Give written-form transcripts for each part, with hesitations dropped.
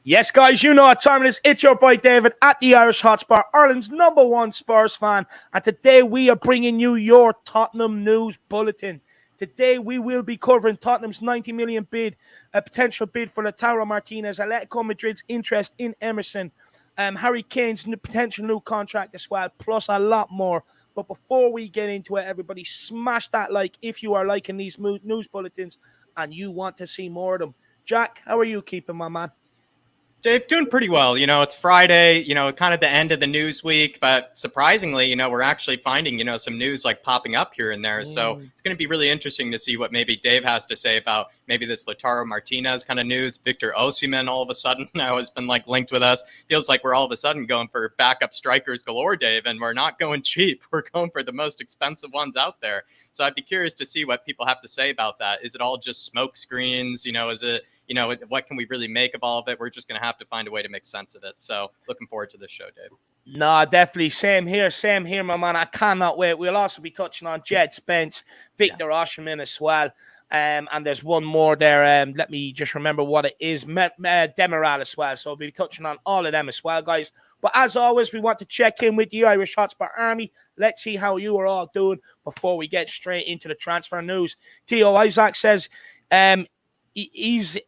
Yes, guys, you know what time it is. It's your boy David at the Irish Hotspur, Ireland's #1 Spurs fan. And today we are bringing you your Tottenham news bulletin. Today we will be covering Tottenham's 90 million bid, a potential bid for Lautaro Martinez, Atletico Madrid's interest in Emerson, Harry Kane's potential new contract as well, plus a lot more. But before we get into it, everybody smash that like if you are liking these news bulletins and you want to see more of them. Jack, how are you keeping, my man? Dave, doing pretty well. It's Friday, kind of the end of the news week, but surprisingly, we're actually finding, some news like popping up here and there. So it's going to be really interesting to see what maybe Dave has to say about maybe this Lautaro Martinez kind of news. Victor Osimhen all of a sudden now has been like linked with us. Feels like we're all of a sudden going for backup strikers galore, Dave, and we're not going cheap. We're going for the most expensive ones out there. So I'd be curious to see what people have to say about that. Is it all just smoke screens? Is it, what can we really make of all of it? We're just going to have to find a way to make sense of it. So looking forward to this show, Dave. No, definitely. Same here, my man. I cannot wait. We'll also be touching on Jed Spence, Victor Osimhen as well. And there's one more there. Let me just remember what it is. Demiral as well. So we'll be touching on all of them as well, guys. But as always, we want to check in with the Irish Hotspur Army. Let's see how you are all doing before we get straight into the transfer news. Theo Isaac says, Yves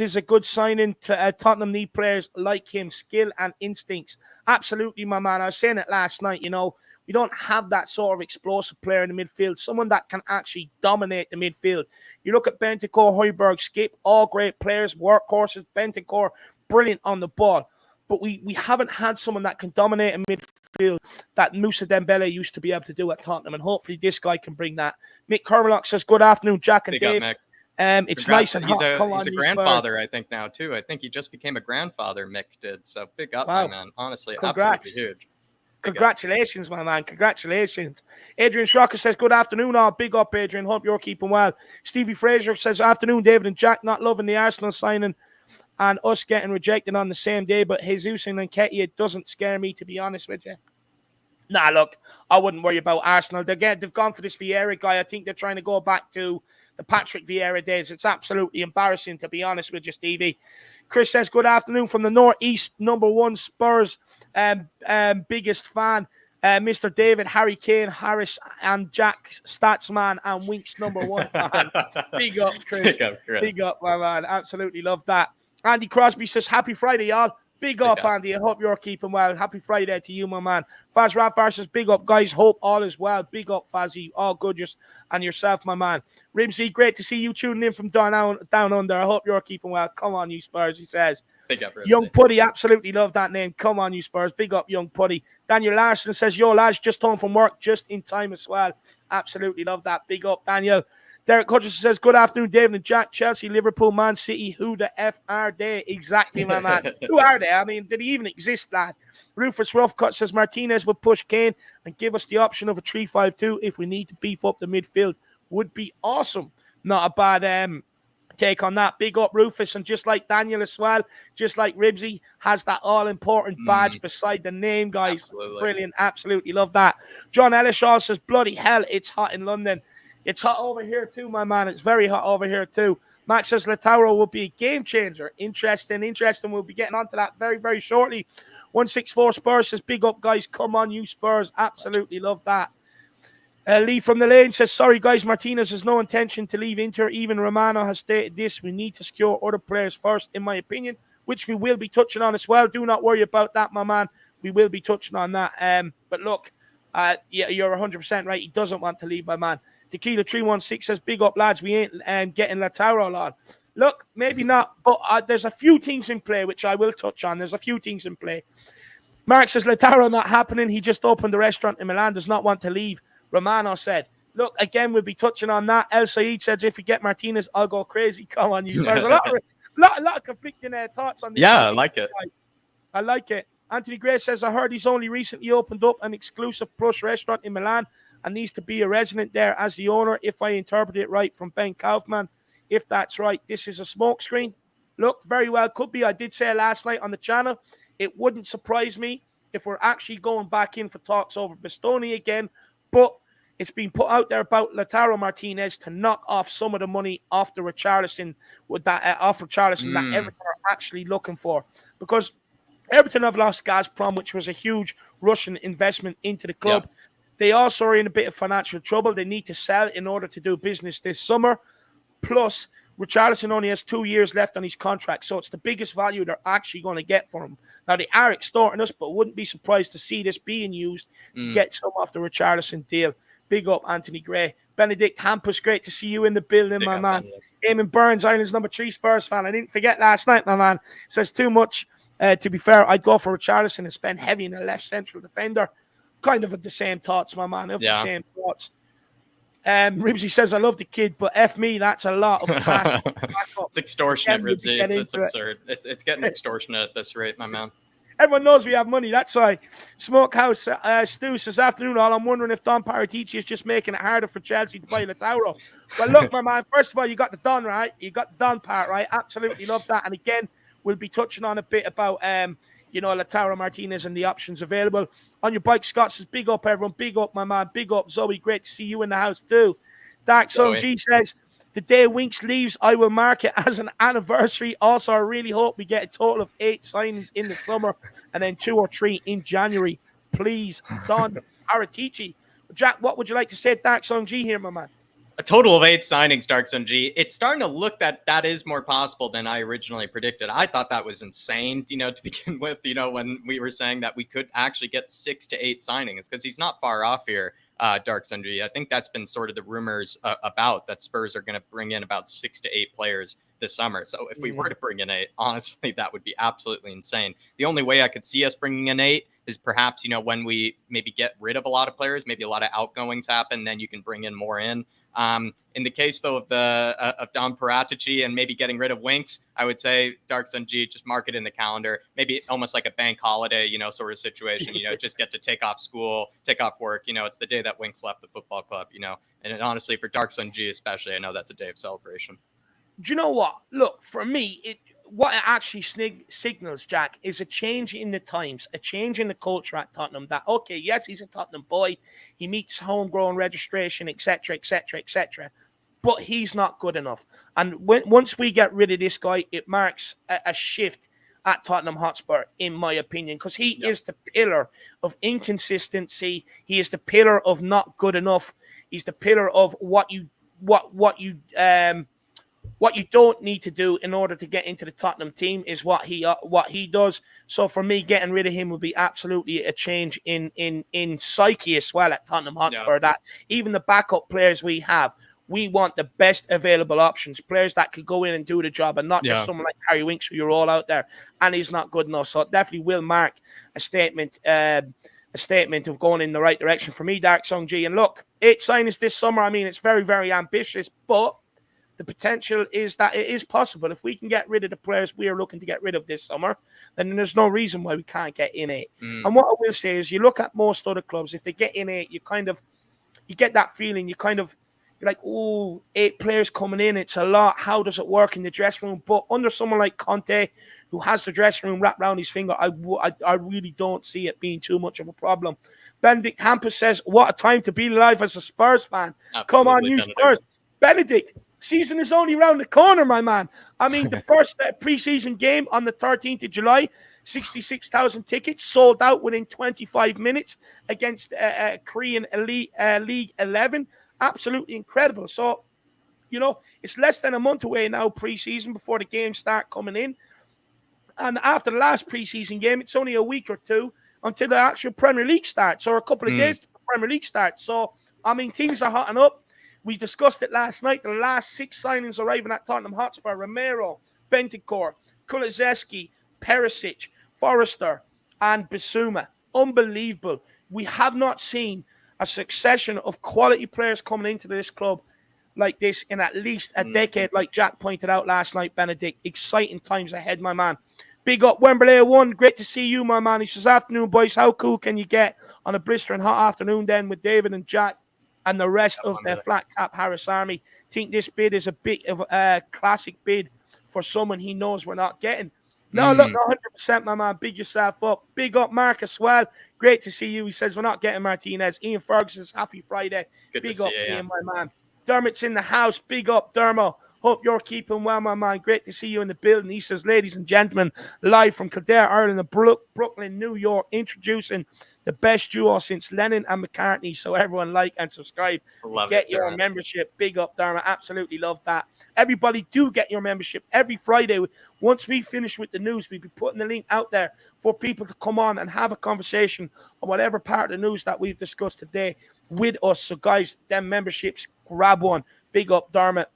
is a good signing. To Tottenham need players like him, skill and instincts. Absolutely, my man. I was saying it last night, we don't have that sort of explosive player in the midfield, someone that can actually dominate the midfield. You look at Bentancur, Højbjerg, Skip, all great players, workhorses. Bentancur, brilliant on the ball. But we haven't had someone that can dominate a midfield that Moussa Dembele used to be able to do at Tottenham, and hopefully this guy can bring that. Mick Kermalock says, good afternoon, Jack and Dave. Up, it's nice and hot. He's a grandfather, I think, now, too. I think he just became a grandfather, Mick did. So big up, my man. Honestly, congrats. Absolutely huge. Congratulations, my man. Congratulations. Adrian Schrocker says, good afternoon, all. Big up, Adrian. Hope you're keeping well. Stevie Fraser says, afternoon, David and Jack. Not loving the Arsenal signing and us getting rejected on the same day, but Jesus and Nketiah doesn't scare me, to be honest with you. Nah, look, I wouldn't worry about Arsenal. They've gone for this Vieira guy. I think they're trying to go back to the Patrick Vieira days. It's absolutely embarrassing, to be honest with you, Stevie. Chris says, good afternoon from the Northeast, #1 Spurs biggest fan. Mr. David, Harry Kane, Harris, and Jack, Statsman, and Winks #1 fan. Big up, Chris. Big up, my man. Absolutely love that. Andy Crosby says, happy Friday, y'all. Big up, Andy. I hope you're keeping well. Happy Friday to you, my man. Faz Rafar says, big up, guys. Hope all is well. Big up, Fazzy. All good, and yourself, my man. Rimsey, great to see you tuning in from down under. I hope you're keeping well. Come on, you Spurs, he says. Big up, Rimsey. Young Putty, absolutely love that name. Come on, you Spurs. Big up, Young Putty. Daniel Larson says, yo, lads, just home from work, just in time as well. Absolutely love that. Big up, Daniel. Derek Hutchinson says, good afternoon, David and Jack. Chelsea, Liverpool, Man City. Who the F are they? Exactly, my man. Who are they? I mean, did he even exist, lad? Rufus Roughcut says, Martinez would push Kane and give us the option of a 3-5-2 if we need to beef up the midfield. Would be awesome. Not a bad take on that. Big up, Rufus. And just like Daniel as well, just like Ribsy, has that all-important badge beside the name, guys. Absolutely. Brilliant. Absolutely love that. John Ellishaw says, bloody hell, it's hot in London. It's hot over here too, my man. It's very hot over here too. Max says Lautaro will be a game changer. Interesting. We'll be getting onto that very, very shortly. 164 Spurs says, big up, guys. Come on, you Spurs. Absolutely love that. Lee from the lane says, sorry, guys. Martinez has no intention to leave Inter. Even Romano has stated this. We need to secure other players first, in my opinion, which we will be touching on as well. Do not worry about that, my man. We will be touching on that. But look, yeah, you're 100% right. He doesn't want to leave, my man. Tequila 316 says, big up, lads. We ain't getting Lautaro on. Look, maybe not, but there's a few things in play, which I will touch on. There's a few things in play. Mark says, Lautaro not happening. He just opened the restaurant in Milan, does not want to leave. Romano said, look, again, we'll be touching on that. El Said says, if we get Martinez, I'll go crazy. Come on, you Spurs. A lot of conflicting thoughts on this. Yeah, I like it. I like it. Anthony Gray says, I heard he's only recently opened up an exclusive plus restaurant in Milan and needs to be a resident there as the owner, if I interpret it right from Ben Kaufman. If that's right, this is a smokescreen. Look, very well could be. I did say last night on the channel, it wouldn't surprise me if we're actually going back in for talks over Bastoni again. But it's been put out there about Lautaro Martinez to knock off some of the money off the Richarlison with that that Everton are actually looking for, because Everton have lost Gazprom, which was a huge Russian investment into the club. Yep. They also are in a bit of financial trouble. They need to sell in order to do business this summer. Plus, Richarlison only has 2 years left on his contract, so it's the biggest value they're actually going to get for him. Now, they are extorting us, but wouldn't be surprised to see this being used to get some off the Richarlison deal. Big up, Anthony Gray. Benedict Hampus, great to see you in the building, my man. Eamon Burns, Ireland's number 3 Spurs fan. I didn't forget last night, my man. Says too much. To be fair, I'd go for Richarlison and spend heavy in a left central defender. Kind of the same thoughts, my man. The same thoughts. Ribsy says, I love the kid, but F me, that's a lot of cash. It's extortionate, Ribsy. It's absurd. It's getting extortionate at this rate, my man. Everyone knows we have money. That's why. Smokehouse Stu says, afternoon all. I'm wondering if Don Paratici is just making it harder for Chelsea to buy Lautaro. Well, look, my man, first of all, you got the Don right. You got the Don part right. Absolutely love that. And again, we'll be touching on a bit about, Lautaro Martinez and the options available. On your bike, Scott says, big up, everyone. Big up, my man. Big up, Zoe. Great to see you in the house, too. Dark Sun G says, the day Winks leaves, I will mark it as an anniversary. Also, I really hope we get a total of 8 signings in the summer and then 2 or 3 in January. Please, Don Paratici. Jack, what would you like to say, Dark Sun G here, my man? A total of 8 signings, Dark Sun G. It's starting to look that is more possible than I originally predicted. I thought that was insane, to begin with, when we were saying that we could actually get 6 to 8 signings, because he's not far off here, Dark Sun G. I think that's been sort of the rumors about that Spurs are going to bring in about 6 to 8 players this summer. So if we were to bring in 8, honestly, that would be absolutely insane. The only way I could see us bringing in 8 is perhaps, when we maybe get rid of a lot of players, maybe a lot of outgoings happen, then you can bring in more in. In the case, though, of Don Paratici and maybe getting rid of Winks, I would say, Dark Sun G, just mark it in the calendar, maybe almost like a bank holiday, sort of situation, just get to take off school, take off work. It's the day that Winks left the football club, and honestly, for Dark Sun G especially, I know that's a day of celebration. Do you know what? Look, for me, what it actually signals, Jack, is a change in the times, a change in the culture at Tottenham. That, okay, yes, he's a Tottenham boy. He meets homegrown registration, etc., etc., etc. But he's not good enough. And once we get rid of this guy, it marks a shift at Tottenham Hotspur, in my opinion, because he is the pillar of inconsistency. He is the pillar of not good enough. He's the pillar of what you don't need to do in order to get into the Tottenham team is what he does. So for me, getting rid of him would be absolutely a change in psyche as well at Tottenham Hotspur. That even the backup players we have, we want the best available options, players that could go in and do the job, and not just someone like Harry Winks who you're all out there and he's not good enough. So it definitely will mark a statement of going in the right direction for me, Dark Song G. And look, 8 signings this summer. I mean, it's very, very ambitious, but the potential is that it is possible. If we can get rid of the players we are looking to get rid of this summer, then there's no reason why we can't get in 8. And what I will say is, you look at most other clubs, if they get in 8, you get that feeling, you're like, oh, 8 players coming in, it's a lot. How does it work in the dressing room? But under someone like Conte, who has the dressing room wrapped around his finger, I really don't see it being too much of a problem. Benedict Hampus says, what a time to be alive as a Spurs fan. Absolutely, come on, you Benedict. Spurs. Benedict, season is only around the corner, my man. I mean, the first preseason game on the 13th of July, 66,000 tickets sold out within 25 minutes against Korean Elite League 11. Absolutely incredible. So, it's less than a month away now, preseason, before the games start coming in. And after the last preseason game, it's only a week or 2 until the actual Premier League starts, or a couple of days to the Premier League starts. So, I mean, things are hotting up. We discussed it last night. The last 6 signings arriving at Tottenham Hotspur: Romero, Bentancur, Kulusevski, Perisic, Forrester, and Bissouma. Unbelievable. We have not seen a succession of quality players coming into this club like this in at least a decade, like Jack pointed out last night, Benedict. Exciting times ahead, my man. Big up Wembley 1. Great to see you, my man. He says, afternoon, boys. How cool can you get on a blistering hot afternoon then with David and Jack and the rest of the flat cap Harris Army? Think this bid is a bit of a classic bid for someone he knows we're not getting. No, look, 100%, my man. Big yourself up. Big up, Mark, as well. Great to see you. He says, we're not getting Martinez. Ian Ferguson's happy Friday. Good Big to up, see you, Ian, my man. Dermot's in the house. Big up, Dermot. Hope you're keeping well, my man. Great to see you in the building. He says, ladies and gentlemen, live from Kildare, Ireland, and Brooklyn, New York, introducing the best duo since Lennon and McCartney. So everyone like and subscribe. Get your membership. Big up, Dermot. Absolutely love that. Everybody do get your membership every Friday. Once we finish with the news, we'll be putting the link out there for people to come on and have a conversation on whatever part of the news that we've discussed today with us. So, guys, them memberships, grab one. Big up, Dermot.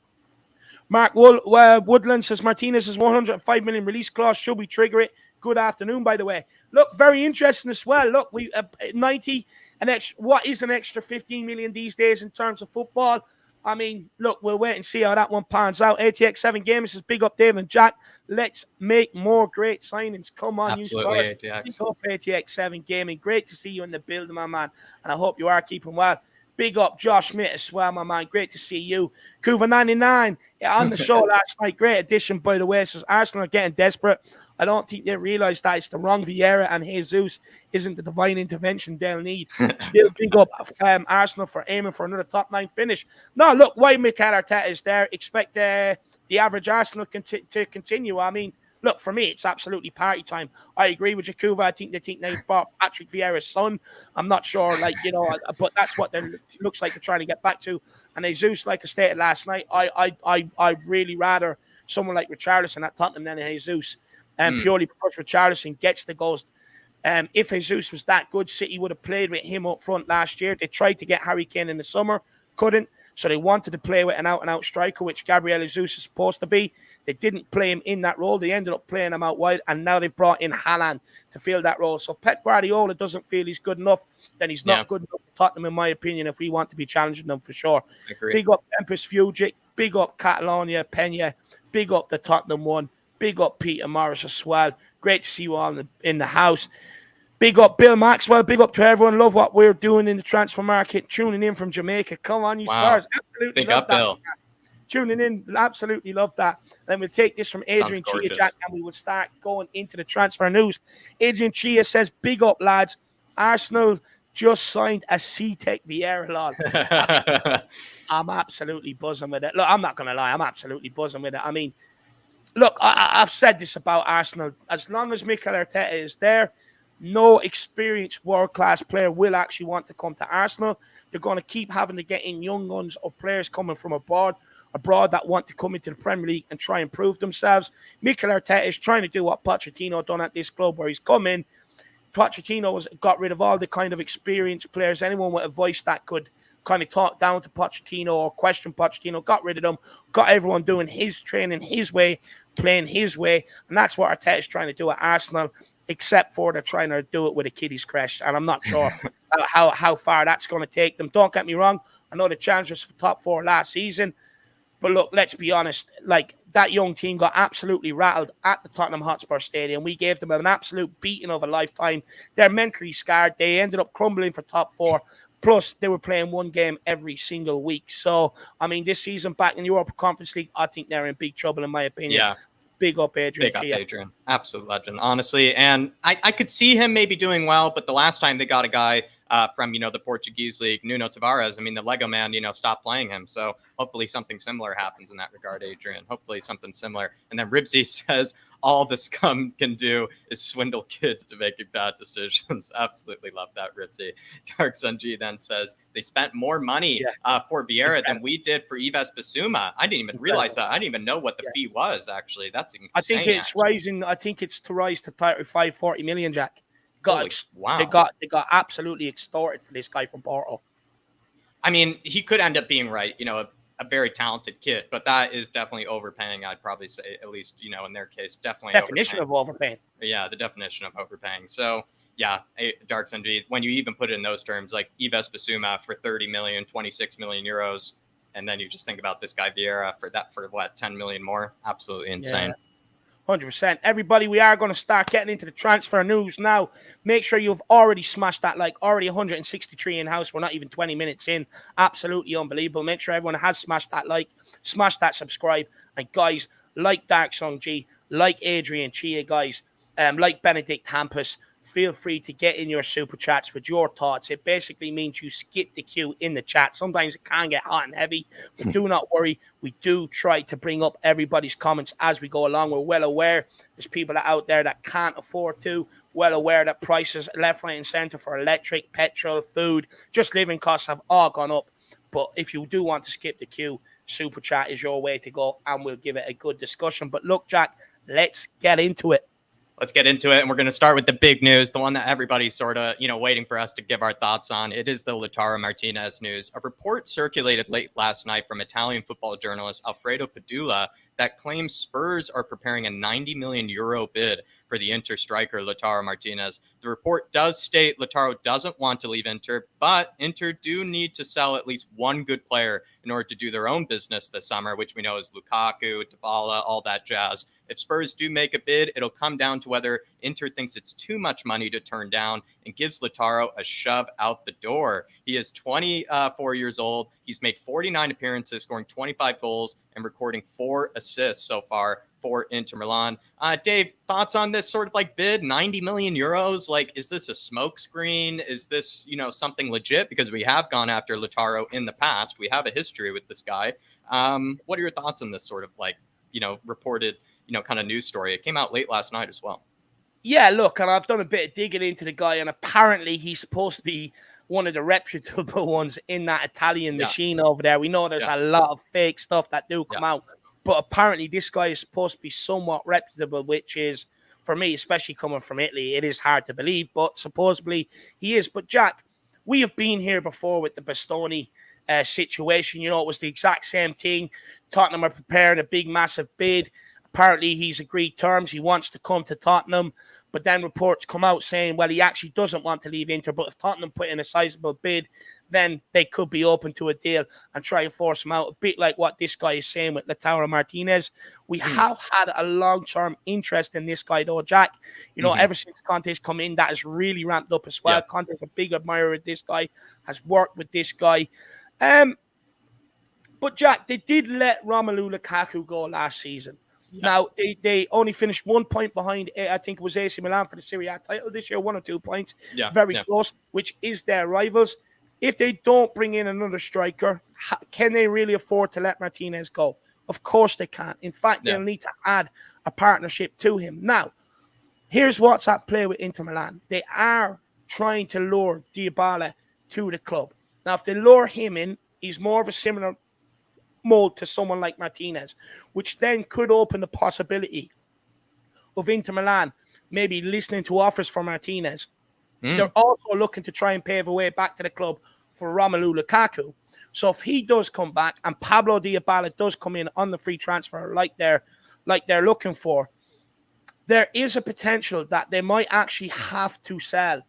Mark Woodland says Martinez is 105 million release clause. Should we trigger it? Good afternoon, by the way. Look, very interesting as well. Look, we 90 an extra. What is an extra 15 million these days in terms of football? I mean, look, we'll wait and see how that one pans out. ATX 7 Gamers says, big up Dave and Jack. Let's make more great signings. Come on, absolutely, you Spurs. Big up ATX 7 Gaming. Great to see you in the building, my man. And I hope you are keeping well. Big up Josh Schmidt as well, my man. Great to see you. Kuva99 on the show last night. Great addition, by the way. Says Arsenal are getting desperate. I don't think they realise that it's the wrong Vieira and Jesus isn't the divine intervention they'll need. Still big up Arsenal for aiming for another top 9 finish. No, look, why Mikel Arteta is there. Expect the average Arsenal to continue. I mean, look, for me, it's absolutely party time. I agree with Jakuva. I think they bought Patrick Vieira's son. I'm not sure, but that's what it looks like they're trying to get back to. And Jesus, like I stated last night, I really rather someone like Richarlison at Tottenham than Jesus. Purely because Richarlison gets the goals. If Jesus was that good, City would have played with him up front last year. They tried to get Harry Kane in the summer, couldn't. So they wanted to play with an out-and-out striker, which Gabriel Jesus is supposed to be. They didn't play him in that role. They ended up playing him out wide, and now they've brought in Haaland to fill that role. So Pep Guardiola doesn't feel he's good enough, then he's not good enough for Tottenham, in my opinion, if we want to be challenging them for sure. Big up Tempest Fugic, big up Catalonia, Pena, big up the Tottenham one, big up Peter Morris as well. Great to see you all in the house. Big up Bill Maxwell. Big up to everyone. Love what we're doing in the transfer market. Tuning in from Jamaica. Come on, you Spurs. Absolutely big love up, that. Bill. Tuning in. Absolutely love that. Then we'll take this from Adrian Chia, Jack, and we will start going into the transfer news. Adrian Chia says, big up, lads. Arsenal just signed a C-Tech Vieira, lol. I'm absolutely buzzing with it. Look, I'm not going to lie. I'm absolutely buzzing with it. I mean, look, I've said this about Arsenal. As long as Mikel Arteta is there, no experienced world-class player will actually want to come to Arsenal. They're going to keep having to get in young guns or players coming from abroad that want to come into the Premier League and try and prove themselves. Mikel Arteta is trying to do what Pochettino done at this club, where he's come in. Pochettino got rid of all the kind of experienced players, anyone with a voice that could kind of talk down to Pochettino or question Pochettino, got rid of them, got everyone doing his training his way, playing his way, and that's what Arteta is trying to do at Arsenal, except for they're trying to do it with a kiddie's crash, and I'm not sure how far that's going to take them. Don't get me wrong, I know the challengers for top 4 last season, but look, let's be honest, like, that young team got absolutely rattled at the Tottenham Hotspur Stadium. We gave them an absolute beating of a lifetime. They're mentally scarred. They ended up crumbling for top 4. Plus, they were playing one game every single week. So, I mean, this season back in Europa Conference League, I think they're in big trouble, in my opinion. Yeah. Big up, Adrian. Big up, Adrian. Absolute legend, honestly. And I could see him maybe doing well, but the last time they got a guy from, the Portuguese league, Nuno Tavares, I mean, the Lego man, stopped playing him. So hopefully something similar happens in that regard, Adrian. Hopefully something similar. And then Ribsy says, all the scum can do is swindle kids to making bad decisions. Absolutely love that, Ribsy. Dark Sun G then says they spent more money for Vieira than we did for Yves Bissouma. I didn't even realize that. I didn't even know what the fee was, actually. That's insane. I think it's rising. I think it's to rise to 35, 40 million, Jack. Wow. They got absolutely extorted for this guy from Porto. I mean, he could end up being right, a very talented kid, but that is definitely overpaying. I'd probably say, at least, in their case, definitely definition of overpaying. Yeah, the definition of overpaying. So, yeah, Darks indeed. When you even put it in those terms, like Yves Bissouma for 30 million, 26 million euros, and then you just think about this guy Vieira for what, 10 million more? Absolutely insane. Yeah. 100%. Everybody, we are going to start getting into the transfer news now. Make sure you've already smashed that like. Already 163 in-house. We're not even 20 minutes in. Absolutely unbelievable. Make sure everyone has smashed that like, smash that subscribe. And guys, like Dark Song G, like Adrian Chia, guys, like Benedict Hampus, feel free to get in your super chats with your thoughts. It basically means you skip the queue in the chat. Sometimes it can get hot and heavy, but do not worry. We do try to bring up everybody's comments as we go along. We're well aware there's people out there that can't afford to, well aware that prices left, right, and center for electric, petrol, food, just living costs have all gone up. But if you do want to skip the queue, super chat is your way to go, and we'll give it a good discussion. But look, Jack, let's get into it. Let's get into it, and we're going to start with the big news, the one that everybody's sort of, waiting for us to give our thoughts on. It is the Lautaro Martinez news. A report circulated late last night from Italian football journalist Alfredo Padula that claims Spurs are preparing a 90 million euro bid for the Inter striker Lautaro Martinez. The report does state Lautaro doesn't want to leave Inter, but Inter do need to sell at least one good player in order to do their own business this summer, which we know is Lukaku, Dybala, all that jazz. If Spurs do make a bid, it'll come down to whether Inter thinks it's too much money to turn down and gives Lautaro a shove out the door. He is 24 years old. He's made 49 appearances, scoring 25 goals and recording 4 assists so far for Inter Milan. Dave, thoughts on this sort of like bid? 90 million euros? Like, is this a smokescreen? Is this, something legit? Because we have gone after Lautaro in the past. We have a history with this guy. What are your thoughts on this sort of like, reported, kind of news story? It came out late last night as well. Yeah, look, and I've done a bit of digging into the guy, and apparently he's supposed to be one of the reputable ones in that Italian machine over there. We know there's a lot of fake stuff that do come out, but apparently this guy is supposed to be somewhat reputable, which is, for me, especially coming from Italy, it is hard to believe, but supposedly he is. But Jack, we have been here before with the Bastoni situation. It was the exact same thing. Tottenham are preparing a big, massive bid. Apparently, he's agreed terms. He wants to come to Tottenham. But then reports come out saying, well, he actually doesn't want to leave Inter. But if Tottenham put in a sizable bid, then they could be open to a deal and try and force him out. A bit like what this guy is saying with Lautaro Martinez. We have had a long-term interest in this guy, though, Jack. Ever since Conte's come in, that has really ramped up as well. Yeah. Conte's a big admirer of this guy, has worked with this guy. But, Jack, they did let Romelu Lukaku go last season. Yeah. Now, they only finished 1 point behind, I think it was AC Milan for the Serie A title this year, 1 or 2 points. Yeah. Very close, which is their rivals. If they don't bring in another striker, can they really afford to let Martinez go? Of course they can't. In fact, they'll need to add a partnership to him. Now, here's what's at play with Inter Milan. They are trying to lure Dybala to the club. Now, if they lure him in, he's more of a similar mold to someone like Martinez, which then could open the possibility of Inter Milan maybe listening to offers for Martinez. They're also looking to try and pave a way back to the club for Romelu Lukaku. So if he does come back and Pablo Dybala does come in on the free transfer like they're looking for, there is a potential that they might actually have to sell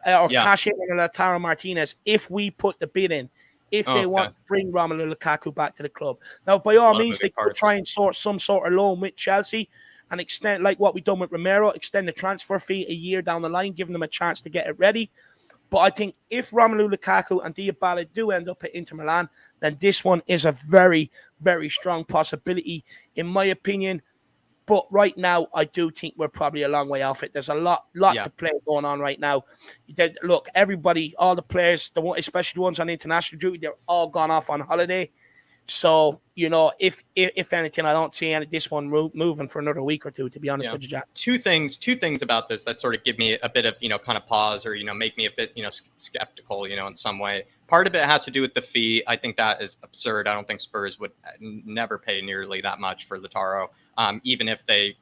or cash in on Lautaro Martinez if we put the bid in. If they want to bring Romelu Lukaku back to the club. Now, by all means, they could try and sort some sort of loan with Chelsea and extend, like what we've done with Romero, extend the transfer fee a year down the line, giving them a chance to get it ready. But I think if Romelu Lukaku and Dybala do end up at Inter Milan, then this one is a very, very strong possibility, in my opinion. But right now, I do think we're probably a long way off it. There's a lot to play going on right now. Look, everybody, all the players, especially the ones on international duty, they're all gone off on holiday. So, if anything, I don't see this one moving for another week or two, to be honest with you, Jack. Two things about this that sort of give me a bit of, kind of pause or, make me a bit, skeptical, in some way. Part of it has to do with the fee. I think that is absurd. I don't think Spurs would never pay nearly that much for Lautaro. Even if they,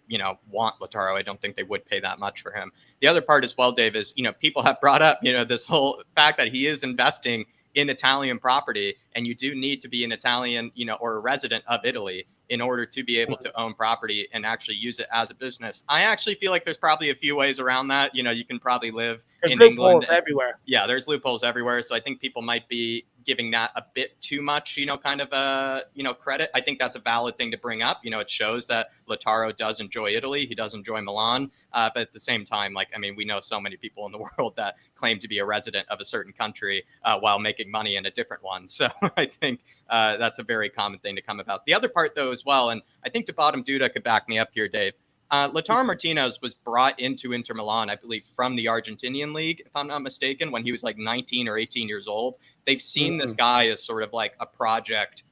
want Lautaro, I don't think they would pay that much for him. The other part as well, Dave, is, people have brought up, this whole fact that he is investing in Italian property, and you do need to be an Italian, or a resident of Italy in order to be able to own property and actually use it as a business. I actually feel like there's probably a few ways around that. You can probably live in England. Everywhere. Yeah, there's loopholes everywhere. So I think people might be giving that a bit too much, kind of credit. I think that's a valid thing to bring up. It shows that Lautaro does enjoy Italy. He does enjoy Milan. But at the same time, we know so many people in the world that claim to be a resident of a certain country while making money in a different one. So I think that's a very common thing to come about. The other part, though, as well, and I think Tabbatum Duda could back me up here, Dave. Lautaro Martinez was brought into Inter Milan, I believe, from the Argentinian league, if I'm not mistaken, when he was like 19 or 18 years old. They've seen this guy as sort of like a project,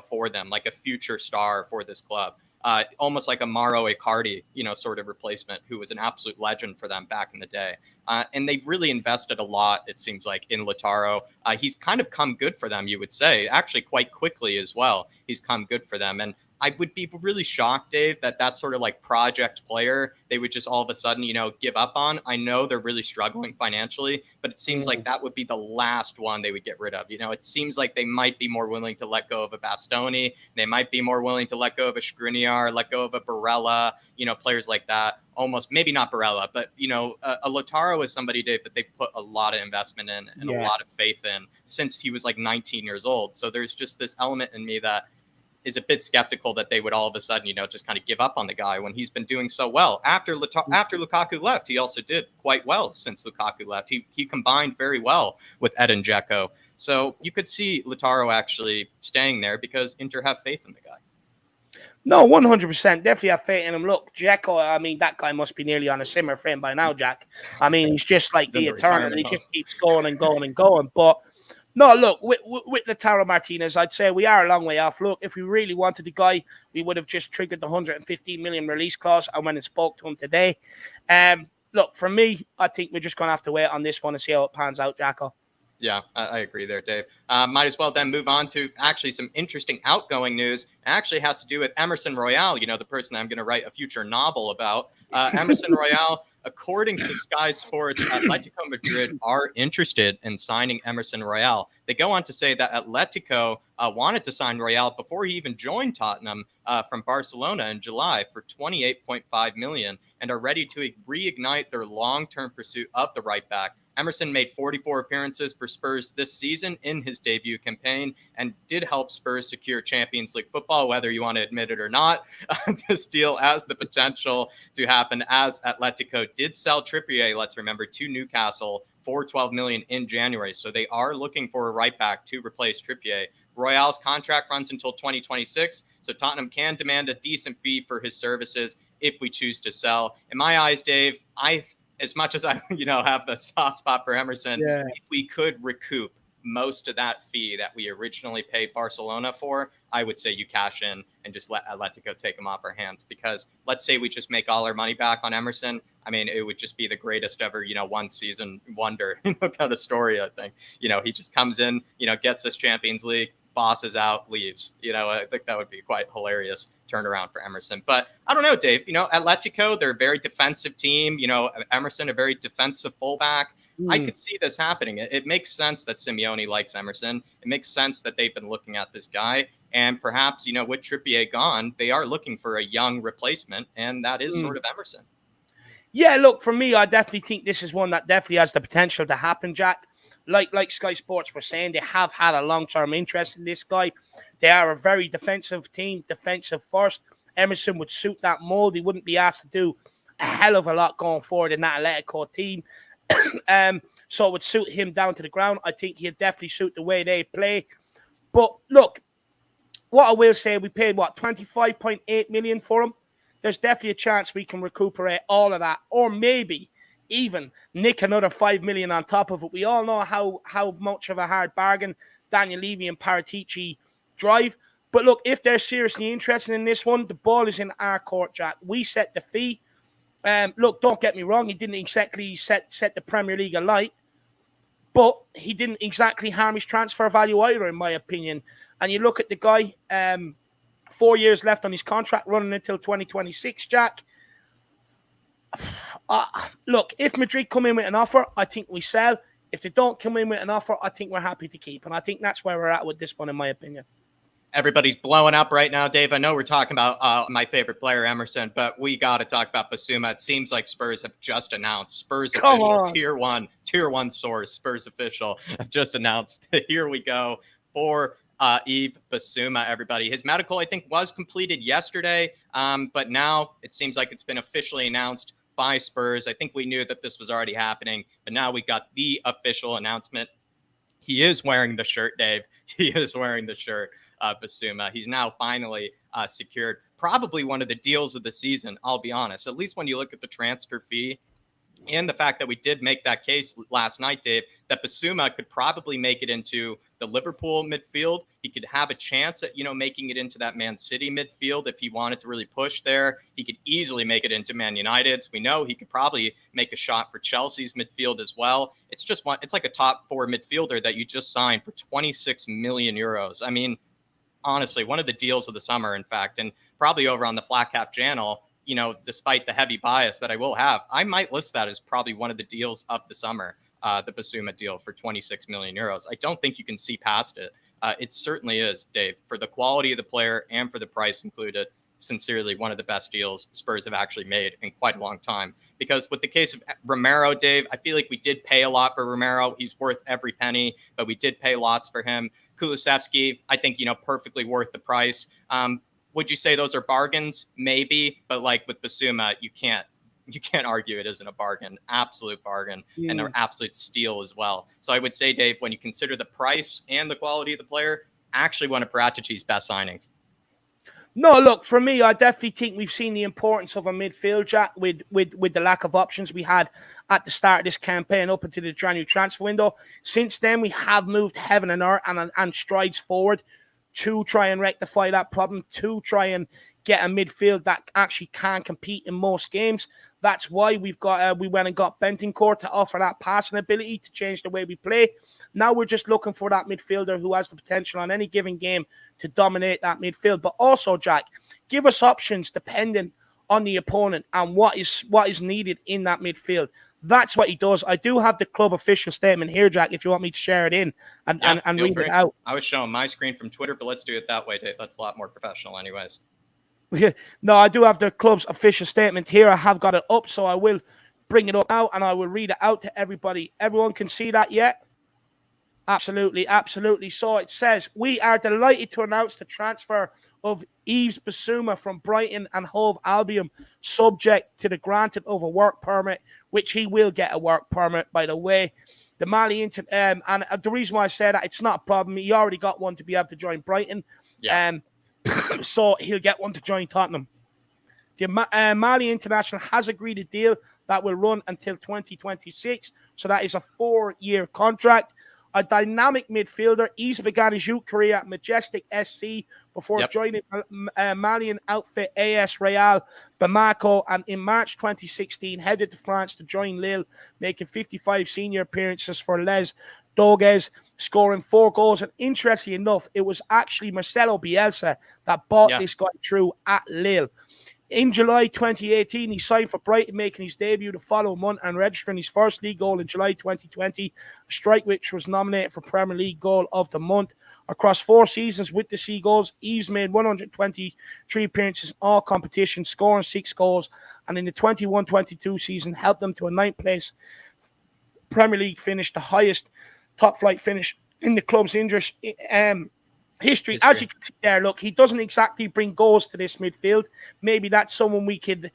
for them, like a future star for this club. Almost like a Mauro Icardi, sort of replacement, who was an absolute legend for them back in the day. And they've really invested a lot, it seems like, in Lautaro. He's kind of come good for them, you would say, actually quite quickly as well. He's come good for them. And I would be really shocked, Dave, that sort of like project player they would just all of a sudden, give up on. I know they're really struggling financially, but it seems like that would be the last one they would get rid of. It seems like they might be more willing to let go of a Bastoni. They might be more willing to let go of a Skriniar, let go of a Barella, players like that. Almost, maybe not Barella, but, a Lautaro is somebody, Dave, that they've put a lot of investment in and a lot of faith in since he was like 19 years old. So there's just this element in me that is a bit skeptical that they would all of a sudden, just kind of give up on the guy when he's been doing so well. After Lukaku left, he also did quite well since Lukaku left. He combined very well with Edin Dzeko. So you could see Lautaro actually staying there because Inter have faith in the guy. No, 100%. Definitely have faith in him. Look, Dzeko, that guy must be nearly on a simmer frame by now, Jack. He's just like the eternal. He just keeps going and going and going. But no, look, with Lautaro Martinez, I'd say we are a long way off. Look, if we really wanted the guy, we would have just triggered the 115 million release clause. I went and spoke to him today. Look, for me, I think we're just going to have to wait on this one and see how it pans out, Jacko. Yeah, I agree there, Dave. Might as well then move on to actually some interesting outgoing news. It actually has to do with Emerson Royal, the person I'm going to write a future novel about. Emerson Royal, according to Sky Sports, Atlético Madrid are interested in signing Emerson Royal. They go on to say that Atlético wanted to sign Royal before he even joined Tottenham from Barcelona in July for 28.5 million and are ready to reignite their long-term pursuit of the right back. Emerson made 44 appearances for Spurs this season in his debut campaign and did help Spurs secure Champions League football, whether you want to admit it or not. This deal has the potential to happen as Atletico did sell Trippier, let's remember, to Newcastle for 12 million in January. So they are looking for a right back to replace Trippier. Royal's contract runs until 2026, so Tottenham can demand a decent fee for his services if we choose to sell. In my eyes, Dave, as much as I, have the soft spot for Emerson, if we could recoup most of that fee that we originally paid Barcelona for, I would say you cash in and just let Atletico take him off our hands. Because let's say we just make all our money back on Emerson. It would just be the greatest ever, one season wonder, kind of story, I think. He just comes in, gets us Champions League, bosses out, leaves. I think that would be quite hilarious turnaround for Emerson. But I don't know, Dave. Atletico, they're a very defensive team. Emerson, a very defensive fullback. I could see this happening. It makes sense that Simeone likes Emerson. It makes sense that they've been looking at this guy. And perhaps, with Trippier gone, they are looking for a young replacement. And that is sort of Emerson. Yeah, look, for me, I definitely think this is one that definitely has the potential to happen, Jack. Like Sky Sports were saying, they have had a long-term interest in this guy. They are a very defensive team, defensive first. Emerson would suit that mold. He wouldn't be asked to do a hell of a lot going forward in that Atletico team. So it would suit him down to the ground. I think he'd definitely suit the way they play. But look, what I will say, we paid, 25.8 million for him? There's definitely a chance we can recuperate all of that, or maybe even nick another 5 million on top of it. We all know how much of a hard bargain Daniel Levy and Paratici drive. But look, if they're seriously interested in this one, the ball is in our court, Jack. We set the fee. Look, don't get me wrong. He didn't exactly set the Premier League alight, but he didn't exactly harm his transfer value either, in my opinion. And you look at the guy, 4 years left on his contract, running until 2026, Jack. Look, if Madrid come in with an offer, I think we sell. If they don't come in with an offer, I think we're happy to keep. And I think that's where we're at with this one, in my opinion. Everybody's blowing up right now, Dave. I know we're talking about my favorite player, Emerson, but we got to talk about Bissouma. It seems like Spurs have just announced. Spurs official, tier one source, Spurs official, have just announced. Here we go for Yves Bissouma, everybody. His medical, I think, was completed yesterday, but now it seems like it's been officially announced by Spurs. I think we knew that this was already happening, but now we got the official announcement. He is wearing the shirt, Dave. He is wearing the shirt. Bissouma. He's now finally secured probably one of the deals of the season, I'll be honest. At least when you look at the transfer fee and the fact that we did make that case last night, Dave, that Bissouma could probably make it into the Liverpool midfield. He could have a chance at, making it into that Man City midfield if he wanted to really push there. He could easily make it into Man United's. We know he could probably make a shot for Chelsea's midfield as well. It's like a top 4 midfielder that you just signed for 26 million euros. I mean, honestly, one of the deals of the summer, in fact, and probably over on the Flat Cap channel, despite the heavy bias that I will have, I might list that as probably one of the deals of the summer, the Bissouma deal for 26 million euros. I don't think you can see past it. It certainly is, Dave, for the quality of the player and for the price included. Sincerely, one of the best deals Spurs have actually made in quite a long time. Because with the case of Romero, Dave, I feel like we did pay a lot for Romero. He's worth every penny, but we did pay lots for him. Kulusevski, I think, perfectly worth the price. Would you say those are bargains? Maybe, but like with Bissouma, you can't argue it isn't a bargain. Absolute bargain, and an absolute steal as well. So I would say, Dave, when you consider the price and the quality of the player, actually one of Paratici's best signings. No, look, for me, I definitely think we've seen the importance of a midfield, Jack, with the lack of options we had at the start of this campaign up into the January transfer window. Since then, we have moved heaven and earth and strides forward to try and rectify that problem, to try and get a midfield that actually can compete in most games. That's why we went and got Bentancur to offer that passing ability to change the way we play. Now we're just looking for that midfielder who has the potential on any given game to dominate that midfield. But also, Jack, give us options depending on the opponent and what is needed in that midfield. That's what he does. I do have the club official statement here, Jack, if you want me to share it in and read it out. I was showing my screen from Twitter, but let's do it that way, Dave. That's a lot more professional anyways. No, I do have the club's official statement here. I have got it up, so I will bring it up now and I will read it out to everybody. Everyone can see that yet? Absolutely, absolutely. So it says, we are delighted to announce the transfer of Yves Bissouma from Brighton and Hove Albion, subject to the granting of a work permit, which he will get a work permit, by the way. The Mali and the reason why I say that, it's not a problem. He already got one to be able to join Brighton. Yeah. So he'll get one to join Tottenham. The Mali international has agreed a deal that will run until 2026. So that is a 4-year contract. A dynamic midfielder. Yves began his youth career at Majestic SC before joining Malian outfit AS Real Bamako, and in March 2016 headed to France to join Lille, making 55 senior appearances for Les Dogues, scoring 4 goals. And interestingly enough, it was actually Marcelo Bielsa that bought this guy through at Lille. In July 2018, he signed for Brighton, making his debut the following month and registering his first league goal in July 2020, a strike which was nominated for Premier League Goal of the Month. Across 4 seasons with the Seagulls, Yves made 123 appearances in all competitions, scoring 6 goals, and in the 21-22 season helped them to a 9th place Premier League finish, the highest top-flight finish in the club's history. As you can see there, look, he doesn't exactly bring goals to this midfield. Maybe that's someone we could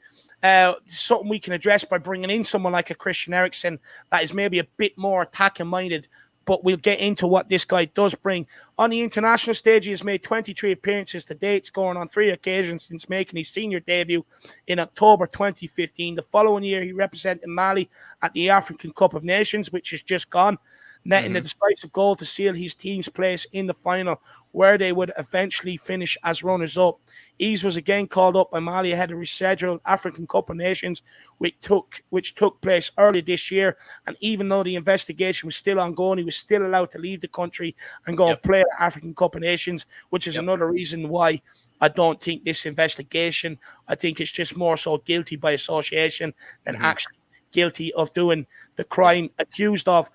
something we can address by bringing in someone like a Christian Eriksen that is maybe a bit more attacking minded, but we'll get into what this guy does bring. On the international stage, he has made 23 appearances to date, scoring on 3 occasions since making his senior debut in October 2015. The following year, he represented Mali at the African Cup of Nations, which is just gone, netting the decisive goal to seal his team's place in the final, where they would eventually finish as runners-up. Yves was again called up by Mali ahead of rescheduled African Cup of Nations, which took place early this year. And even though the investigation was still ongoing, he was still allowed to leave the country and go play the African Cup of Nations, which is another reason why I don't think this investigation, I think it's just more so guilty by association than actually guilty of doing the crime accused of.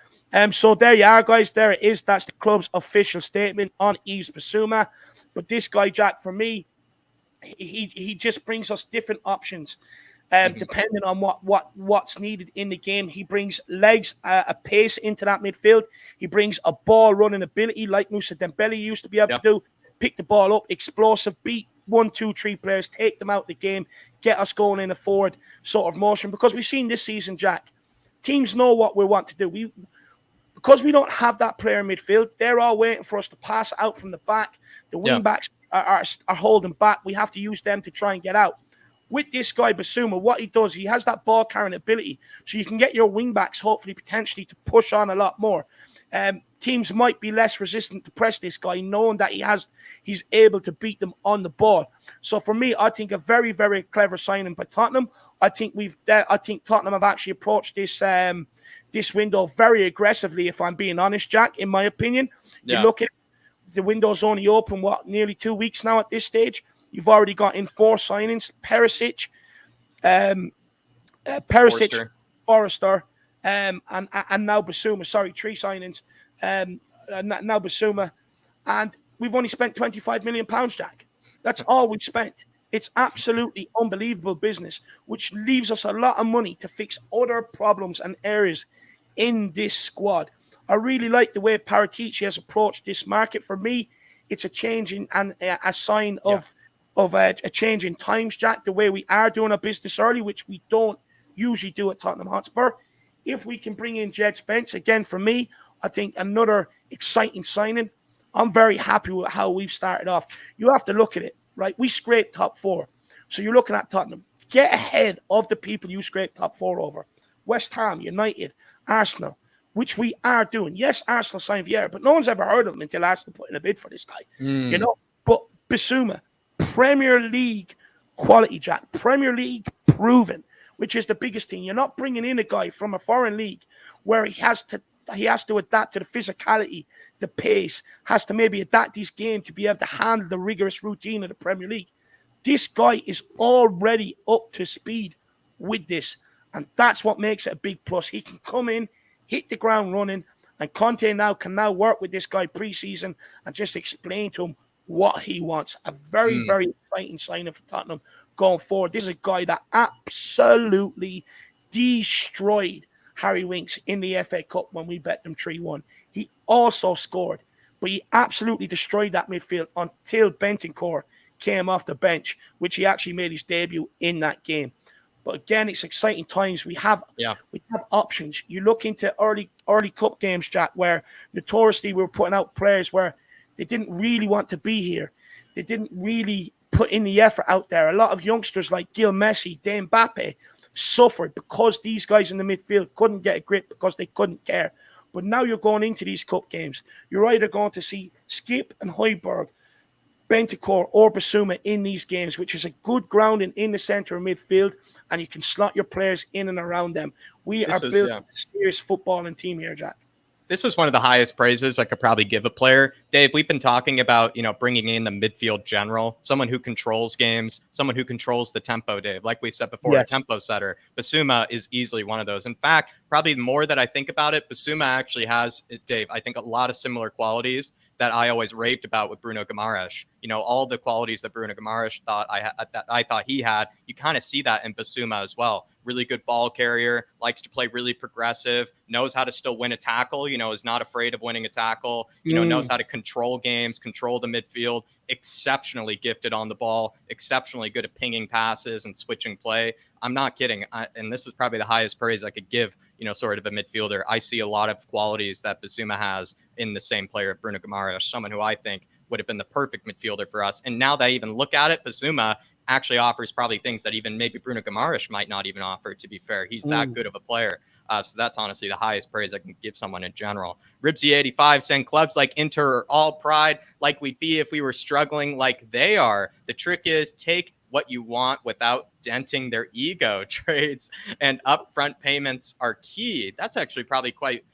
So there you are, guys. There it is. That's the club's official statement on Yves Bissouma. But this guy, Jack, for me, he just brings us different options, depending on what's needed in the game. He brings legs, a pace into that midfield. He brings a ball running ability like Moussa Dembele used to be able to do. Pick the ball up, explosive, beat 1, 2, 3 players, take them out of the game, get us going in a forward sort of motion. Because we've seen this season, Jack, teams know what we want to do. Because we don't have that player in midfield, they're all waiting for us to pass out from the back. The wing backs are holding back. We have to use them to try and get out. With this guy, Bissouma, what he does, he has that ball carrying ability. So you can get your wing backs, hopefully, potentially, to push on a lot more. Teams might be less resistant to press this guy, knowing that he's able to beat them on the ball. So for me, I think a very, very clever signing by Tottenham. I think Tottenham have actually approached this window very aggressively, if I'm being honest, Jack, in my opinion. You look at the window's only open, nearly 2 weeks now at this stage. You've already got in 4 signings: Perisic, Forrester, and now Bissouma. Sorry, 3 signings. Now Bissouma. And we've only spent £25 million, Jack. That's all we've spent. It's absolutely unbelievable business, which leaves us a lot of money to fix other problems and areas in this squad. I really like the way Paratici has approached this market. For me, it's a change and a sign of a change in times, Jack, the way we are doing our business early, which we don't usually do at Tottenham Hotspur. If we can bring in Jed Spence, again, for me, I think another exciting signing. I'm very happy with how we've started off. You have to look at it, right? We scraped top 4. So you're looking at Tottenham. Get ahead of the people you scraped top 4 over. West Ham, United, Arsenal, which we are doing. Yes, Arsenal signed Vieira, but no one's ever heard of him until Arsenal put in a bid for this guy. You know, but Bissouma, Premier League quality, Jack. Premier League proven, which is the biggest thing. You're not bringing in a guy from a foreign league where he has to adapt to the physicality, the pace, has to maybe adapt his game to be able to handle the rigorous routine of the Premier League. This guy is already up to speed with this, and that's what makes it a big plus. He can come in, hit the ground running, and Conte can now work with this guy pre-season and just explain to him what he wants. A very, very exciting signing for Tottenham going forward. This is a guy that absolutely destroyed Harry Winks in the FA Cup when we bet them 3-1. He also scored, but he absolutely destroyed that midfield until Bentancur came off the bench, which he actually made his debut in that game. But again, it's exciting times. We have options. You look into early cup games, Jack, where notoriously we were putting out players where they didn't really want to be here. They didn't really put in the effort out there. A lot of youngsters like Gil Messi, Dane Mbappe suffered because these guys in the midfield couldn't get a grip because they couldn't care. But now you're going into these cup games. You're either going to see Skip and Højbjerg, Bentancur or Bissouma in these games, which is a good grounding in the centre of midfield, and you can slot your players in and around them. We are building a serious footballing team here, Jack. This is one of the highest praises I could probably give a player. Dave, we've been talking about, bringing in the midfield general, someone who controls games, someone who controls the tempo, Dave. Like we said before, a tempo setter. Bissouma is easily one of those. In fact, probably the more that I think about it, Bissouma actually has, Dave, I think a lot of similar qualities that I always raved about with Bruno Guimaraes. All the qualities that Bruno Guimaraes thought I thought he had, you kind of see that in Bissouma as well. Really good ball carrier, likes to play really progressive, knows how to still win a tackle, is not afraid of winning a tackle, knows how to control games, control the midfield, exceptionally gifted on the ball, exceptionally good at pinging passes and switching play. I'm not kidding. And this is probably the highest praise I could give, sort of a midfielder. I see a lot of qualities that Bissouma has in the same player, Bruno Guimaraes, someone who I think would have been the perfect midfielder for us. And now that I even look at it, Bissouma actually offers probably things that even maybe Bruno Guimaraes might not even offer, to be fair. He's that good of a player. So that's honestly the highest praise I can give someone in general. Ribsy85 saying clubs like Inter are all pride, like we'd be if we were struggling like they are. The trick is take what you want without denting their ego. Trades and upfront payments are key. That's actually probably quite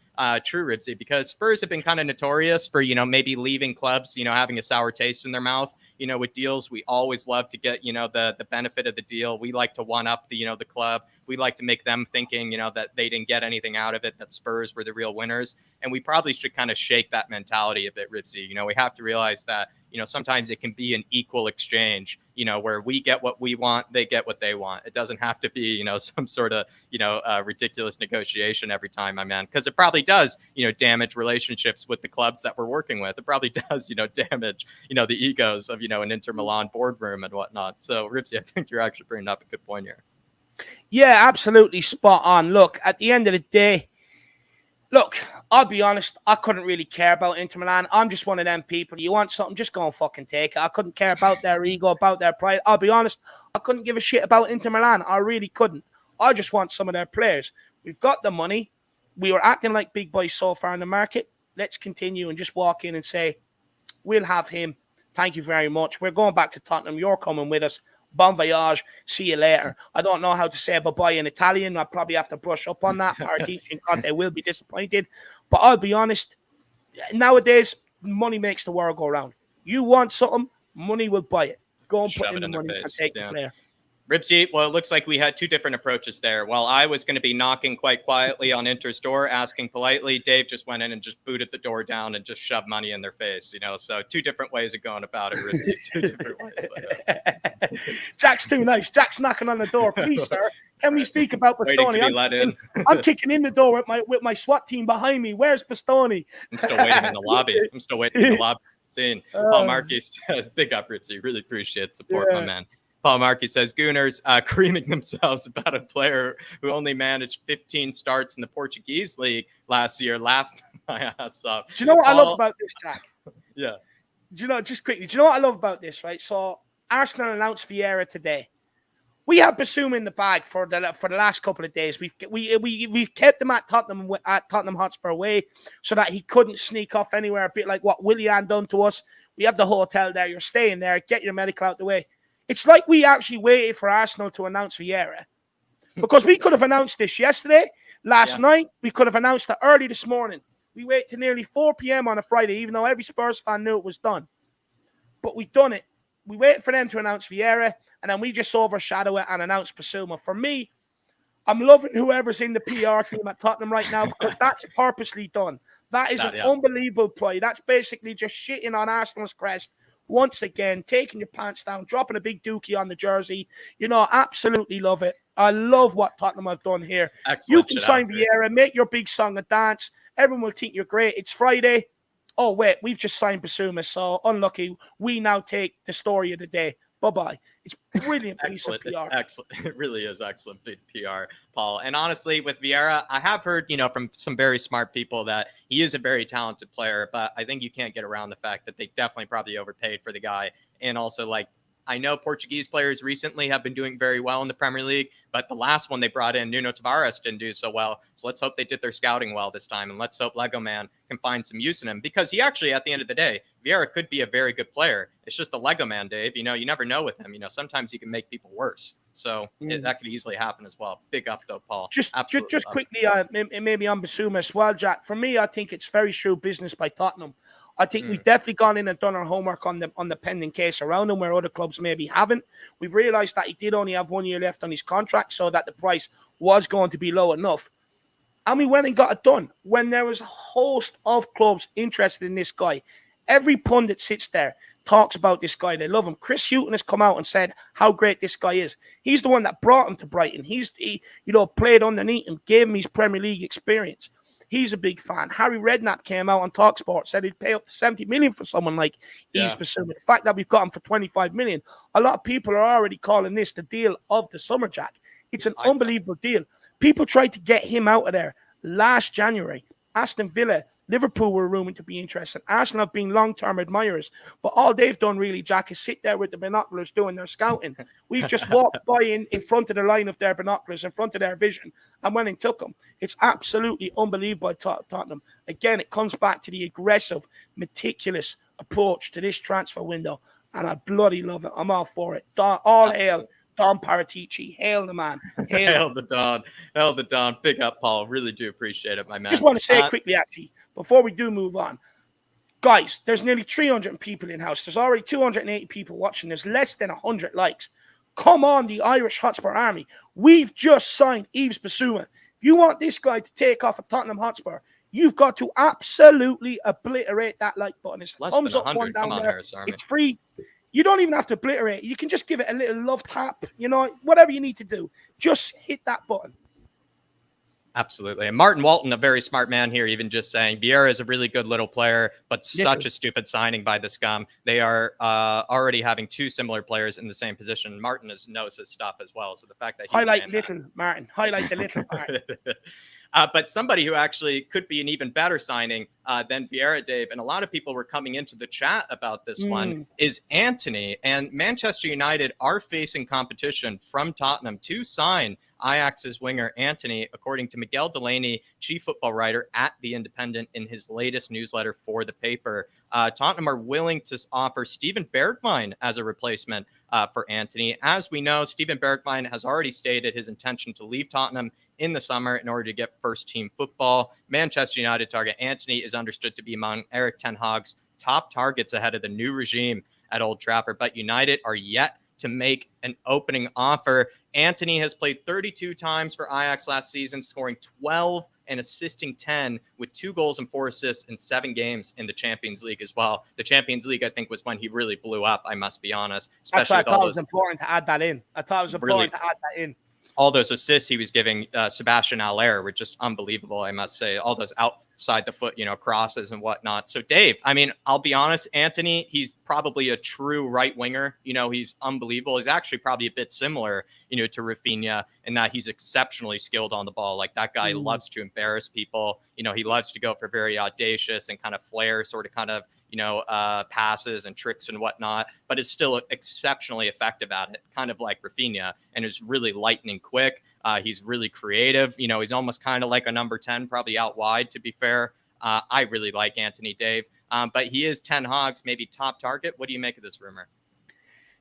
true, Ribsy, because Spurs have been kind of notorious for, maybe leaving clubs, having a sour taste in their mouth. With deals, we always love to get, the benefit of the deal. We like to one up the club. We like to make them thinking, that they didn't get anything out of it, that Spurs were the real winners. And we probably should kind of shake that mentality a bit, Ribsy. We have to realize that, sometimes it can be an equal exchange, where we get what we want, they get what they want. It doesn't have to be, some sort of, ridiculous negotiation every time, my man, because it probably does, damage relationships with the clubs that we're working with. It probably does, damage, the egos of, an Inter Milan boardroom and whatnot. So, Ribsy, I think you're actually bringing up a good point here. Yeah, absolutely spot on. Look, at the end of the day, I'll be honest, I couldn't really care about Inter Milan. I'm just one of them people. You want something, just go and fucking take it. I couldn't care about their ego, about their pride. I'll be honest, I couldn't give a shit about Inter Milan. I really couldn't. I just want some of their players. We've got the money. We were acting like big boys so far in the market. Let's continue and just walk in and say, we'll have him. Thank you very much. We're going back to Tottenham. You're coming with us. Bon voyage. See you later. I don't know how to say bye-bye in Italian. I'll probably have to brush up on that. Our teaching Conte will be disappointed. But I'll be honest, nowadays, money makes the world go round. You want something, money will buy it. Go and put in the money and take the player. Ripsy, well, it looks like we had two different approaches there. While I was going to be knocking quite quietly on Inter's door, asking politely, Dave just went in and just booted the door down and just shoved money in their face, you know. So two different ways of going about it, Ripsy. Two different ways. But, Jack's too nice. Jack's knocking on the door. Please, sir, can we speak about Bastoni? I'm kicking in the door with my SWAT team behind me. Where's Bastoni? I'm still waiting in the lobby. Seeing Paul Markey says, big up, Ripsy. Really appreciate support, my man. Paul Markey says, Gooners creaming themselves about a player who only managed 15 starts in the Portuguese league last year. Laughed my ass off. Do you know what I love about this, Jack? Yeah. Do you know, just quickly, do you know what I love about this, right? So Arsenal announced Vieira today. We have Bissouma in the bag for the last couple of days. We've kept him at Tottenham Hotspur away so that he couldn't sneak off anywhere, a bit like what Willian done to us. We have the hotel there. You're staying there. Get your medical out the way. It's like we actually waited for Arsenal to announce Vieira. Because we could have announced this yesterday, last night. We could have announced it early this morning. We waited to nearly 4 p.m. on a Friday, even though every Spurs fan knew it was done. But we've done it. We waited for them to announce Vieira, and then we just overshadow it and announce Bissouma. For me, I'm loving whoever's in the PR team at Tottenham right now because that's purposely done. That is an unbelievable play. That's basically just shitting on Arsenal's crest. Once again, taking your pants down, dropping a big dookie on the jersey. You know, absolutely love it. I love what Tottenham have done here. Excellent. You can sign Vieira, make your big song and dance. Everyone will think you're great. It's Friday. Oh, wait, we've just signed Bissouma, so unlucky. We now take the story of the day. Bye-bye. It's brilliant piece of PR. It's excellent. It really is excellent PR, Paul. And honestly, with Vieira, I have heard, you know, from some very smart people that he is a very talented player, but I think you can't get around the fact that they definitely probably overpaid for the guy. And also, like, I know Portuguese players recently have been doing very well in the Premier League, but the last one they brought in, Nuno Tavares, didn't do so well. So let's hope they did their scouting well this time, and let's hope Lego Man can find some use in him, because he actually, at the end of the day, Vieira could be a very good player. It's just the Lego Man, Dave. You know, you never know with him. You know, sometimes he can make people worse. So that could easily happen as well. Big up, though, Paul. Just quickly, maybe on Bissouma as well, Jack. For me, I think it's very shrewd business by Tottenham. I think we've definitely gone in and done our homework on the pending case around him, where other clubs maybe haven't. We've realised that he did only have 1 year left on his contract, so that the price was going to be low enough. And we went and got it done when there was a host of clubs interested in this guy. Every pundit sits there, talks about this guy. They love him. Chris Hughton has come out and said how great this guy is. He's the one that brought him to Brighton. He played underneath him, gave him his Premier League experience. He's a big fan. Harry Redknapp came out on TalkSport, said he'd pay up to 70 million for someone like Yves Bissouma. The fact that we've got him for 25 million, a lot of people are already calling this the deal of the summer, Jack. It's an unbelievable deal. People tried to get him out of there last January. Aston Villa, Liverpool were rumored to be interested. Arsenal have been long-term admirers. But all they've done really, Jack, is sit there with the binoculars doing their scouting. We've just walked by in front of the line of their binoculars, in front of their vision, and went and took them. It's absolutely unbelievable by Tottenham. Again, it comes back to the aggressive, meticulous approach to this transfer window, and I bloody love it. I'm all for it. All hail Don Paratici. Hail the man. Hail the Don. Hail the Don. Big up, Paul. Really do appreciate it, my man. Just want to say quickly, actually, before we do move on, guys, there's nearly 300 people in house. There's already 280 people watching. There's less than 100 likes. Come on, the Irish Hotspur Army. We've just signed Yves Bissouma. If you want this guy to take off at Tottenham Hotspur, you've got to absolutely obliterate that like button. It's less thumbs than up, 100. one down Come on, there. Harris Army. It's free. You don't even have to obliterate. You can just give it a little love tap, whatever you need to do. Just hit that button. Absolutely. And Martin Walton, a very smart man here, even just saying Vieira is a really good little player, but such a stupid signing by the scum. They are already having two similar players in the same position. Martin knows his stuff as well. So the fact that he's highlight little, Martin. Highlight the little part. But somebody who actually could be an even better signing than Vieira, Dave, and a lot of people were coming into the chat about this one, is Antony. And Manchester United are facing competition from Tottenham to sign Ajax's winger Antony, according to Miguel Delaney, chief football writer at The Independent, in his latest newsletter for the paper. Tottenham are willing to offer Steven Bergwijn as a replacement for Antony. As we know, Steven Bergwijn has already stated his intention to leave Tottenham in the summer in order to get first-team football. Manchester United target Antony is understood to be among Erik ten Hag's top targets ahead of the new regime at Old Trafford, but United are yet to make an opening offer. Antony has played 32 times for Ajax last season, scoring 12 and assisting 10 with 2 goals and 4 assists in 7 games in the Champions League as well. The Champions League, I think, was when he really blew up, I must be honest. That's why I thought it was important to add that in. I thought it was important to add that in. All those assists he was giving Sebastian Haller were just unbelievable, I must say. All those outside the foot, crosses and whatnot. So, Dave, I mean, I'll be honest, Antony, he's probably a true right winger. He's unbelievable. He's actually probably a bit similar, to Rafinha in that he's exceptionally skilled on the ball. Like, that guy loves to embarrass people. He loves to go for very audacious and kind of flair passes and tricks and whatnot, but is still exceptionally effective at it, kind of like Rafinha, and is really lightning quick. He's really creative. He's almost kind of like a number 10, probably out wide, to be fair. I really like Antony, Dave, but he is Ten Hag's maybe top target. What do you make of this rumor?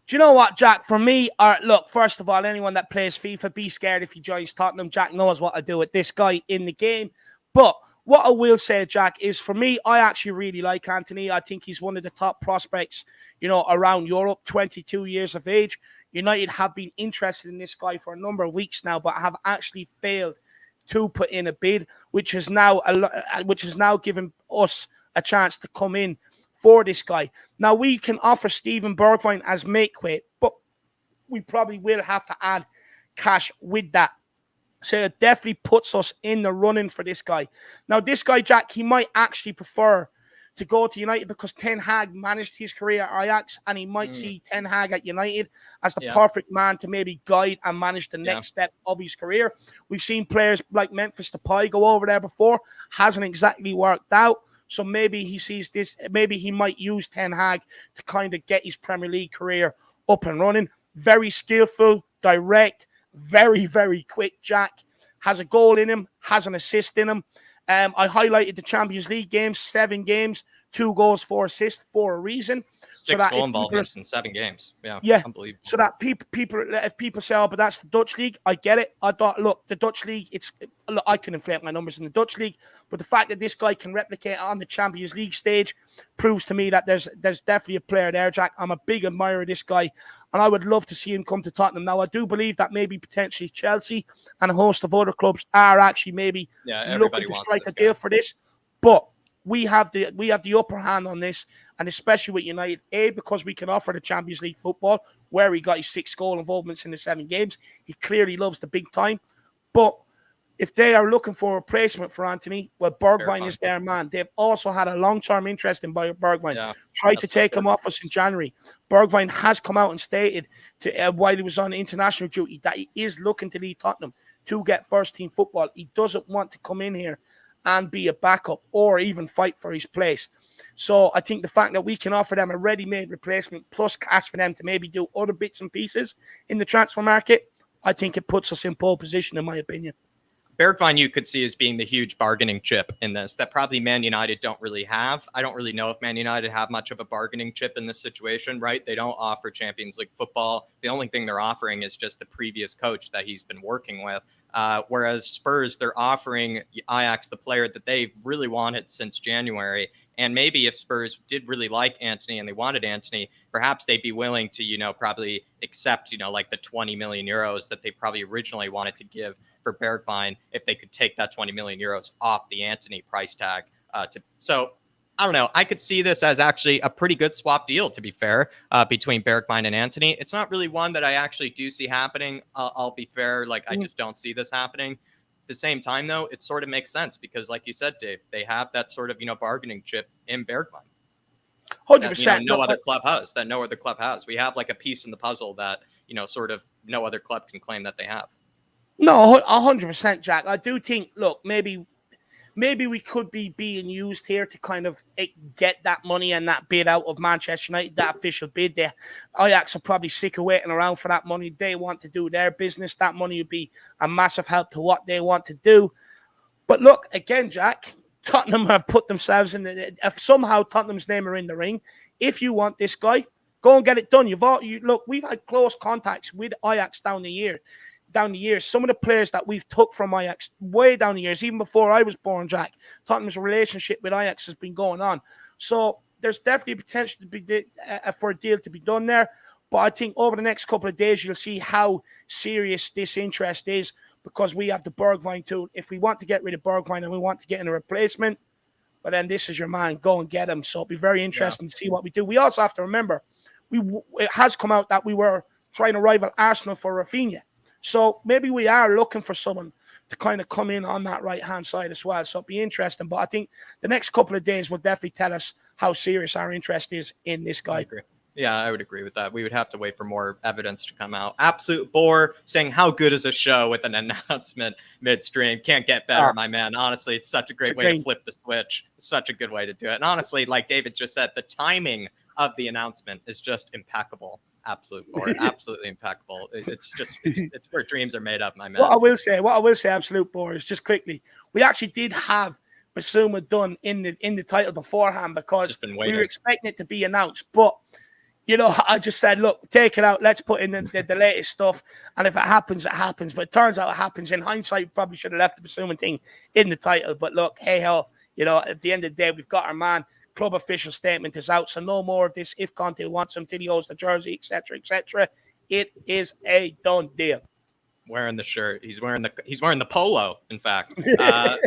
Do you know what, Jack? For me, look, first of all, anyone that plays FIFA, be scared if he joins Tottenham. Jack knows what to do with this guy in the game. But what I will say, Jack, is for me, I actually really like Antony. I think he's one of the top prospects, around Europe, 22 years of age. United have been interested in this guy for a number of weeks now, but have actually failed to put in a bid, which is now given us a chance to come in for this guy. Now, we can offer Steven Bergwijn as make-weight, but we probably will have to add cash with that. So it definitely puts us in the running for this guy. Now, this guy, Jack, he might actually prefer to go to United because Ten Hag managed his career at Ajax, and he might see Ten Hag at United as the perfect man to maybe guide and manage the next step of his career. We've seen players like Memphis Depay go over there before. Hasn't exactly worked out. So maybe he sees this, maybe he might use Ten Hag to kind of get his Premier League career up and running. Very skillful, direct, very, very quick, Jack. Has a goal in him, has an assist in him. I highlighted the Champions League games, 7 games, 2 goals, 4 assists for a reason. 6 goal involvements in 7 games. Yeah, unbelievable. So that if people say, oh, but that's the Dutch league, I get it. I thought, look, the Dutch league, I can inflate my numbers in the Dutch league, but the fact that this guy can replicate on the Champions League stage proves to me that there's definitely a player there, Jack. I'm a big admirer of this guy, and I would love to see him come to Tottenham. Now, I do believe that maybe potentially Chelsea and a host of other clubs are actually maybe looking to strike a deal for this, but we have the upper hand on this, and especially with United, because we can offer the Champions League football, where he got his 6 goal involvements in the 7 games. He clearly loves the big time. But if they are looking for a replacement for Antony, well, Bergwijn is their man. They've also had a long-term interest in Bergwijn. Tried to take him off us in January. Bergwijn has come out and stated while he was on international duty that he is looking to leave Tottenham to get first-team football. He doesn't want to come in here and be a backup or even fight for his place. So I think the fact that we can offer them a ready-made replacement plus cash for them to maybe do other bits and pieces in the transfer market, I think it puts us in pole position, in my opinion. Bergwijn you could see as being the huge bargaining chip in this that probably Man United don't really have. I don't really know if Man United have much of a bargaining chip in this situation, right? They don't offer Champions League football. The only thing they're offering is just the previous coach that he's been working with. Whereas Spurs, they're offering Ajax the player that they've really wanted since January. And maybe if Spurs did really like Antony and they wanted Antony, perhaps they'd be willing to, probably accept, like the 20 million euros that they probably originally wanted to give for Bergwijn if they could take that 20 million euros off the Antony price tag. So I don't know. I could see this as actually a pretty good swap deal, to be fair, between Bergwijn and Antony. It's not really one that I actually do see happening. I'll be fair. I just don't see this happening. At the same time, though, it sort of makes sense because, like you said, Dave, they have that sort of, bargaining chip in Bergwijn. 100%. That, no other club has. We have a piece in the puzzle that, sort of no other club can claim that they have. No, 100%, Jack. I do think, look, maybe we could be being used here to kind of get that money and that bid out of Manchester United, that official bid there. Ajax are probably sick of waiting around for that money. They want to do their business. That money would be a massive help to what they want to do. But look, again, Jack, Tottenham have put themselves in if somehow Tottenham's name are in the ring. If you want this guy, go and get it done. Look, we've had close contacts with Ajax down the years. Some of the players that we've took from Ajax way down the years, even before I was born, Jack, Tottenham's relationship with Ajax has been going on. So there's definitely potential to be for a deal to be done there. But I think over the next couple of days, you'll see how serious this interest is, because we have the Bergwijn too. If we want to get rid of Bergwijn and we want to get in a replacement, but then this is your man. Go and get him. So it'll be very interesting to see what we do. We also have to remember, it has come out that we were trying to rival Arsenal for Rafinha. So maybe we are looking for someone to kind of come in on that right-hand side as well. So it'll be interesting. But I think the next couple of days will definitely tell us how serious our interest is in this guy. Yeah, I would agree with that. We would have to wait for more evidence to come out. Absolute bore saying, how good is a show with an announcement midstream? Can't get better, my man. Honestly, it's such a great way to flip the switch. It's such a good way to do it. And honestly, like David just said, the timing of the announcement is just impeccable. Absolute bore. Absolutely impeccable. It's where dreams are made up, my man. What I will say, absolute bore, is just quickly, we actually did have Bissouma done in the title beforehand, because we were expecting it to be announced. But I just said, look, take it out. Let's put in the latest stuff. And if it happens, it happens. But it turns out it happens. In hindsight, we probably should have left the Bissouma thing in the title. But look, hey ho, at the end of the day, we've got our man. Club official statement is out. So no more of this. If Conte wants him till he owes the jersey, etc., etc. It is a done deal. Wearing the shirt. He's wearing the polo, in fact.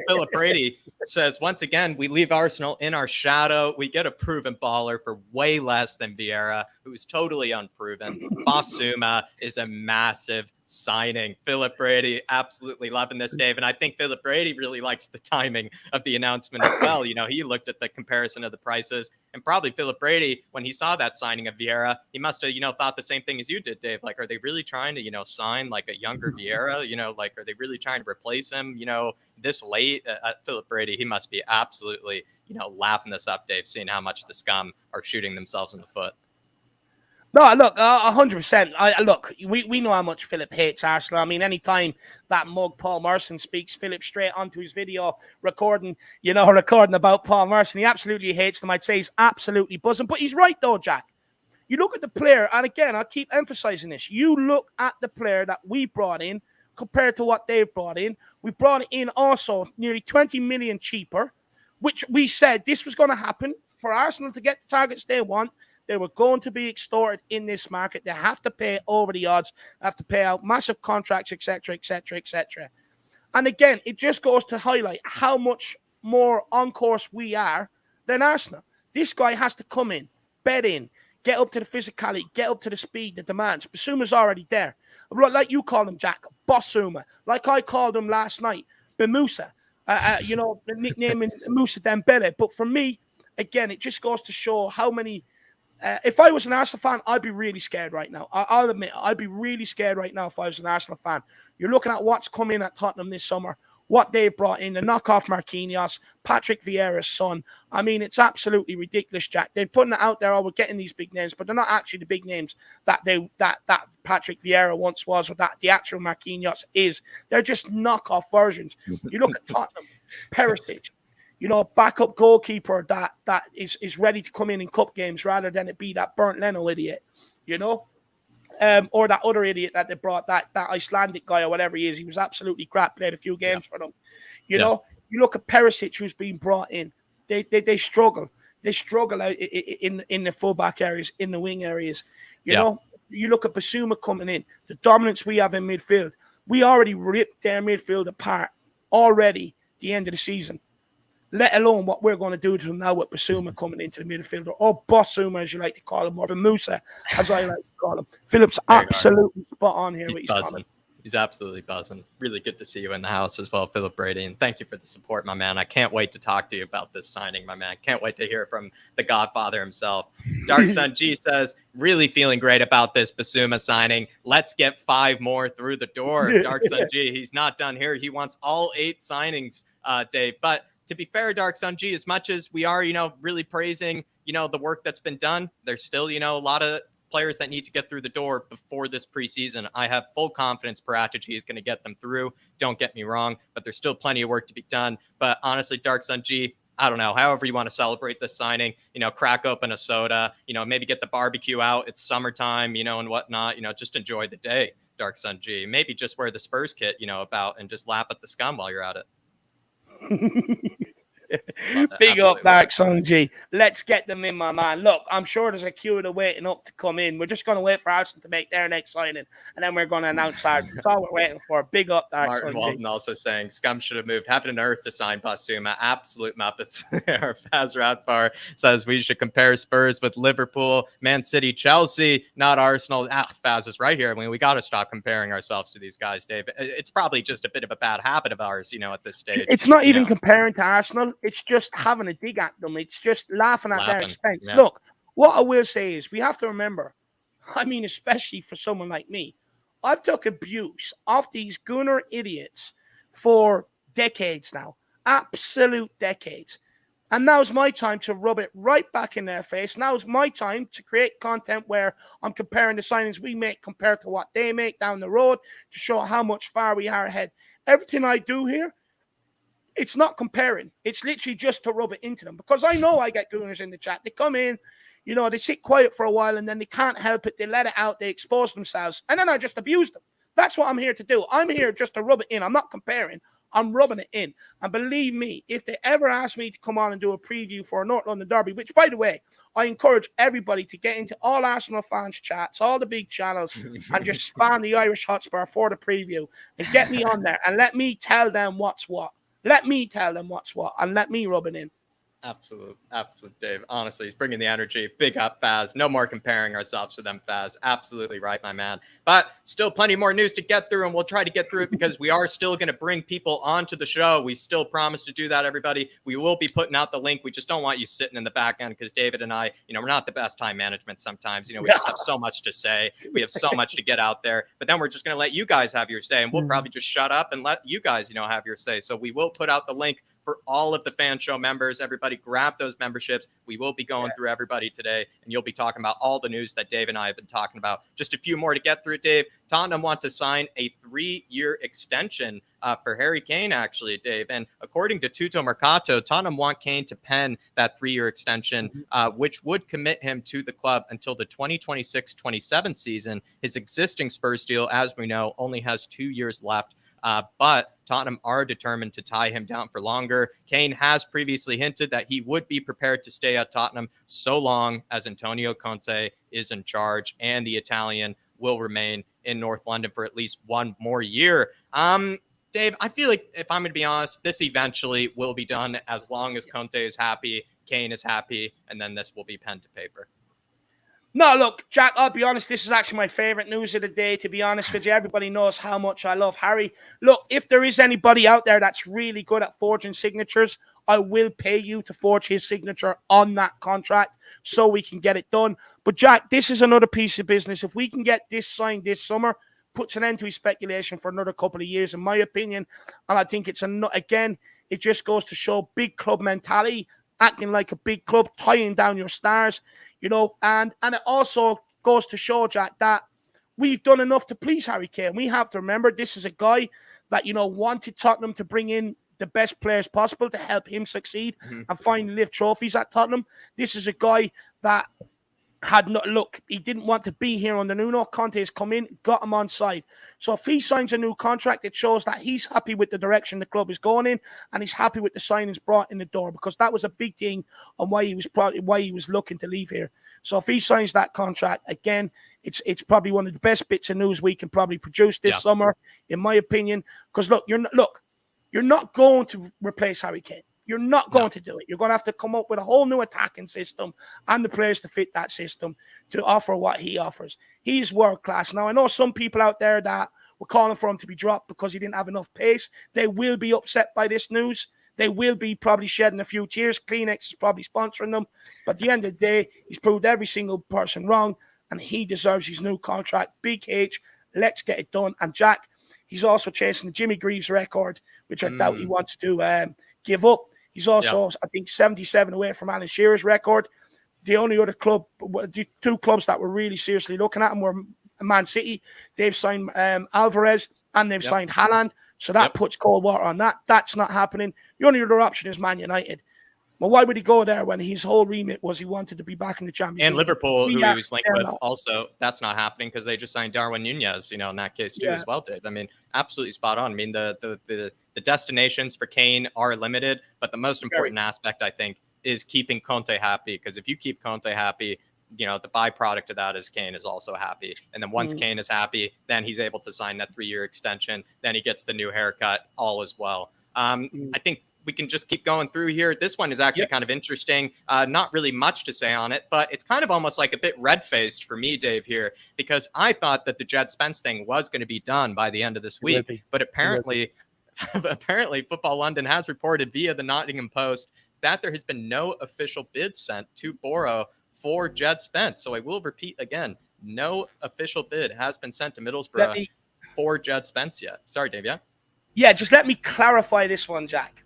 Philip Brady says, once again, we leave Arsenal in our shadow. We get a proven baller for way less than Vieira, who's totally unproven. Bissouma is a massive signing. Philip Brady, absolutely loving this, Dave. And I think Philip Brady really liked the timing of the announcement as well. He looked at the comparison of the prices, and probably Philip Brady, when he saw that signing of Vieira, he must have, thought the same thing as you did, Dave. Like, are they really trying to, sign like a younger Vieira? Like, are they really trying to replace him, this late? Philip Brady, he must be absolutely, laughing this up, Dave, seeing how much the scum are shooting themselves in the foot. No, look, 100%. Look, we know how much Philip hates Arsenal. I mean, anytime that mug Paul Merson speaks, Philip straight onto his video recording about Paul Merson. He absolutely hates them. I'd say he's absolutely buzzing. But he's right, though, Jack. You look at the player, and again, I keep emphasizing this. You look at the player that we brought in compared to what they've brought in. We brought in also nearly 20 million cheaper, which we said this was going to happen for Arsenal to get the targets they want. They were going to be extorted in this market. They have to pay over the odds, have to pay out massive contracts, etc., etc., etc. And again, it just goes to highlight how much more on course we are than Arsenal. This guy has to come in, bed in, get up to the physicality, get up to the speed, the demands. Bissouma's already there. Like you called him, Jack, Bissouma. Like I called him last night, Bimusa. The nickname is Musa Dembele. But for me, again, it just goes to show how many. If I was an Arsenal fan, I'd be really scared right now. I'll admit, I'd be really scared right now if I was an Arsenal fan. You're looking at what's come in at Tottenham this summer, what they've brought in, the knockoff Marquinhos, Patrick Vieira's son. I mean, it's absolutely ridiculous, Jack. They're putting it out there, we're getting these big names, but they're not actually the big names that Patrick Vieira once was, or that the actual Marquinhos is. They're just knockoff versions. You look at Tottenham, Perisic, backup goalkeeper that is ready to come in cup games rather than it be that burnt Leno idiot, or that other idiot that they brought, that Icelandic guy or whatever he is. He was absolutely crap, played a few games for them. You you look at Perisic, who's been brought in. They struggle. They struggle out in the fullback areas, in the wing areas. You know, you look at Bissouma coming in, the dominance we have in midfield. We already ripped their midfield apart already the end of the season, let alone what we're going to do to them now with Bissouma coming into the midfielder, or Bissouma, as you like to call him, or Musa, as I like to call him. Philip's absolutely spot on here. He's buzzing. He's absolutely buzzing. Really good to see you in the house as well, Philip Brady. And thank you for the support, my man. I can't wait to talk to you about this signing, my man. Can't wait to hear from the Godfather himself. Dark Sun G says, really feeling great about this Bissouma signing. Let's get 5 more through the door. Dark Sun G, he's not done here. He wants all 8 signings, Dave. But to be fair, Dark Sun G, as much as we are, really praising, the work that's been done, there's still, a lot of players that need to get through the door before this preseason. I have full confidence Paratici is going to get them through. Don't get me wrong, but there's still plenty of work to be done. But honestly, Dark Sun G, I don't know, however you want to celebrate this signing, crack open a soda, maybe get the barbecue out. It's summertime, and whatnot, just enjoy the day, Dark Sun G. Maybe just wear the Spurs kit, about and just laugh at the scum while you're at it. Big up, Dark Sun G. Let's get them in, my man. Look, I'm sure there's a queue of waiting up to come in. We're just going to wait for Arsenal to make their next signing, and then we're going to announce ours. That's all we're waiting for. Big up, Dark Sun G. Martin Walton also saying, Scum should have moved heaven and earth to sign Bissouma. Absolute Muppets. Faz Radfar says we should compare Spurs with Liverpool, Man City, Chelsea, not Arsenal. Faz is right here. I mean, we got to stop comparing ourselves to these guys, Dave. It's probably just a bit of a bad habit of ours, at this stage. It's not even comparing to Arsenal. It's just having a dig at them. It's just laughing at their expense. Yeah. Look, what I will say is we have to remember, I mean, especially for someone like me, I've took abuse off these gooner idiots for decades now. Absolute decades. And now's my time to rub it right back in their face. Now's my time to create content where I'm comparing the signings we make compared to what they make down the road to show how much far we are ahead. Everything I do here, it's not comparing. It's literally just to rub it into them. Because I know I get gooners in the chat. They come in, they sit quiet for a while and then they can't help it. They let it out. They expose themselves. And then I just abuse them. That's what I'm here to do. I'm here just to rub it in. I'm not comparing. I'm rubbing it in. And believe me, if they ever ask me to come on and do a preview for a North London derby, which, by the way, I encourage everybody to get into all Arsenal fans chats, all the big channels, and just spam the Irish Hotspur for the preview and get me on there and let me tell them what's what. Let me tell them what's what and let me rub it in. Absolute, Dave. Honestly, he's bringing the energy. Big up, Faz. No more comparing ourselves to them, Faz. Absolutely right, my man. But still plenty more news to get through, and we'll try to get through it because we are still going to bring people onto the show. We still promise to do that, everybody. We will be putting out the link. We just don't want you sitting in the back end because David and I, we're not the best time management sometimes. We just have so much to say. We have so much to get out there. But then we're just going to let you guys have your say, and we'll probably just shut up and let you guys, have your say. So we will put out the link for all of the fan show members. Everybody grab those memberships. We will be going through everybody today, and you'll be talking about all the news that Dave and I have been talking about. Just a few more to get through, Dave. Tottenham want to sign a 3-year extension for Harry Kane, actually, Dave. And according to Tutto Mercato, Tottenham want Kane to pen that 3-year extension, which would commit him to the club until the 2026-27 season. His existing Spurs deal, as we know, only has 2 years left. But Tottenham are determined to tie him down for longer. Kane has previously hinted that he would be prepared to stay at Tottenham so long as Antonio Conte is in charge and the Italian will remain in North London for at least 1 more year. Dave, I feel like, if I'm going to be honest, this eventually will be done as long as Conte is happy, Kane is happy, and then this will be pen to paper. No, look, Jack, I'll be honest, this is actually my favorite news of the day, to be honest with you. Everybody knows how much I love Harry. Look, if there is anybody out there that's really good at forging signatures, I will pay you to forge his signature on that contract so we can get it done. But, Jack, this is another piece of business. If we can get this signed this summer, puts an end to his speculation for another couple of years, in my opinion. And I think it's, again, it just goes to show big club mentality, acting like a big club, tying down your stars. And it also goes to show, Jack, that we've done enough to please Harry Kane. We have to remember this is a guy that, wanted Tottenham to bring in the best players possible to help him succeed and finally lift trophies at Tottenham. This is a guy that he didn't want to be here under Nuno. Conte has come in, got him on side. So if he signs a new contract, it shows that he's happy with the direction the club is going in, and he's happy with the signings brought in the door, because that was a big thing on why he was looking to leave here. So if he signs that contract, again, it's probably one of the best bits of news we can probably produce this summer, in my opinion. Because you're not going to replace Harry Kane. You're not going to do it. You're going to have to come up with a whole new attacking system and the players to fit that system to offer what he offers. He's world class. Now, I know some people out there that were calling for him to be dropped because he didn't have enough pace. They will be upset by this news. They will be probably shedding a few tears. Kleenex is probably sponsoring them. But at the end of the day, he's proved every single person wrong, and he deserves his new contract. Big H, let's get it done. And Jack, he's also chasing the Jimmy Greaves record, which I doubt he wants to give up. He's also, I think, 77 away from Alan Shearer's record. The only other club, the two clubs that were really seriously looking at him were Man City. They've signed Alvarez and they've signed Haaland. So that puts cold water on that. That's not happening. The only other option is Man United. Well, why would he go there when his whole remit was he wanted to be back in the Champions League? And Liverpool, who he was linked with, also, that's not happening because they just signed Darwin Nunez, in that case too as well, Dave. I mean, absolutely spot on. I mean, the destinations for Kane are limited, but the most important aspect, I think, is keeping Conte happy, because if you keep Conte happy, the byproduct of that is Kane is also happy. And then once Kane is happy, then he's able to sign that 3-year extension. Then he gets the new haircut, all as well. I think we can just keep going through here. This one is actually kind of interesting. Not really much to say on it, but it's kind of almost like a bit red-faced for me, Dave, here, because I thought that the Jed Spence thing was going to be done by the end of this week. But apparently Football London has reported via the Nottingham Post that there has been no official bid sent to Borough for Jed Spence. So I will repeat again, no official bid has been sent to Middlesbrough for Jed Spence yet. Sorry, Dave, Yeah, just let me clarify this one, Jack.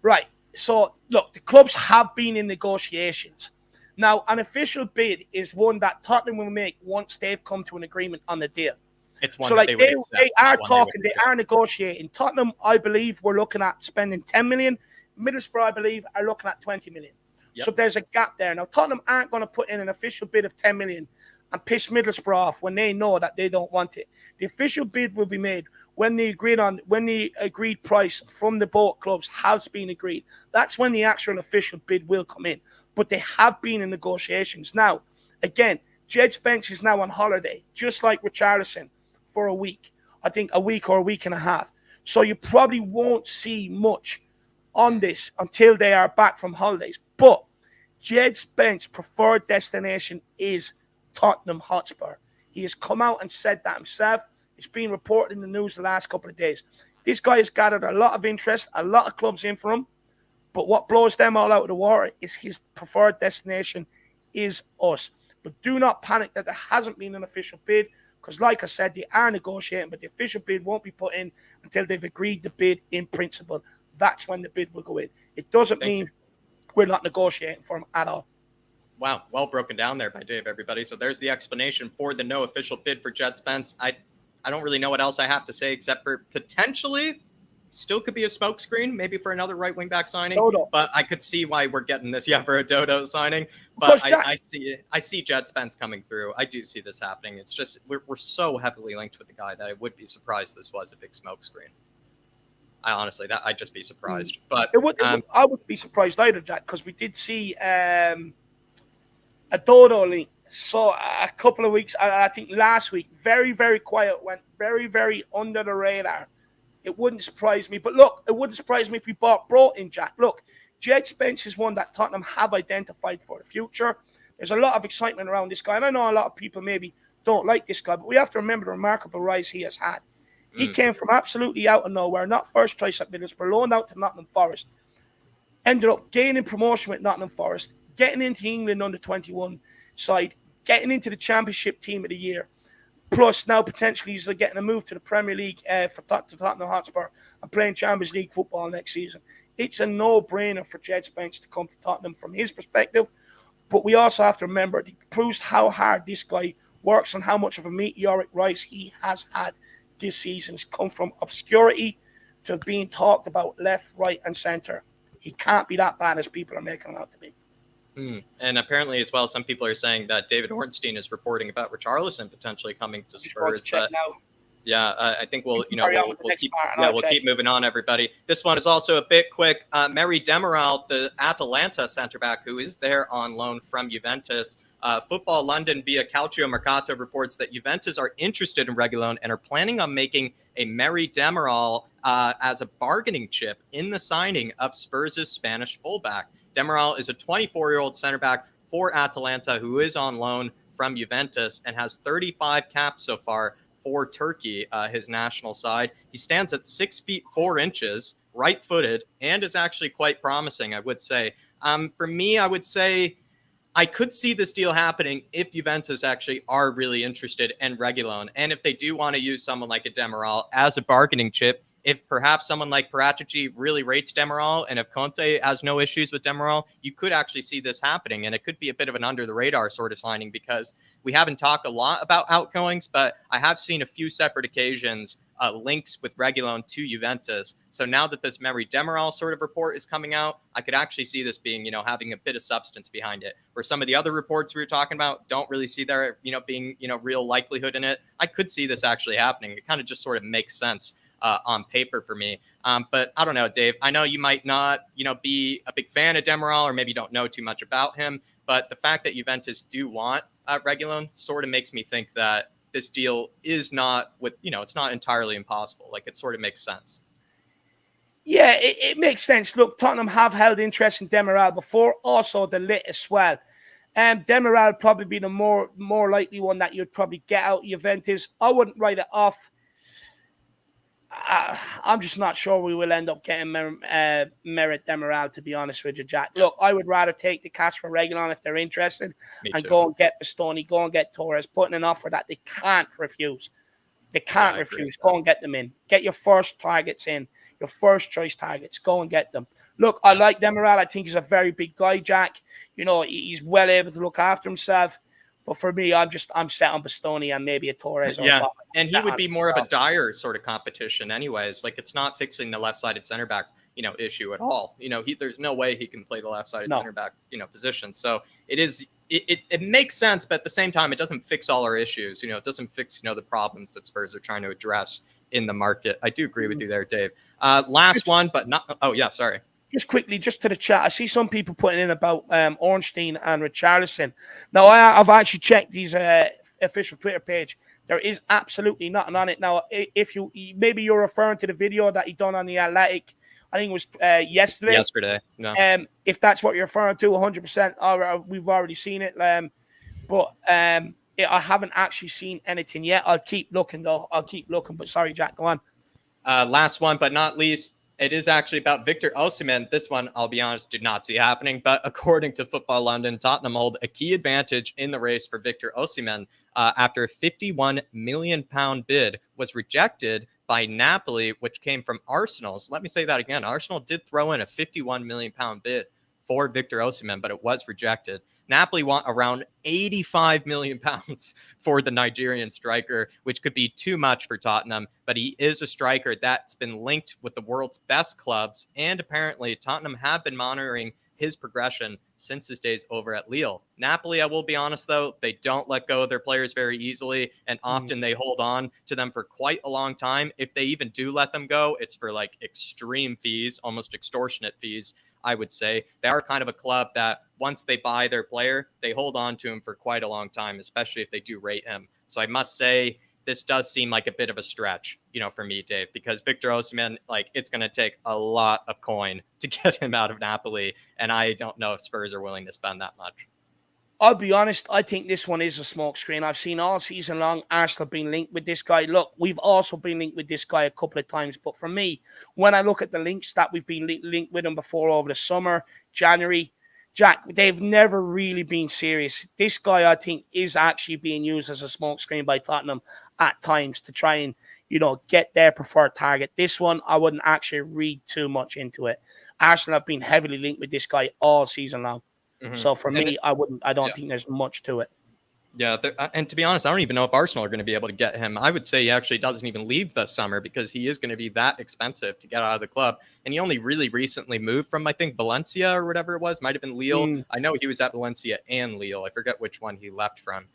Right. So, look, the clubs have been in negotiations. Now, an official bid is one that Tottenham will make once they've come to an agreement on the deal. It's one so, like they are talking, they are negotiating. Tottenham, I believe, we're looking at spending 10 million. Middlesbrough, I believe, are looking at 20 million. So there's a gap there. Now, Tottenham aren't going to put in an official bid of 10 million and piss Middlesbrough off when they know that they don't want it. The official bid will be made when the agreed price from the both clubs has been agreed. That's when the actual official bid will come in. But they have been in negotiations. Now, again, Jed Spence is now on holiday, just like Richarlison, for a week. I think a week or a week and a half. So you probably won't see much on this until they are back from holidays. But Jed Spence's preferred destination is Tottenham Hotspur. He has come out and said that himself. It's been reported in the news the last couple of days. This guy has gathered a lot of interest, a lot of clubs in for him. But what blows them all out of the water is his preferred destination is us. But do not panic that there hasn't been an official bid, because like I said, they are negotiating, but the official bid won't be put in until they've agreed the bid in principle. That's when the bid will go in. It doesn't mean we're not negotiating for him at all. Wow, well broken down there by Dave, everybody. So there's the explanation for the no official bid for Jed Spence. I don't really know what else I have to say except for potentially still could be a smokescreen, maybe for another right wing back signing. Dodo. But I could see why we're getting this, for a Dodo signing. But I see Jed Spence coming through. I do see this happening. It's just we're so heavily linked with the guy that I would be surprised this was a big smokescreen. I'd just be surprised. But I wouldn't be surprised either, Jack, because we did see a Dodo link. So a couple of weeks, I think last week, very, very quiet, went very, very under the radar. It wouldn't surprise me. But look, it wouldn't surprise me if we brought in Jack. Look, Jed Spence is one that Tottenham have identified for the future. There's a lot of excitement around this guy. And I know a lot of people maybe don't like this guy, but we have to remember the remarkable rise he has had. He came from absolutely out of nowhere, not first choice at Middlesbrough, loaned out to Nottingham Forest. Ended up gaining promotion with Nottingham Forest, getting into the England under-21 side, getting into the Championship Team of the Year. Plus, now potentially he's getting a move to the Premier League to Tottenham Hotspur and playing Champions League football next season. It's a no-brainer for Jed Spence to come to Tottenham from his perspective. But we also have to remember, it proves how hard this guy works and how much of a meteoric rise he has had this season. He's come from obscurity to being talked about left, right, and centre. He can't be that bad as people are making him out to be. And apparently as well, some people are saying that David Ornstein is reporting about Richarlison potentially coming to Spurs. But I think we'll keep moving on, everybody. This one is also a bit quick. Merih Demiral, the Atalanta centre back who is there on loan from Juventus. Football London via Calcio Mercato reports that Juventus are interested in Reguilón and are planning on making a Merih Demiral as a bargaining chip in the signing of Spurs' Spanish fullback. Demiral is a 24-year-old center back for Atalanta who is on loan from Juventus and has 35 caps so far for Turkey, his national side. He stands at 6 feet 4 inches, right-footed, and is actually quite promising, I would say. For me, I would say I could see this deal happening if Juventus actually are really interested in Reguilón. And if they do want to use someone like a Demiral as a bargaining chip, if perhaps someone like Paratici really rates Demiral, and if Conte has no issues with Demiral, you could actually see this happening. And it could be a bit of an under the radar sort of signing, because we haven't talked a lot about outgoings, but I have seen a few separate occasions links with Reguilón to Juventus. So now that this Merih Demiral sort of report is coming out, I could actually see this being, having a bit of substance behind it. Where some of the other reports we were talking about don't really see there, being, real likelihood in it. I could see this actually happening. It kind of just sort of makes sense on paper for me. But I don't know, Dave. I know you might not, be a big fan of Demiral, or maybe don't know too much about him. But the fact that Juventus do want Reguilón sort of makes me think that this deal is not it's not entirely impossible. Like, it sort of makes sense. Yeah, it makes sense. Look, Tottenham have held interest in Demiral before, also the lit as well. Demiral probably be the more likely one that you'd probably get out Juventus. I wouldn't write it off. I'm just not sure we will end up getting Merih Demiral, to be honest with you, Jack. Look, I would rather take the cash for Reguilón if they're interested, and go and get Bastoni, go and get Torres, putting an offer that they can't refuse. They can't refuse. Go and get them in. Get your first targets in, your first choice targets. Go and get them. Look, I like Demiral. I think he's a very big guy, Jack. He's well able to look after himself. But for me, I'm set on Bastoni and maybe a Torres. Yeah, and he would be more of a dire sort of competition anyways. Like, it's not fixing the left-sided center back, issue at all. There's no way he can play the left-sided center back, position. So it makes sense, but at the same time, it doesn't fix all our issues. It doesn't fix, the problems that Spurs are trying to address in the market. I do agree with you there, Dave. Last one, but not, oh yeah, sorry. Just quickly, just to the chat, I see some people putting in about Ornstein and Richarlison. Now, I've actually checked these official Twitter page. There is absolutely nothing on it. Now, if maybe you're referring to the video that he done on the Athletic, I think it was yesterday. No. If that's what you're referring to, 100%, we've already seen it. But I haven't actually seen anything yet. I'll keep looking, though. But sorry, Jack, go on. Last one, but not least, it is actually about Victor Osimhen. This one, I'll be honest, did not see happening. But according to Football London, Tottenham hold a key advantage in the race for Victor Osimhen after a £51 million bid was rejected by Napoli, which came from Arsenal. So let me say that again. Arsenal did throw in a £51 million bid for Victor Osimhen, but it was rejected. Napoli want around £85 million for the Nigerian striker, which could be too much for Tottenham, but he is a striker that's been linked with the world's best clubs, and apparently Tottenham have been monitoring his progression since his days over at Lille. Napoli, I will be honest, though, they don't let go of their players very easily, and often they hold on to them for quite a long time. If they even do let them go, it's for like extreme fees, almost extortionate fees, I would say. They are kind of a club that once they buy their player, they hold on to him for quite a long time, especially if they do rate him. So I must say, this does seem like a bit of a stretch, for me, Dave, because Victor Osimhen, it's going to take a lot of coin to get him out of Napoli. And I don't know if Spurs are willing to spend that much. I'll be honest, I think this one is a smokescreen. I've seen all season long Arsenal being linked with this guy. Look, we've also been linked with this guy a couple of times. But for me, when I look at the links that we've been linked with him before over the summer, January, Jack, they've never really been serious. This guy, I think, is actually being used as a smokescreen by Tottenham at times to try and, get their preferred target. This one, I wouldn't actually read too much into it. Arsenal have been heavily linked with this guy all season long. Mm-hmm. So for me, I don't think there's much to it. Yeah, and to be honest, I don't even know if Arsenal are going to be able to get him. I would say he actually doesn't even leave this summer because he is going to be that expensive to get out of the club. And he only really recently moved from, I think, Valencia or whatever it was. Might have been Lille. I know he was at Valencia and Lille. I forget which one he left from.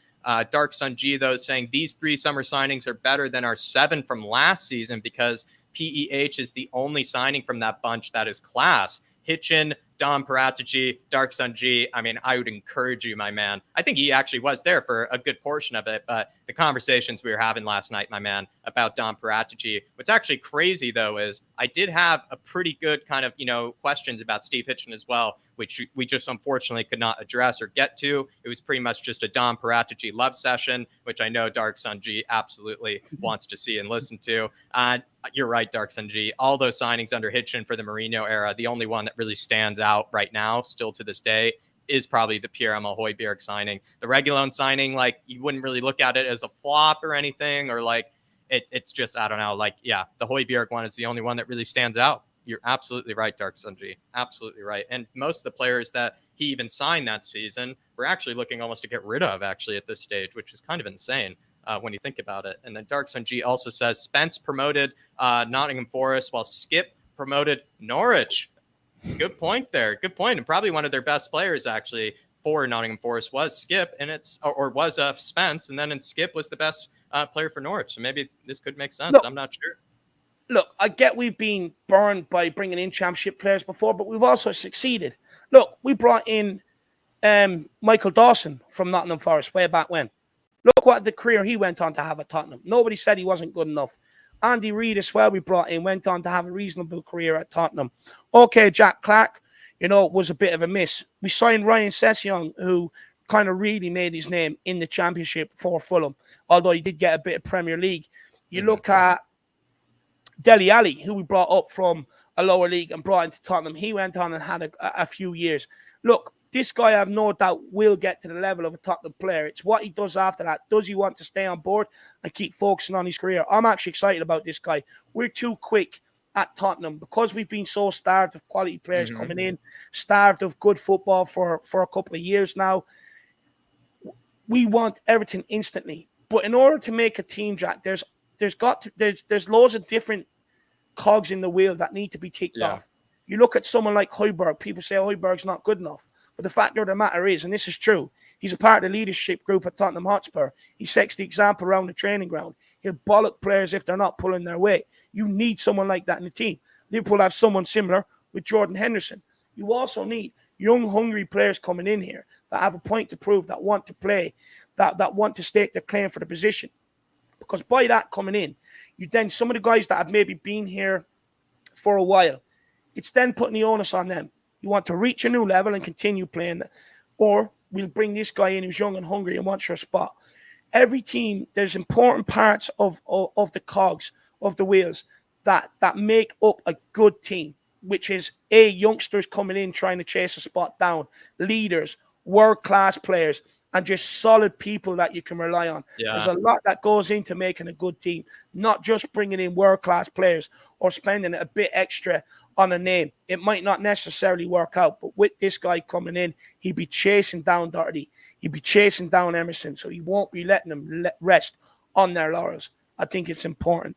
Dark Sun G, though, saying these 3 summer signings are better than our 7 from last season because PEH is the only signing from that bunch that is class. Hitchin, Dom Paratici, Dark Sun G. I mean, I would encourage you, my man. I think he actually was there for a good portion of it, but the conversations we were having last night, my man, about Dom Paratici. What's actually crazy, though, is I did have a pretty good kind of, questions about Steve Hitchen as well, which we just unfortunately could not address or get to. It was pretty much just a Dom Paratici love session, which I know Dark Sun G absolutely wants to see and listen to. You're right, Dark Sun G. All those signings under Hitchen for the Mourinho era, the only one that really stands out right now, still to this day, is probably the Pierre-Emile Højbjerg signing. The Reguilón signing, like, you wouldn't really look at it as a flop or anything, or like it's just, I don't know, like, yeah, the Højbjerg one is the only one that really stands out. You're absolutely right, Dark Sunji. Absolutely right. And most of the players that he even signed that season, we're actually looking almost to get rid of actually at this stage, which is kind of insane when you think about it. And then Dark Sunji also says Spence promoted Nottingham Forest while Skip promoted Norwich. Good point there. Good point. And probably one of their best players actually for Nottingham Forest was Skip, and was Spence, and then Skip was the best player for Norwich. So maybe this could make sense. I'm not sure. Look, I get we've been burned by bringing in championship players before, but we've also succeeded. Look, we brought in Michael Dawson from Nottingham Forest way back when. Look what the career he went on to have at Tottenham. Nobody said he wasn't good enough. Andy Reid as well, we brought in, went on to have a reasonable career at Tottenham. Okay, Jack Clark, was a bit of a miss. We signed Ryan Sessegnon, who kind of really made his name in the championship for Fulham, although he did get a bit of Premier League. You look at Dele Alli, who we brought up from a lower league and brought into Tottenham. He went on and had a few years. Look, this guy, I have no doubt, will get to the level of a Tottenham player. It's what he does after that. Does he want to stay on board and keep focusing on his career? I'm actually excited about this guy. We're too quick at Tottenham because we've been so starved of quality players coming in, starved of good football for a couple of years now. We want everything instantly. But in order to make a team, Jack, there's loads of different cogs in the wheel that need to be ticked off. You look at someone like Højbjerg, people say Højbjerg's not good enough. But the fact of the matter is, and this is true, he's a part of the leadership group at Tottenham Hotspur. He sets the example around the training ground. He'll bollock players if they're not pulling their weight. You need someone like that in the team. Liverpool have someone similar with Jordan Henderson. You also need young, hungry players coming in here that have a point to prove, that want to play, that want to stake their claim for the position. Because by that coming in, you then, some of the guys that have maybe been here for a while, it's then putting the onus on them. You want to reach a new level and continue playing, or we'll bring this guy in who's young and hungry and wants your spot. Every team, there's important parts of the cogs, of the wheels, that make up a good team, which is youngsters coming in trying to chase a spot down, leaders, world-class players, and just solid people that you can rely on. Yeah. There's a lot that goes into making a good team, not just bringing in world-class players or spending a bit extra on a name. It might not necessarily work out, but with this guy coming in, he'd be chasing down Doherty. He'd be chasing down Emerson, so he won't be letting them rest on their laurels. I think it's important.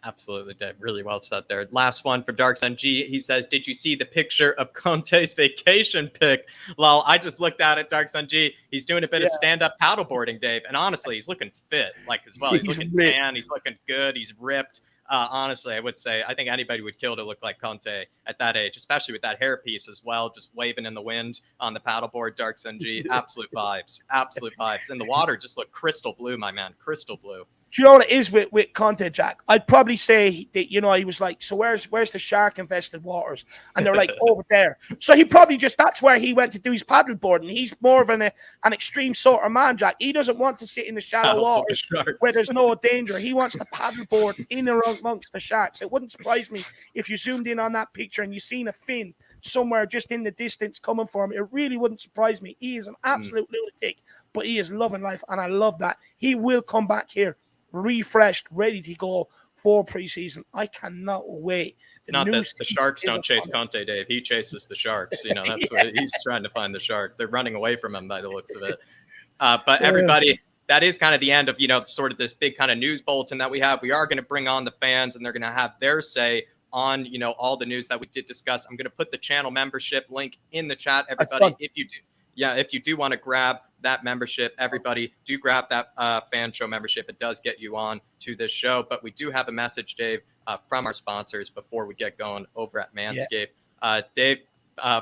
Absolutely, Dave. Really well said there. Last one from Dark Sun G. He says, did you see the picture of Conte's vacation pic? Lol, I just looked at it, Dark Sun G. He's doing a bit of stand-up paddleboarding, Dave. And honestly, he's looking fit, like, as well. He's looking tan. He's looking good. He's ripped. Honestly, I would say I think anybody would kill to look like Conte at that age, especially with that hairpiece as well, just waving in the wind on the paddleboard. Dark Sun G. Absolute vibes. Absolute vibes. And the water just looked crystal blue, my man. Crystal blue. Do you know what it is with Conte, Jack? I'd probably say that, he was like, so where's the shark-infested waters? And they're like, over there. So he probably that's where he went to do his paddleboarding. He's more of an extreme sort of man, Jack. He doesn't want to sit in the shallow waters where there's no danger. He wants to paddleboard in and amongst the sharks. It wouldn't surprise me if you zoomed in on that picture and you seen a fin somewhere just in the distance coming for him. It really wouldn't surprise me. He is an absolute lunatic, but he is loving life, and I love that. He will come back here refreshed, ready to go for preseason. I cannot wait. It's not that the Sharks don't chase Conte, Dave. He chases the Sharks. That's what he's trying to find the Shark. They're running away from him by the looks of it. But everybody, that is kind of the end of, sort of this big kind of news bulletin that we have. We are going to bring on the fans, and they're going to have their say on, all the news that we did discuss. I'm going to put the channel membership link in the chat, everybody. If you do want to grab that membership, everybody do grab that fan show membership. It does get you on to this show. But we do have a message, Dave, from our sponsors before we get going over at Manscaped. Dave,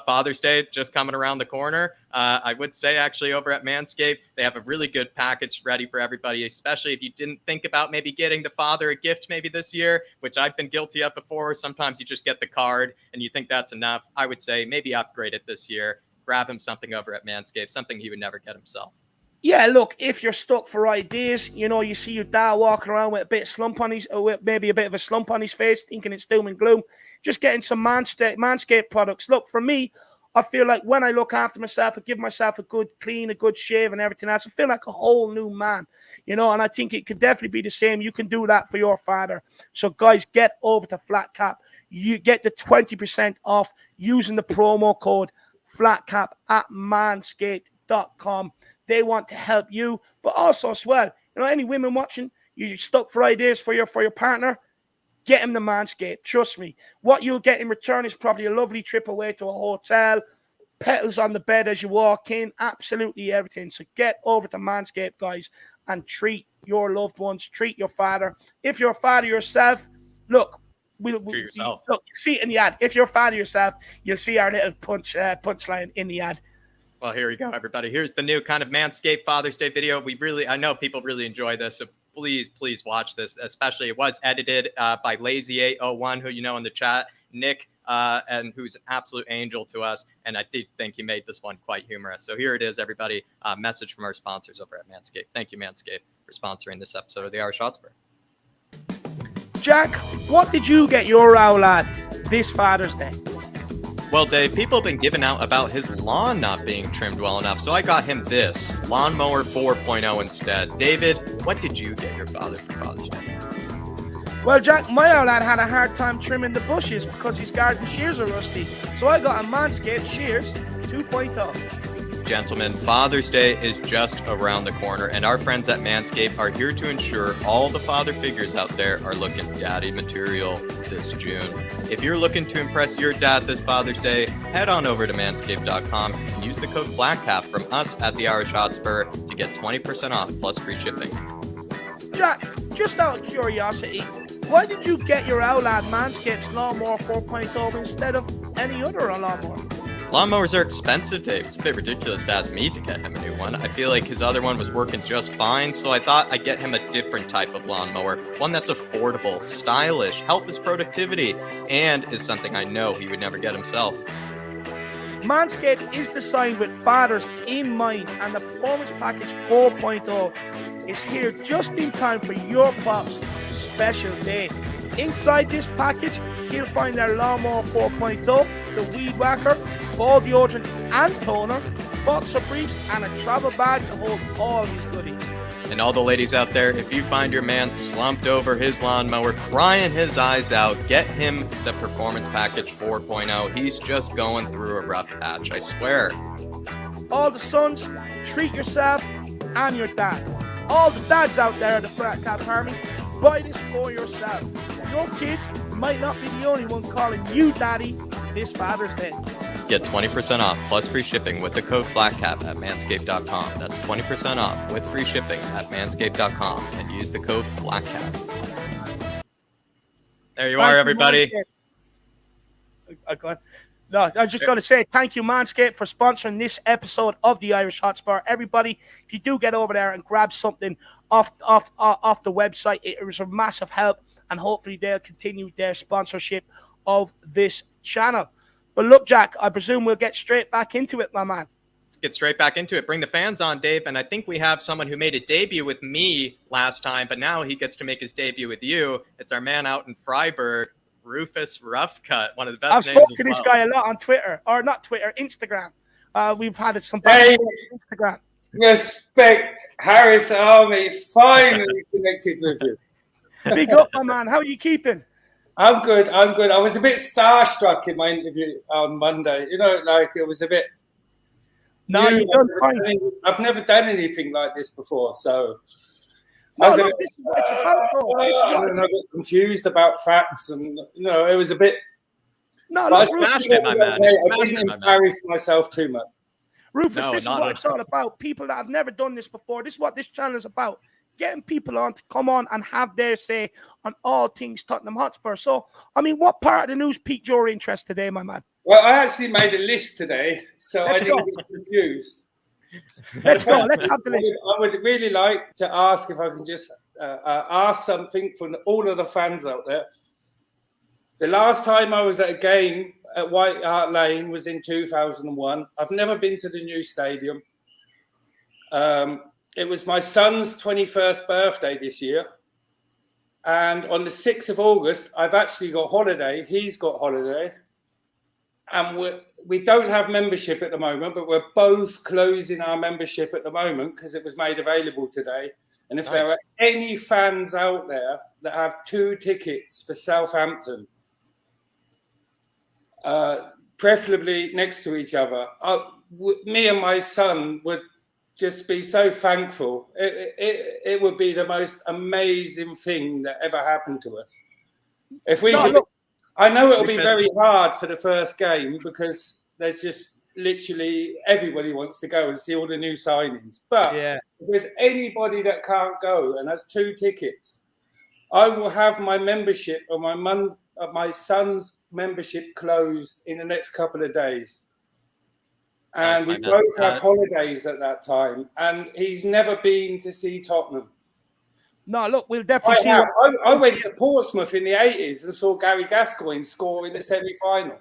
Father's Day just coming around the corner. I would say actually over at Manscaped, they have a really good package ready for everybody, especially if you didn't think about maybe getting the father a gift maybe this year, which I've been guilty of before. Sometimes you just get the card and you think that's enough. I would say maybe upgrade it this year. Grab him something over at Manscaped, something he would never get himself. Yeah, look, if you're stuck for ideas, you see your dad walking around with a bit of slump on his, or with maybe a bit of a slump on his face, thinking it's doom and gloom, just getting some Manscaped products. Look, for me, I feel like when I look after myself, I give myself a good clean, a good shave and everything else, I feel like a whole new man, and I think it could definitely be the same. You can do that for your father. So guys, get over to Flatcap. You get the 20% off using the promo code FLATCAP at manscaped.com. They want to help you, but also as well, any women watching, you're stuck for ideas for your partner, get him the Manscaped. Trust me. What you'll get in return is probably a lovely trip away to a hotel, petals on the bed as you walk in, absolutely everything. So get over to Manscaped, guys, and treat your loved ones, treat your father. If you're a father yourself, look, treat yourself. Look, see it in the ad. If you're a father yourself, you'll see our little punchline in the ad. Well, here we go, everybody. Here's the new kind of Manscaped Father's Day video. I know people really enjoy this, so please watch this. Especially, it was edited by Lazy801, who in the chat, Nick, and who's an absolute angel to us. And I did think he made this one quite humorous. So here it is, everybody. Message from our sponsors over at Manscaped. Thank you, Manscaped, for sponsoring this episode of the Irish Hotspur. Jack, what did you get your owl lad this Father's Day? Well, Dave, people have been giving out about his lawn not being trimmed well enough, so I got him this Lawnmower 4.0 instead. David, what did you get your father for Father's Day? Well, Jack, my old lad had a hard time trimming the bushes because his garden shears are rusty, so I got a Manscaped Shears 2.0. Gentlemen, Father's Day is just around the corner, and our friends at Manscaped are here to ensure all the father figures out there are looking daddy material this June. If you're looking to impress your dad this Father's Day, head on over to manscaped.com and use the code FLATCAP from us at the Irish Hotspur to get 20% off plus free shipping. Jack, just out of curiosity, why did you get your owl lad Manscaped's Lawnmower 4.0 instead of any other lawnmower? Lawnmowers are expensive, Dave. It's a bit ridiculous to ask me to get him a new one. I feel like his other one was working just fine, so I thought I'd get him a different type of lawnmower, one that's affordable, stylish, help his productivity, and is something I know he would never get himself. Manscaped is designed with fathers in mind, and the Performance Package 4.0 is here just in time for your pop's special day. Inside this package, you'll find their Lawnmower 4.0, the Weed Whacker, ball deodorant and toner, boxer briefs, and a travel bag to hold all his goodies. And all the ladies out there, if you find your man slumped over his lawnmower, crying his eyes out, get him the Performance Package 4.0. He's just going through a rough patch, I swear. All the sons, treat yourself and your dad. All the dads out there at the Flat Cap Army, buy this for yourself. Your kids might not be the only one calling you daddy this Father's Day. Get 20% off plus free shipping with the code FLATCAP at manscaped.com. That's 20% off with free shipping at manscaped.com and use the code FLATCAP. There you are, everybody. No, I'm just going to say thank you, Manscaped, for sponsoring this episode of the Irish Hotspur. Everybody, if you do get over there and grab something off the website, it was a massive help, and hopefully they'll continue their sponsorship of this channel. But look, Jack, I presume we'll get straight back into it, my man. Let's get straight back into it. Bring the fans on, Dave. And I think we have someone who made a debut with me last time, but now he gets to make his debut with you. It's our man out in Freiburg, Rufus Roughcut, one of the best I've names. I've spoken to this guy a lot on Twitter, or not Twitter, Instagram. We've had some on Instagram. Respect, Harris Army, finally connected with you. Big up, my man. How are you keeping? I'm good. I was a bit starstruck in my interview on Monday. It was a bit. No, you've done fine. I've never done anything like this before, so. No, look, this is what it's about. I got confused about facts, and it was a bit. No, look, smashed it, my man. I didn't embarrass myself too much. Rufus, this is what it's all about. People that have never done this before. This is what this channel is about. Getting people on to come on and have their say on all things Tottenham Hotspur. So, I mean, what part of the news piqued your interest today, my man? Well, I actually made a list today, so Let's I didn't go. get confused. Let's go. Let's have the list. I would really like to ask if I can just ask something from all of the fans out there. The last time I was at a game at White Hart Lane was in 2001. I've never been to the new stadium. It was my son's 21st birthday this year. And on the 6th of August, I've actually got holiday. He's got holiday. And we don't have membership at the moment, but we're both closing our membership at the moment because it was made available today. And if there are any fans out there that have 2 tickets for Southampton, preferably next to each other, me and my son would just be so thankful. It would be the most amazing thing that ever happened to us. If we I know it'll be very hard for the first game because there's just literally everybody wants to go and see all the new signings. But if there's anybody that can't go and has 2 tickets, I will have my membership or my son's membership closed in the next couple of days. And we both have holidays at that time. And he's never been to see Tottenham. No, look, we'll definitely see. I went to Portsmouth in the 80s and saw Gary Gascoigne score in the semi-final.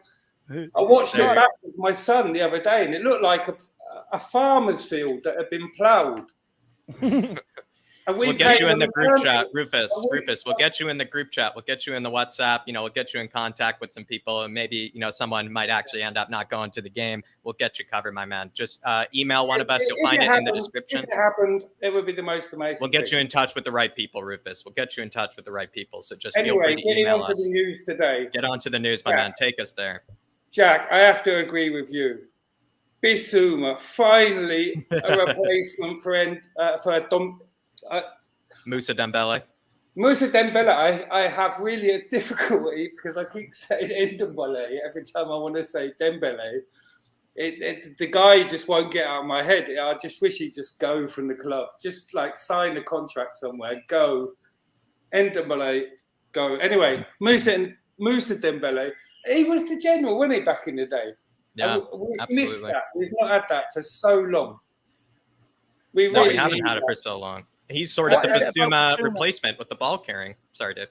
I watched it back with my son the other day, and it looked like a farmer's field that had been ploughed. We'll get you in the group chat, Rufus. We'll get you in the group chat. We'll get you in the WhatsApp. We'll get you in contact with some people, and maybe someone might actually end up not going to the game. We'll get you covered, my man. Just email one of us. You'll find it in the description. If it happened, it would be the most amazing. We'll get you in touch with the right people, Rufus. We'll get you in touch with the right people. So just feel free to email us. The news today. Get onto the news, my man. Take us there. Jack, I have to agree with you. Bissouma, finally a replacement for Moussa Dembele. Moussa Dembele, I have really a difficulty because I keep saying Dembele every time I want to say Dembele. The guy just won't get out of my head. I just wish he'd just go from the club. Just like sign a contract somewhere, go. Dembele, go. Anyway, Moussa Dembele, he was the general, wasn't he, back in the day? Yeah, we've missed that. We've not had that for so long. We haven't had it for so long. He's sort of the Bissouma replacement with the ball carrying. Sorry, Dave.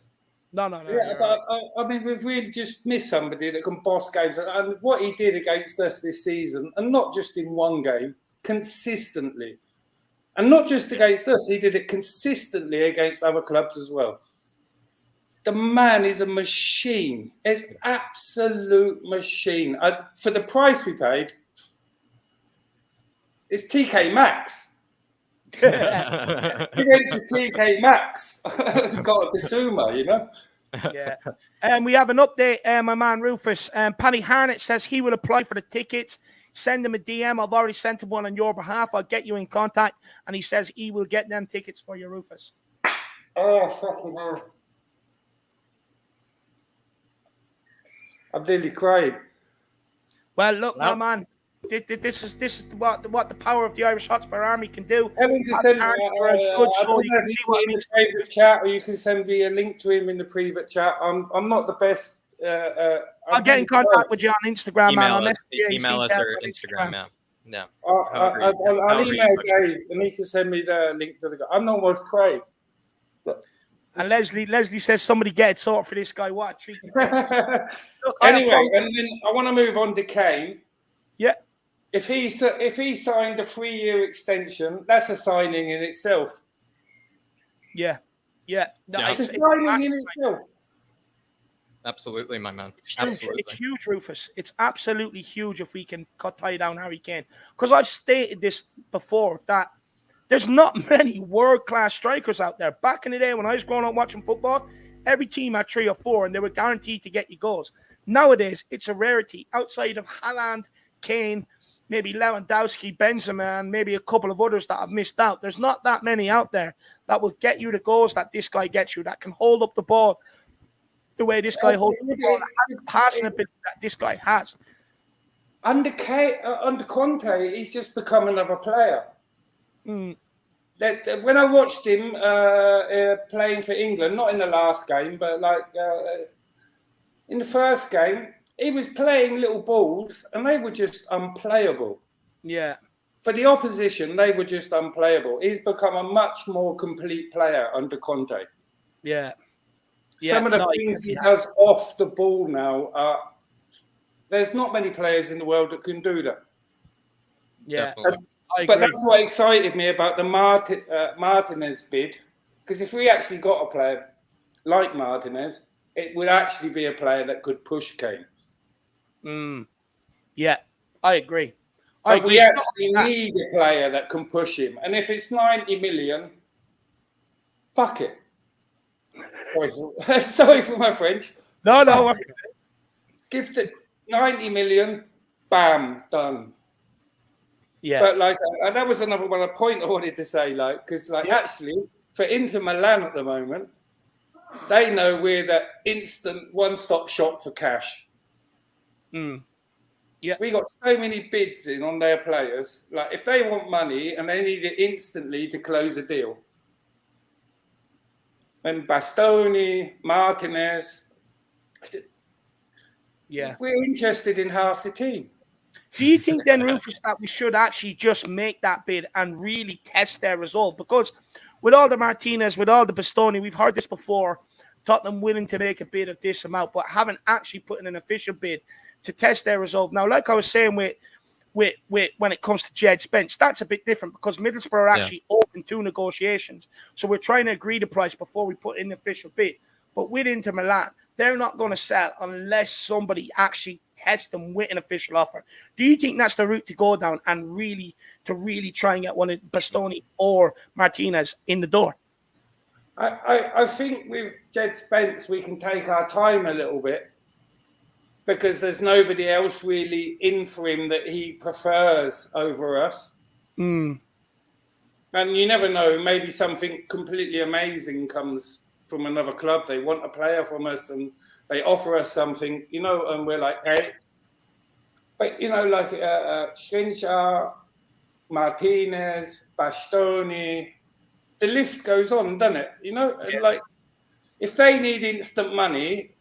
No. Yeah, but I mean, we've really just missed somebody that can boss games. And what he did against us this season, and not just in one game, consistently. And not just against us, he did it consistently against other clubs as well. The man is a machine. It's an absolute machine. For the price we paid, it's TK Maxx. He went to TK Maxx, got a Bissouma, Yeah. And we have an update, my man Rufus. Paddy Harnett says he will apply for the tickets. Send him a DM. I've already sent him one on your behalf. I'll get you in contact. And he says he will get them tickets for you, Rufus. Oh, fucking hell. I'm nearly crying. Well, look, my man. This is what the power of the Irish Hotspur Army can do. You can send me in the private chat, or you can send me a link to him in the private chat. I'm not the best. I'll get in contact with you on Instagram, email us or Instagram. Yeah. I'll email Dave, and he can send me the link to the guy. I'm almost crying. And Leslie says somebody get it sorted for this guy. What a treat. Anyway, and then I want to move on to Kane. Yeah. If he signed a 3-year extension, that's a signing in itself. Yeah. It's a signing in itself. Absolutely, my man. Absolutely. It's huge, Rufus. It's absolutely huge if we can tie down Harry Kane. Because I've stated this before, that there's not many world-class strikers out there. Back in the day when I was growing up watching football, every team had 3 or 4, and they were guaranteed to get you goals. Nowadays, it's a rarity. Outside of Haaland, Kane, maybe Lewandowski, Benzema, and maybe a couple of others that have missed out. There's not that many out there that will get you the goals that this guy gets you, that can hold up the ball the way this guy holds the ball, and the passing ability that this guy has. Under Conte, he's just become another player. When I watched him playing for England, not in the last game, but in the first game, he was playing little balls and they were just unplayable. Yeah. For the opposition, they were just unplayable. He's become a much more complete player under Conte. Yeah. Some of the things he does off the ball now are... There's not many players in the world that can do that. Yeah. But that's what excited me about the Martinez bid. Because if we actually got a player like Martinez, it would actually be a player that could push Kane. Yeah, I agree. But we actually need a player that can push him. And if it's 90 million, fuck it. Sorry for my French. No. Give the 90 million, bam, done. Yeah. But like, and that was another one, a point I wanted to say, like, because like actually for Inter Milan at the moment, they know we're the instant one-stop shop for cash. Yeah. We got so many bids in on their players. Like if they want money and they need it instantly to close a deal. And Bastoni, Martinez. Yeah. We're interested in half the team. Do you think then, Rufus, that we should actually just make that bid and really test their resolve? Because with all the Martinez, with all the Bastoni, we've heard this before, Tottenham willing to make a bid of this amount, but haven't actually put in an official bid to test their resolve. Now, like I was saying with when it comes to Jed Spence, that's a bit different because Middlesbrough are actually open to negotiations. So we're trying to agree the price before we put in the official bid. But with Inter Milan, they're not going to sell unless somebody actually tests them with an official offer. Do you think that's the route to go down and really try and get one of Bastoni or Martinez in the door? I think with Jed Spence, we can take our time a little bit because there's nobody else really in for him that he prefers over us. And you never know, maybe something completely amazing comes from another club. They want a player from us and they offer us something, you know, and we're like, hey. But, you know, like Schwinschar, Martinez, Bastoni, the list goes on, doesn't it? You know, and like, if they need instant money,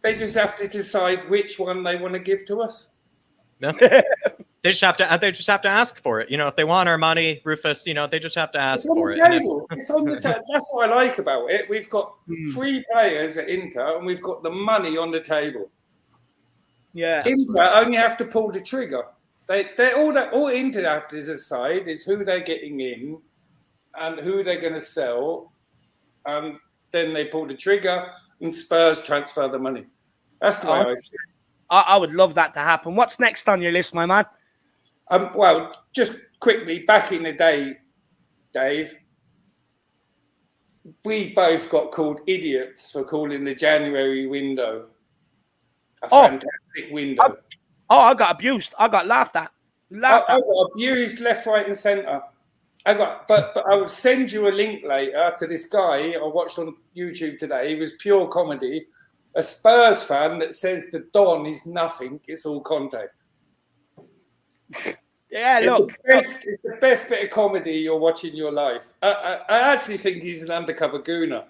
they just have to decide which one they want to give to us. Yeah. They just have to ask for it. You know, if they want our money, Rufus, you know, they just have to ask for it. It's on the table. That's what I like about it. We've got 3 players at Inter and we've got the money on the table. Yeah. Inter only have to pull the trigger. All Inter have to decide is who they're getting in and who they're going to sell. And then they pull the trigger and Spurs transfer the money. That's the way I see it. I would love that to happen. What's next on your list, my man? Well, just quickly, back in the day, Dave, we both got called idiots for calling the January window a fantastic window. I got abused. I got laughed at. I got abused left, right, and centre. But I will send you a link later to this guy I watched on YouTube today. He was pure comedy. A Spurs fan that says the Don is nothing. It's all Conte. Yeah, look. It's the best bit of comedy you'll watch in your life. I actually think he's an undercover gooner.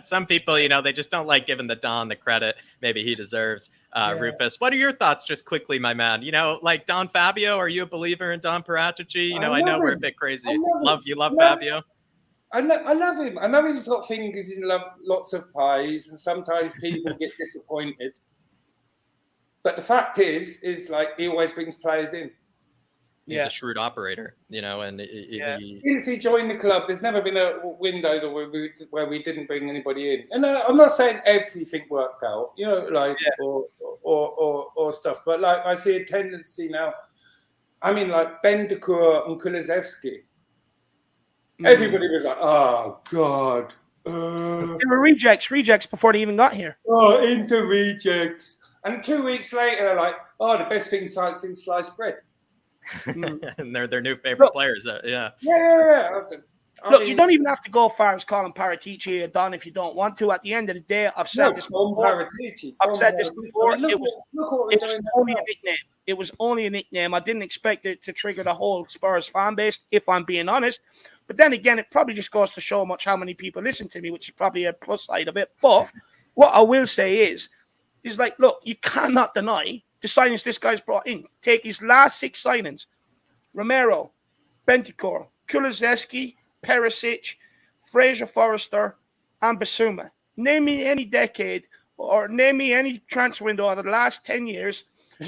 Some people, you know, they just don't like giving the Don the credit maybe he deserves. Rufus, what are your thoughts just quickly, my man? You know, like Don Fabio, are you a believer in Don Paratici? You know, I know we're a bit crazy. You love Fabio? I love him. I know he's got fingers in lots of pies and sometimes people get disappointed. But the fact is like he always brings players in. He's a shrewd operator, you know, and since he joined the club, there's never been a window where we didn't bring anybody in. And I'm not saying everything worked out, you know, like or stuff, but like I see a tendency now. I mean, like Bentancur and Kulusevski. Everybody was like, "Oh God." They were rejects before they even got here. Oh, into rejects. And 2 weeks later, they're like, "Oh, the best thing since sliced bread." And they're their new favorite players. Yeah. Look, you don't even have to go far as calling Paratici a Don if you don't want to. At the end of the day, I've said this before. It was only a nickname. It was only a nickname. I didn't expect it to trigger the whole Spurs fan base, if I'm being honest. But then again, it probably just goes to show how many people listen to me, which is probably a plus side of it. But what I will say is, is like, look, you cannot deny the signings this guy's brought in. Take his last 6 signings: Romero, Bentancur, Kulusevski, Perisic, Fraser Forrester, and Bissouma. Name me any decade or name me any transfer window over the last 10 years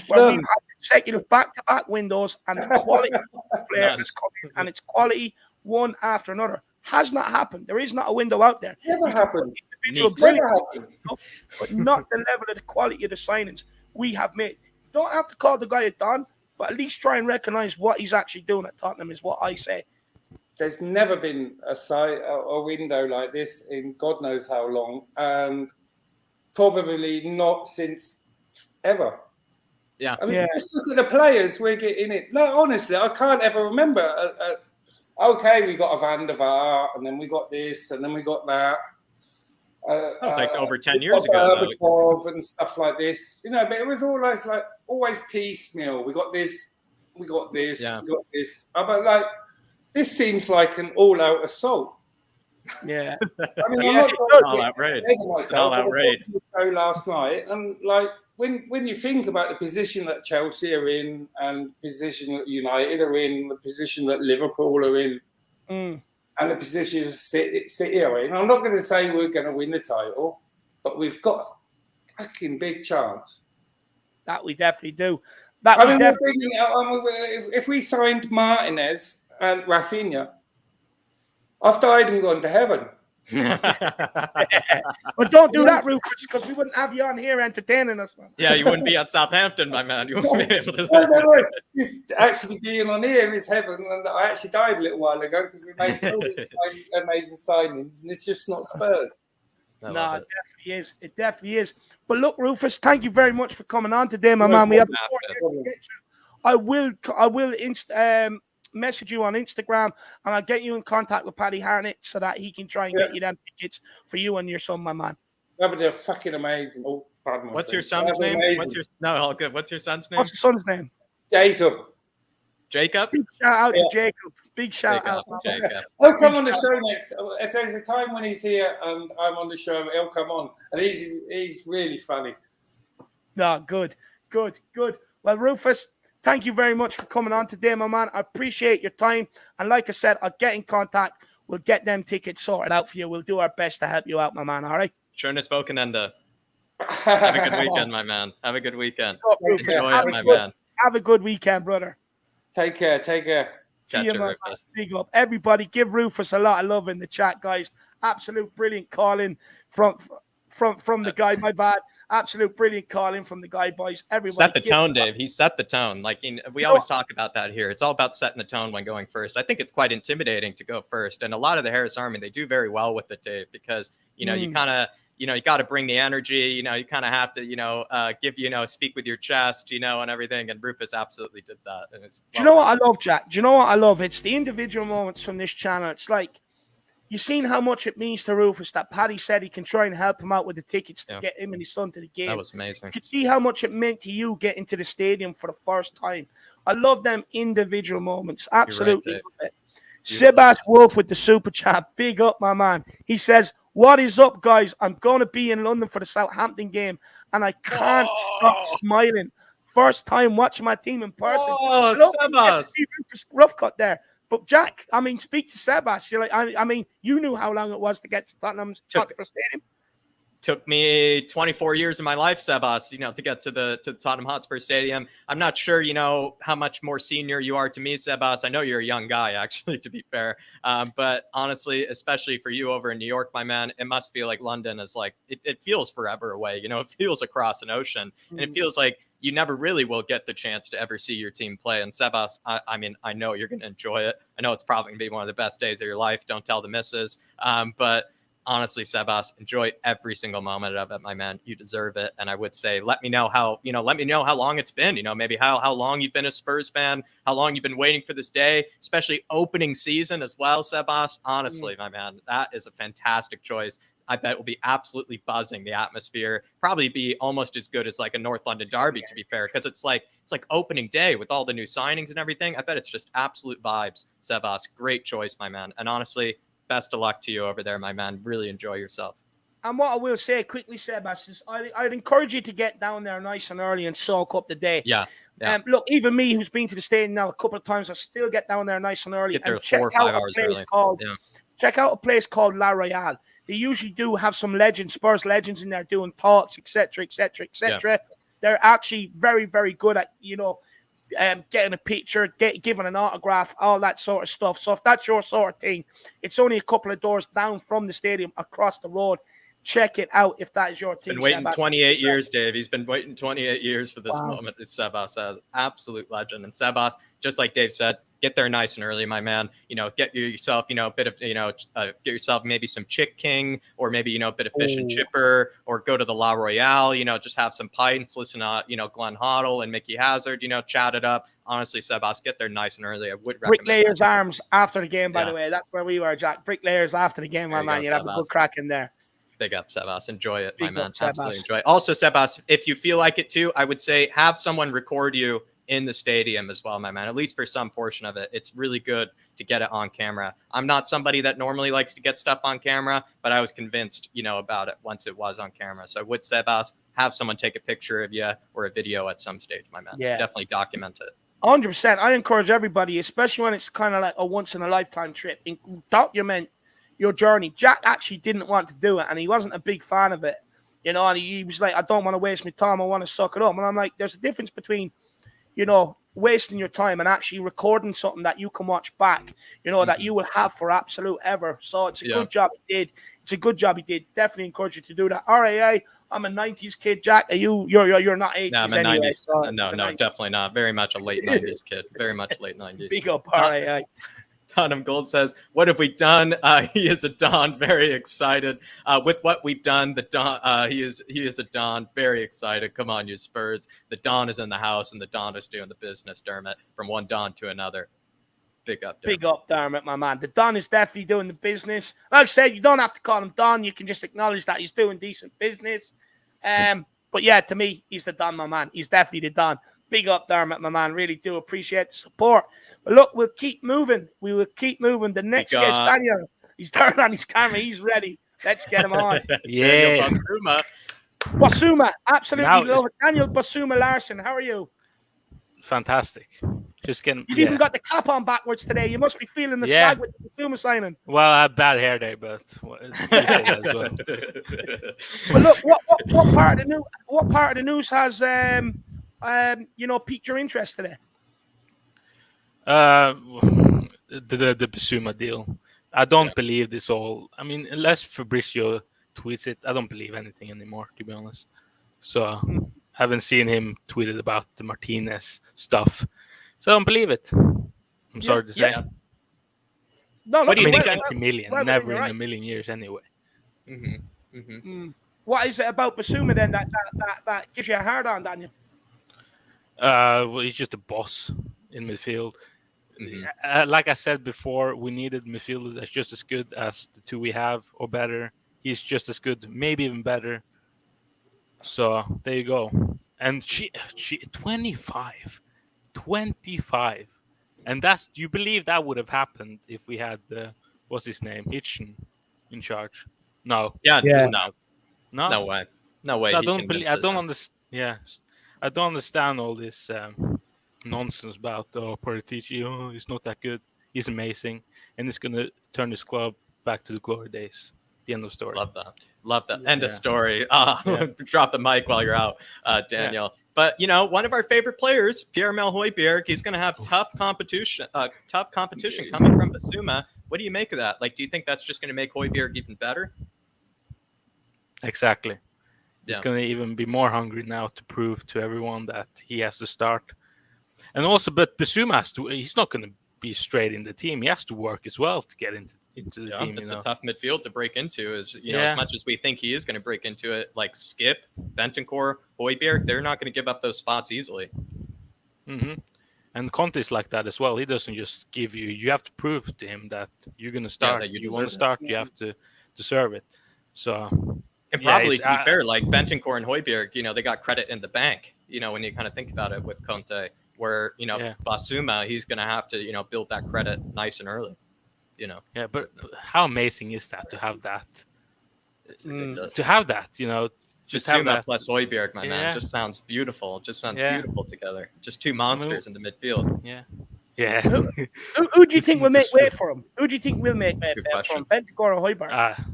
where we've had consecutive back-to-back windows and the quality of player has come in and it's quality one after another. Has not happened. There is not a window out there. Never happened. Individual brilliance, but not the level of the quality of the signings we have made. You don't have to call the guy a Don, but at least try and recognise what he's actually doing at Tottenham is what I say. There's never been a window like this in God knows how long, and probably not since ever. Yeah. I mean, just look at the players we're getting it. No, honestly, I can't ever remember. Okay, we got a Van der Vaart, and then we got this, and then we got that. That was like over 10 years ago, though. And stuff like this, but it was always piecemeal. We got this, we got this, we got this. But this seems like an all-out assault. Yeah. I mean, I'm not all outrage. All outrage. Last night, and when you think about the position that Chelsea are in, and the position that United are in, the position that Liverpool are in, and the position City are in, I'm not going to say we're going to win the title, but we've got a fucking big chance. That we definitely do. If we signed Martinez and Rafinha, I've died and gone to heaven. But don't do that, Rufus, because we wouldn't have you on here entertaining us, man. Yeah, you wouldn't be at Southampton, my man. You wouldn't be able to. No. Just actually being on here is heaven, and I actually died a little while ago because we made all these amazing signings, and it's just not Spurs. No, it definitely is. It definitely is. But look, Rufus, thank you very much for coming on today, my man. We have. I will message you on Instagram, and I'll get you in contact with Paddy Harnett so that he can try and get you them tickets for you and your son, my man. That would be fucking amazing. Oh, pardon. What's your son's name? All good. What's your son's name? What's the son's name? Jacob. Jacob? Big shout out to Jacob. Big shout out. Jacob. He'll come on the show next. If there's a time when he's here and I'm on the show, he'll come on. And he's really funny. No, good. Well, Rufus, thank you very much for coming on today, my man. I appreciate your time. And like I said, I'll get in contact. We'll get them tickets sorted out for you. We'll do our best to help you out, my man. All right? Schönes Wochenende. Have a good weekend, my man. Have a good weekend. Enjoy it, my man. Have a good weekend, brother. Take care. See you, man. Big up. Everybody, give Rufus a lot of love in the chat, guys. Absolute brilliant calling from the guy. My bad. Absolute brilliant calling from the guy, boys. Everybody set the tone, Dave. He set the tone. We always talk about that here. It's all about setting the tone when going first. I think it's quite intimidating to go first, and a lot of the Harris Army, they do very well with it, Dave, because you kind of. You got to bring the energy, you kind of have to, give, speak with your chest, and everything. And Rufus absolutely did that. And do you know what I love, Jack? Do you know what I love? It's the individual moments from this channel. It's like, you've seen how much it means to Rufus that Paddy said he can try and help him out with the tickets to get him and his son to the game. That was amazing. You could see how much it meant to you getting to the stadium for the first time. I love them individual moments. Absolutely love it. Sebastian Wolf with the super chat. Big up, my man. He says, "What is up, guys? I'm going to be in London for the Southampton game, and I can't stop smiling. First time watching my team in person." Oh, Sebas. Rough cut there. But, Jack, speak to Sebas. You knew how long it was to get to Tottenham's Hotspur Stadium. Took me 24 years of my life, Sebas, to get to the Tottenham Hotspur Stadium. I'm not sure, how much more senior you are to me, Sebas. I know you're a young guy, actually, to be fair. But honestly, especially for you over in New York, my man, it must feel like London is it feels forever away. It feels across an ocean. And it feels like you never really will get the chance to ever see your team play. And Sebas, I know you're going to enjoy it. I know it's probably going to be one of the best days of your life. Don't tell the missus. But honestly, Sebas, enjoy every single moment of it, my man. You deserve it. And I would say, let me know how long it's been, maybe how long you've been a Spurs fan, how long you've been waiting for this day, especially opening season as well, Sebas. Honestly, my man, that is a fantastic choice. I bet will be absolutely buzzing. The atmosphere probably be almost as good as like a North London derby, to be fair, because it's like opening day with all the new signings and everything. I bet it's just absolute vibes. Sebas, great choice, my man. And honestly, best of luck to you over there, my man. Really enjoy yourself. And what I will say quickly, Sebas, is I'd encourage you to get down there nice and early and soak up the day. Yeah. Look, even me, who's been to the stadium now a couple of times, I still get down there nice and early. Get there and check 4 or 5 hours early. Check out a place called La Royale. They usually do have some legends, Spurs legends in there doing talks, etc., etc., etc. They're actually very, very good at, getting a picture, giving an autograph, all that sort of stuff. So if that's your sort of thing, it's only a couple of doors down from the stadium across the road. Check it out if that is your thing. Been waiting 28 years, Dave. He's been waiting 28 years for this moment. It's Sebas, absolute legend. And Sebas, just like Dave said, get there nice and early, my man. Get yourself, a bit of, get yourself maybe some Chick King, or maybe, a bit of fish and chipper, or go to the La Royale, just have some pints, listen to, Glenn Hoddle and Mickey Hazard, chat it up. Honestly, Sebas, get there nice and early. I would recommend Bricklayers Arms after the game, by the way. That's where we were, Jack. Bricklayers after the game, my man. You'd have a good crack in there. Big up, Sebas. Enjoy it, my man. Absolutely enjoy it. Also, Sebas, if you feel like it too, I would say have someone record you in the stadium as well, my man, at least for some portion of it. It's really good to get it on camera. I'm not somebody that normally likes to get stuff on camera, but I was convinced, about it once it was on camera. So I would, Sebas, have someone take a picture of you or a video at some stage, my man. Yeah. Definitely document it. 100%. I encourage everybody, especially when it's kind of like a once-in-a-lifetime trip, document your journey. Jack actually didn't want to do it, and he wasn't a big fan of it, and he was like, I don't want to waste my time, I want to suck it up. And I'm like, there's a difference between, wasting your time and actually recording something that you can watch back, that you will have for absolute ever. So it's a good job he did. It's a good job he did. Definitely encourage you to do that. RAA, I'm a 90s kid, Jack. Are you're not 80s? No, I'm a anyway, 90s. so No, 90s. Definitely not. Very much a late 90s kid. Very much late 90s. Big up, RAA. Tottenham Gold says, what have we done? He is a Don, very excited. With what we've done, the Don, he is a Don, very excited. Come on, you Spurs. The Don is in the house, and the Don is doing the business, Dermot, from one Don to another. Big up, Dermot. Big up, Dermot, my man. The Don is definitely doing the business. Like I said, you don't have to call him Don. You can just acknowledge that he's doing decent business. But yeah, to me, he's the Don, my man. He's definitely the Don. Big up, Dermot, my man. Really do appreciate the support. But look, we'll keep moving. We will keep moving. The next guest, Daniel, he's turned on his camera. He's ready. Let's get him on. Yeah. Bissouma. Absolutely love it. Daniel Bissouma Larson, how are you? Fantastic. Just getting. You even got the cap on backwards today. You must be feeling the slag with the Bissouma signing. Well, I have bad hair day, but as well. But look, what part of the news has piqued your interest today? The Bissouma deal. I don't believe this all. I mean, unless Fabrizio tweets it, I don't believe anything anymore, to be honest. So I haven't seen him tweeted about the Martinez stuff. So I don't believe it. I'm sorry to say. Yeah. No, what do you think? 20 million, never in a million years anyway. What is it about Bissouma then that gives you a hard on, Daniel? Well, he's just a boss in midfield. Like I said before, we needed midfielders that's just as good as the two we have or better. He's just as good, maybe even better. So there you go. And she 25. And do you believe that would have happened if we had what's his name, Hitchen in charge? No. No way. So I don't understand. Yeah, I don't understand all this nonsense about Paratici. Oh, he's not that good. He's amazing, and he's gonna turn his club back to the glory days. The end of story. Love that. End of story. Drop the mic while you're out, Daniel. But one of our favorite players, Pierre-Emile Højbjerg, he's going to have tough competition coming from Bissouma. What do you make of that? Like, do you think that's just going to make Højbjerg even better? Exactly. He's going to even be more hungry now to prove to everyone that he has to start. And also, but Bissouma he's not going to be straight in the team. He has to work as well to get into the team. It's a tough midfield to break into. As much as we think he is going to break into it, like Skip, Bentancur, Højbjerg, they're not going to give up those spots easily. And Conte is like that as well. He doesn't just give you. You have to prove to him that you're going to start. That you want to start. You have to deserve it. So. And probably, to be fair, like Bentancur and Højbjerg, they got credit in the bank, when you kind of think about it with Conte, where, Bissouma, he's going to have to, build that credit nice and early, Yeah, but how amazing is that to have that? It's ridiculous. to have that, just have Bissouma that. plus Højbjerg, my man, Yeah. just sounds beautiful. Just sounds Yeah. beautiful together. Just two monsters in the midfield. Yeah. Yeah. Who do you think will make way for him? Who do you think will make way Good for him? question. Bentancur or Højbjerg?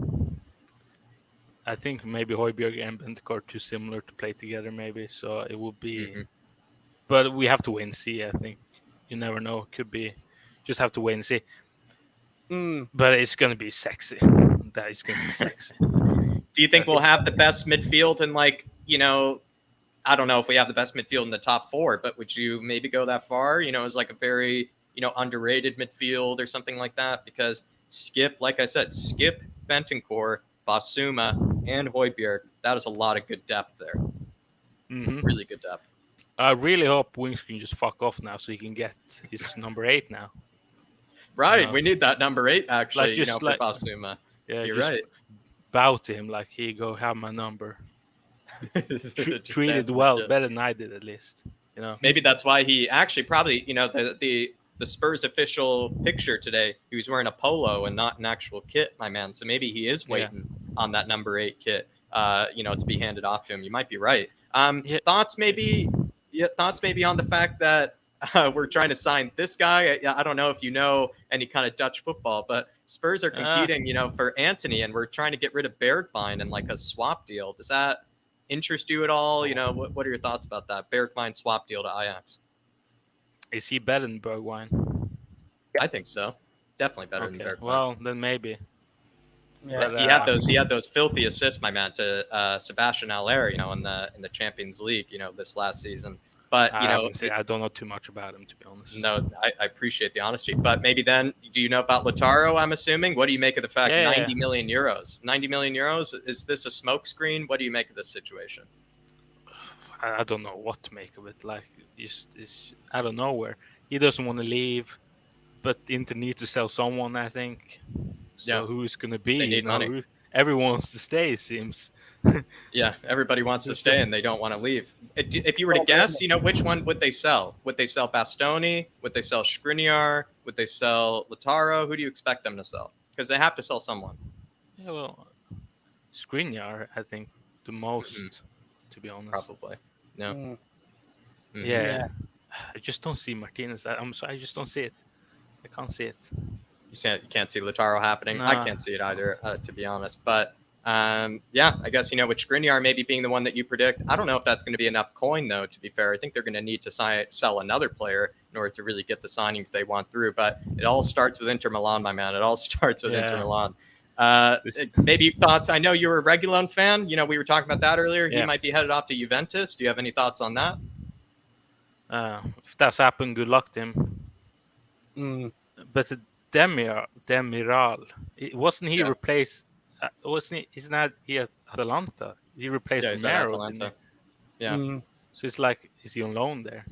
I think maybe Højbjerg and Bentancur are too similar to play together, maybe. So it will be. But we have to wait and see. I think you never know. It could be. Just have to wait and see. But it's going to be sexy. That is going to be sexy. Do you think we'll have the best midfield in, like, I don't know if we have the best midfield in the top 4, but would you maybe go that far? As like a very, underrated midfield or something like that? Because Skip, like I said, Skip, Bentancur, Bissouma, and Højbjerg, that is a lot of good depth there. Really good depth. I really hope Wings can just fuck off now so he can get his number 8 now. Right, we need that number 8, actually, for Bissouma. Yeah, you're right. Bow to him like, here you go, have my number. Treated well, better than I did at least. Maybe that's why he actually probably, the Spurs official picture today, he was wearing a polo and not an actual kit, my man. So maybe he is waiting on that number 8 kit, to be handed off to him. You might be right. Thoughts maybe on the fact that we're trying to sign this guy. I don't know if you know any kind of Dutch football, but Spurs are competing, for Antony, and we're trying to get rid of Bergwijn and like a swap deal. Does that interest you at all? What are your thoughts about that Bergwijn swap deal to Ajax? Is he better than Bergwijn? I think so. Definitely better than Bergwijn. Well, then maybe. Yeah, but, he had those filthy assists, my man, to Sebastian Haller, in the Champions League, this last season. But I don't know too much about him, to be honest. No, I appreciate the honesty. But maybe then, do you know about Lautaro? I'm assuming. What do you make of the fact 90 million euros? 90 million euros. Is this a smokescreen? What do you make of this situation? I don't know what to make of it. Like, it's out of nowhere. He doesn't want to leave, but Inter need to sell someone, I think. So who's going to be? They need money. Everyone wants to stay, it seems. Yeah, everybody wants to stay and they don't want to leave. If you were to guess, which one would they sell? Would they sell Bastoni? Would they sell Skriniar? Would they sell Lautaro? Who do you expect them to sell? Because they have to sell someone. Yeah, well, Skriniar, I think, the most, to be honest. Probably. No. Yeah. I just don't see Martinez. I'm sorry, I just don't see it. I can't see it. You can't see Lautaro happening. Nah. I can't see it either, to be honest. But I guess, with Skriniar maybe being the one that you predict, I don't know if that's going to be enough coin, though, to be fair. I think they're going to need to sell another player in order to really get the signings they want through. But it all starts with Inter Milan, my man. It all starts with Inter Milan. Maybe thoughts. I know you're a Reguilón fan. We were talking about that earlier. He might be headed off to Juventus. Do you have any thoughts on that? If that's happened, good luck to him. But Demiral, wasn't he replaced? Isn't that he at Atalanta? He replaced he's at Romero. Atalanta. Yeah. So it's like, is he on loan there?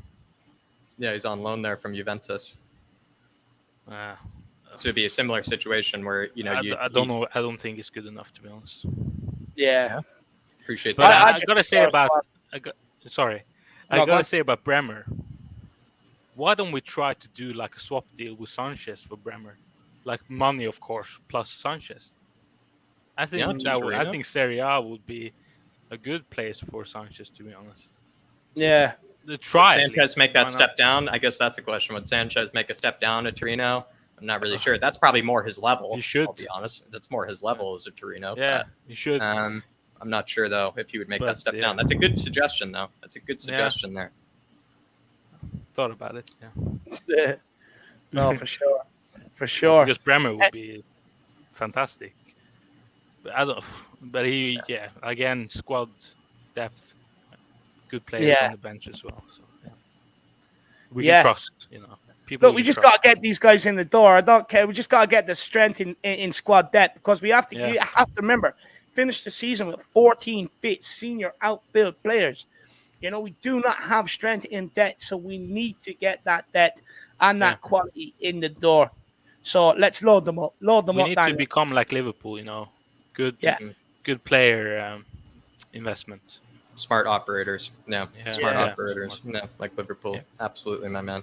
Yeah, he's on loan there from Juventus. So it'd be a similar situation where I don't know. I don't think it's good enough, to be honest. Yeah. Appreciate But that. I gotta say about say about Bremer. Why don't we try to do like a swap deal with Sanchez for Bremer? Like money, of course, plus Sanchez. I think I think Serie A would be a good place for Sanchez, to be honest. Yeah. Would Sanchez make that step down? I guess that's a question. Would Sanchez make a step down to Torino? I'm not really sure. That's probably more his level. He should. I'll be honest. That's more his level as a Torino. Yeah, he should. I'm not sure, though, if he would make that step down. That's a good suggestion, though. That's a good suggestion there. Thought about it, yeah. No, for sure. For sure. Because Bremer would be fantastic. But he, again, squad depth, good players on the bench as well. So we can trust, people. Look, we just got to get these guys in the door. I don't care. We just got to get the strength in squad depth, because we have to. You have to remember, finish the season with 14 fit senior outfield players. We do not have strength in depth, so we need to get that depth and that quality in the door. So let's load them up. We need to become like Liverpool, good player investment. Smart operators. Smart operators. Like Liverpool. Yeah. Absolutely, my man.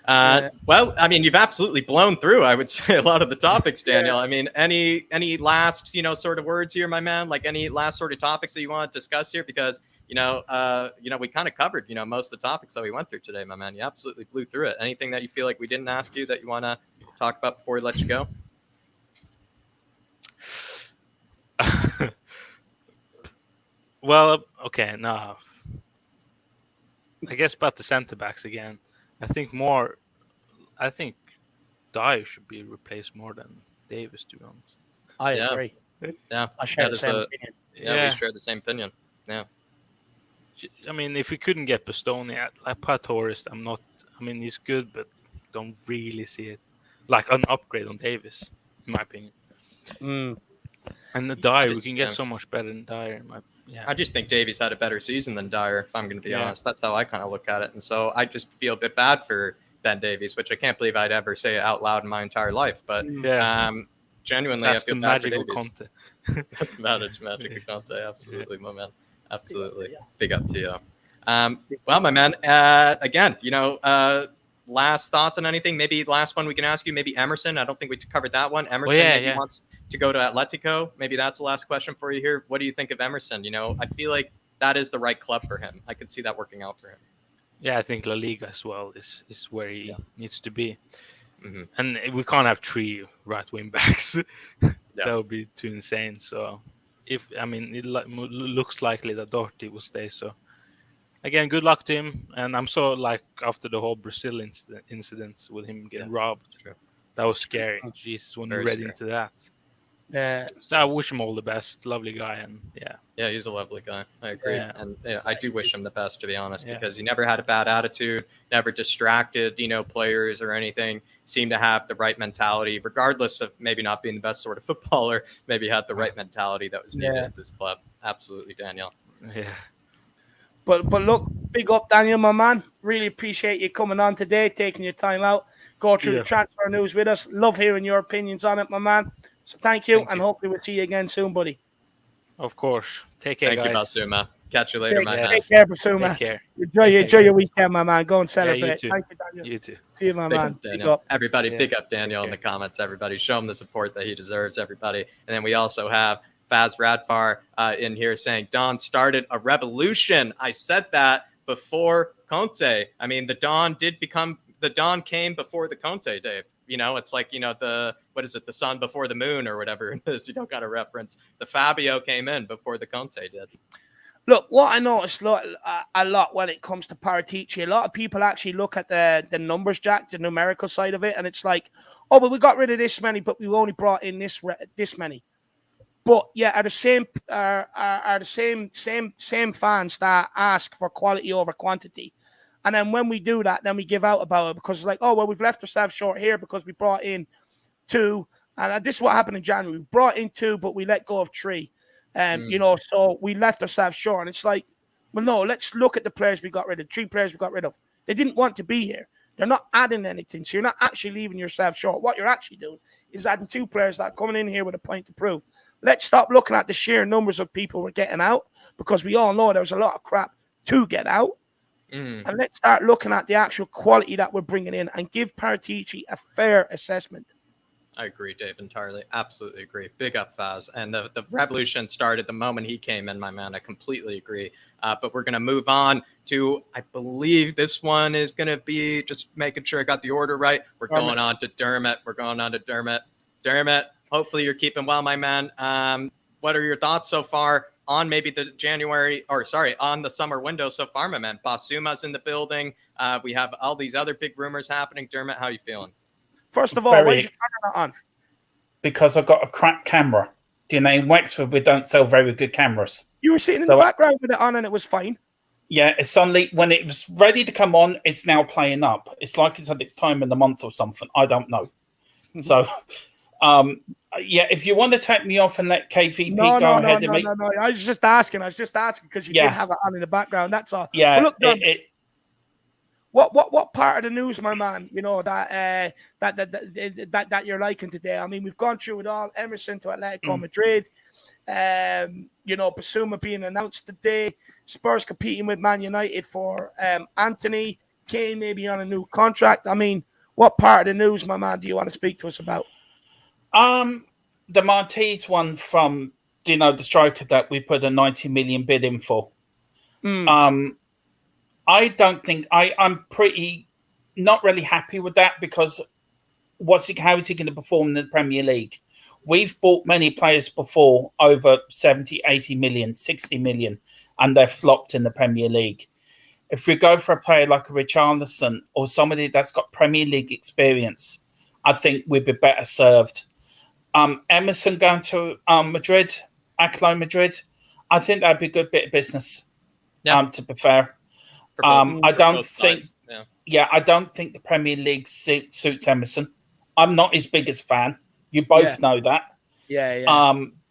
Well, I mean, you've absolutely blown through, I would say, a lot of the topics, Daniel. I mean, any last, sort of words here, my man? Like any last sort of topics that you want to discuss here? Because, we kind of covered, most of the topics that we went through today, my man. You absolutely blew through it. Anything that you feel like we didn't ask you that you want to talk about before we let you go? Well, okay, no. I guess about the centre backs again. I think Dyer should be replaced more than Davis, to be honest. I agree. Yeah, I share the same opinion. Yeah, we share the same opinion. Yeah. I mean, if we couldn't get Bastoni, like Pat Torres, he's good, but don't really see it like an upgrade on Davis, in my opinion. And the Dyer, we can get so much better than Dyer. I just think Davies had a better season than Dyer, if I'm going to be honest. That's how I kind of look at it. And so I just feel a bit bad for Ben Davies, which I can't believe I'd ever say out loud in my entire life. But genuinely, that's I feel the bad for magical Davies. Conte. That's the magical Conte. Absolutely, my man. Absolutely. Big up to you. Well, my man, again, last thoughts on anything? Maybe last one we can ask you, maybe Emerson. I don't think we covered that one. Emerson wants to go to Atlético. Maybe that's the last question for you here. What do you think of Emerson? I feel like that is the right club for him. I could see that working out for him. Yeah, I think La Liga as well is where he needs to be. Mm-hmm. And we can't have 3 right wing backs. That would be too insane. So, it looks likely that Doherty will stay. So, again, good luck to him. And I'm so after the whole Brazil incident with him getting robbed, that was scary. Jesus, when you read into that. So I wish him all the best. Lovely guy, and yeah, he's a lovely guy. I agree, and I do wish him the best, to be honest, because he never had a bad attitude, never distracted, players or anything. Seemed to have the right mentality, regardless of maybe not being the best sort of footballer. Maybe had the right mentality that was needed at this club. Absolutely, Daniel. Yeah. But look, big up, Daniel, my man. Really appreciate you coming on today, taking your time out, go through the transfer news with us. Love hearing your opinions on it, my man. So thank you, and hopefully we'll see you again soon, buddy. Of course. Take care, guys. Thank you, Bissouma. Catch you later, man. Take care, Bissouma. Take care. Enjoy your weekend, my man. Go and celebrate. Yeah, you too. Thank you, Daniel. You too. See you, my man. Big up. Everybody, big up Daniel in the comments. Everybody, show him the support that he deserves, everybody. And then we also have Faz Radfar in here saying, Don started a revolution. I said that before Conte. I mean, the Don came before the Conte, Dave. It's like, the sun before the moon or whatever it is. You don't got to reference. The Fabio came in before the Conte did. Look, what I noticed a lot when it comes to Paratici, a lot of people actually look at the numbers, Jack, the numerical side of it, and it's like, oh, but we got rid of this many, but we've only brought in this many. But are the same fans that ask for quality over quantity. And then when we do that, then we give out about it because it's like, oh, well, we've left ourselves short here because we brought in 2. And this is what happened in January. We brought in 2, but we let go of 3. So we left ourselves short. And it's like, well, no, let's look at the players we got rid of. 3 players we got rid of. They didn't want to be here. They're not adding anything. So you're not actually leaving yourself short. What you're actually doing is adding 2 players that are coming in here with a point to prove. Let's stop looking at the sheer numbers of people we're getting out because we all know there's a lot of crap to get out. And let's start looking at the actual quality that we're bringing in and give Paratici a fair assessment. I agree, Dave, entirely. Absolutely agree. Big up, Faz. And the revolution started the moment he came in, my man. I completely agree. But we're going to move on to, I believe this one is going to be, just making sure I got the order right. We're going on to Dermot. Dermot, hopefully you're keeping well, my man. What are your thoughts so far on maybe on the summer window so far, my man? Basuma's in the building. We have all these other big rumors happening. Dermot, how you feeling? First of all, why is your camera not on? Because I've got a crap camera. In Wexford, we don't sell very good cameras. You were sitting in the background with it on and it was fine. Yeah, it's suddenly, when it was ready to come on, it's now playing up. It's like it's at its time in the month or something. I don't know. So, if you want to take me off and let KVP go ahead. No. I was just asking because you did have it on in the background. That's all. Yeah. Well, look, what part of the news, my man, that you're liking today? I mean, we've gone through it all. Emerson to Atletico Madrid. Bissouma being announced today. Spurs competing with Man United for Antony. Kane may be on a new contract. I mean, what part of the news, my man, do you want to speak to us about? The Martinez one from, the striker that we put a 90 million bid in for. I don't think I'm pretty not really happy with that because how is he going to perform in the Premier League? We've bought many players before over 70, 80 million, 60 million, and they've flopped in the Premier League. If we go for a player like a Richarlison or somebody that's got Premier League experience, I think we'd be better served. Emerson going to Madrid, Atletico Madrid, I think that'd be a good bit of business. To be fair, I don't think. I don't think the Premier League suits Emerson. I'm not his biggest fan. You both know that.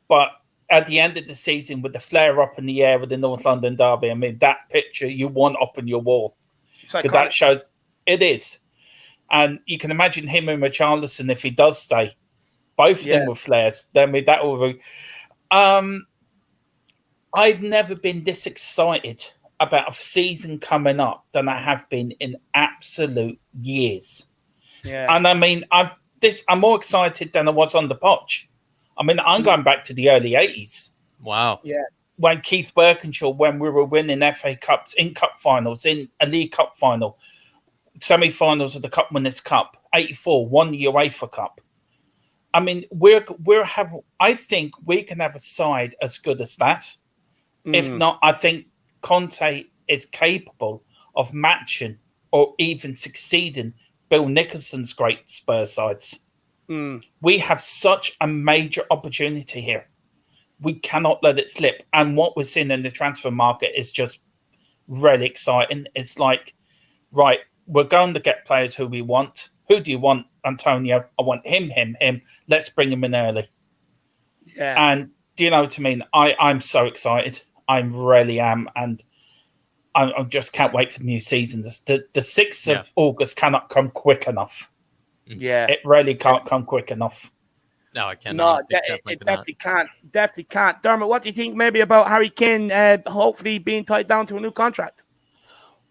But at the end of the season, with the flare up in the air with the North London derby, I mean, that picture you want up on your wall. Because that shows it is. And you can imagine him and Richarlison if he does stay. Both of them with flares. Then that will be. I've never been this excited about a season coming up than I have been in absolute years. Yeah. And I mean, I'm more excited than I was on the Poch. I mean, I'm going back to the early 80s. Wow. Yeah. When Keith Birkinshaw, when we were winning FA Cups, in Cup finals, in a League Cup final, semi-finals of the Cup Winners' Cup, 84, won the UEFA Cup. I mean, I think we can have a side as good as that. If not, I think Conte is capable of matching or even succeeding Bill Nicholson's great Spurs sides. We have such a major opportunity here. We cannot let it slip. And what we're seeing in the transfer market is just really exciting. It's like, right, we're going to get players who we want. Who do you want, Antonio? I want him. Let's bring him in early. Yeah. And do you know what I mean? I'm so excited. I really am. And I just can't wait for the new season. The 6th of August cannot come quick enough. Yeah. It really can't come quick enough. No, it cannot. No, it definitely can't. Definitely can't. Dermot, what do you think maybe about Harry Kane hopefully being tied down to a new contract?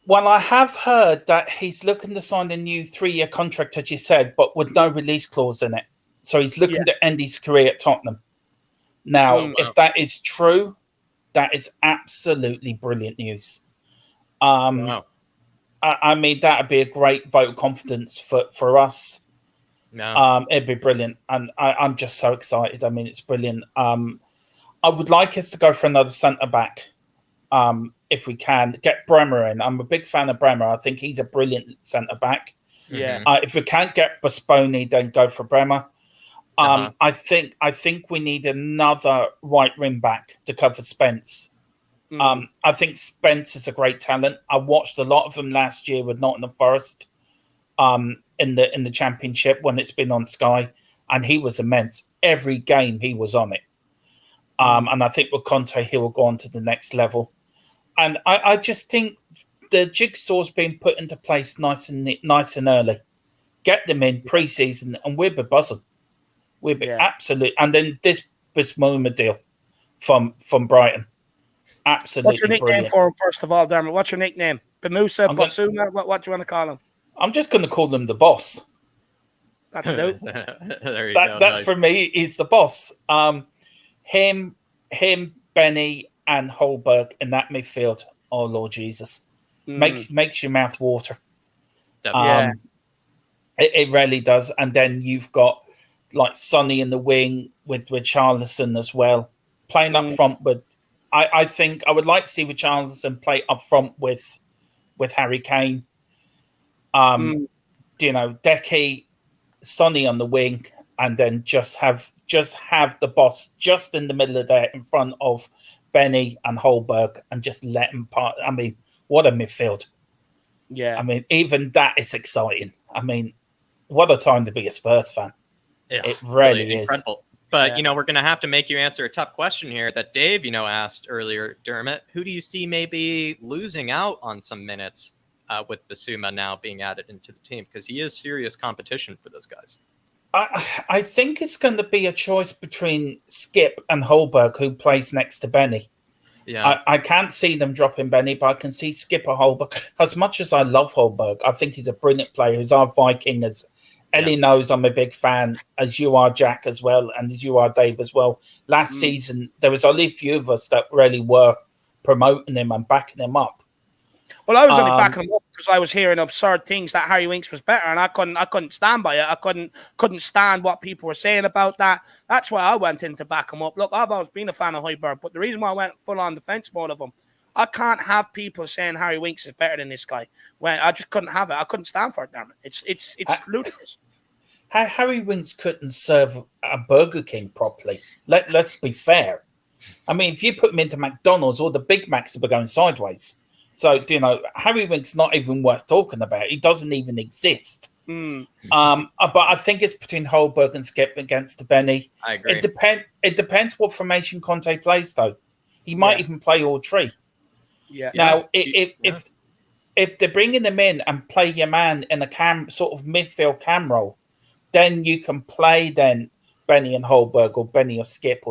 Well, I have heard that he's looking to sign a new 3-year contract, as you said, but with no release clause in it. So he's looking to end his career at Tottenham. Now, if that is true, that is absolutely brilliant news. I mean, that would be a great vote of confidence for us. No. It'd be brilliant. And I'm just so excited. I mean, it's brilliant. I would like us to go for another centre-back. If we can get Bremer in. I'm a big fan of Bremer. I think he's a brilliant centre-back. Yeah. If we can't get Besponi, then go for Bremer. I think we need another right wing back to cover Spence. I think Spence is a great talent. I watched a lot of them last year with Nottingham Forest in the Championship when it's been on Sky, and he was immense. Every game he was on it. And I think with Conte, he will go on to the next level. And I just think the jigsaw's been put into place nice and early. Get them in pre-season, and we'll be buzzing. We'll be absolute. And then this Bissouma deal from Brighton, absolutely. What's your nickname brilliant. for him, first of all, Dermot? What's your nickname? Bissouma, what do you want to call him? I'm just going to call him the boss. That's dope. There you go. That for me is the boss. Him, Benny, and Holberg in that midfield. Oh Lord Jesus, makes your mouth water. It really does. And then you've got like Sonny in the wing with Richarlison as well, playing up front. But I think I would like to see Richarlison play up front with Harry Kane. Decky, Sonny on the wing, and then just have the boss just in the middle of there in front of Benny and Holberg, and just let him part. I mean, what a midfield! Yeah, I mean, even that is exciting. I mean, what a time to be a Spurs fan! Yeah, it really is incredible. But we're going to have to make you answer a tough question here that Dave, asked earlier. Dermot, who do you see maybe losing out on some minutes with Bissouma now being added into the team, because he is serious competition for those guys? I think it's going to be a choice between Skip and Holberg, who plays next to Benny. Yeah. I can't see them dropping Benny, but I can see Skipper Holberg. As much as I love Holberg, I think he's a brilliant player. He's our Viking. As Ellie knows, I'm a big fan, as you are, Jack, as well, and as you are, Dave, as well. Last season, there was only a few of us that really were promoting him and backing him up. Well, I was only backing him up because I was hearing absurd things that Harry Winks was better, and I couldn't stand by it. I couldn't stand what people were saying about that. That's why I went in to back him up. Look, I've always been a fan of Højbjerg, but the reason why I went full on defense mode of him, I can't have people saying Harry Winks is better than this guy. When I just couldn't have it. I couldn't stand for it, damn it. It's ludicrous. Harry Winks couldn't serve a Burger King properly. Let's be fair. I mean, if you put him into McDonald's, all the Big Macs would be going sideways. So, Harry Winks not even worth talking about. He doesn't even exist. But I think it's between Holberg and Skip against Benny. I agree. It depends what formation Conte plays, though. He might even play all three. Yeah. Now, if they're bringing him in and play your man in a sort of midfield cam role, then you can play Benny and Holberg, or Benny or Skip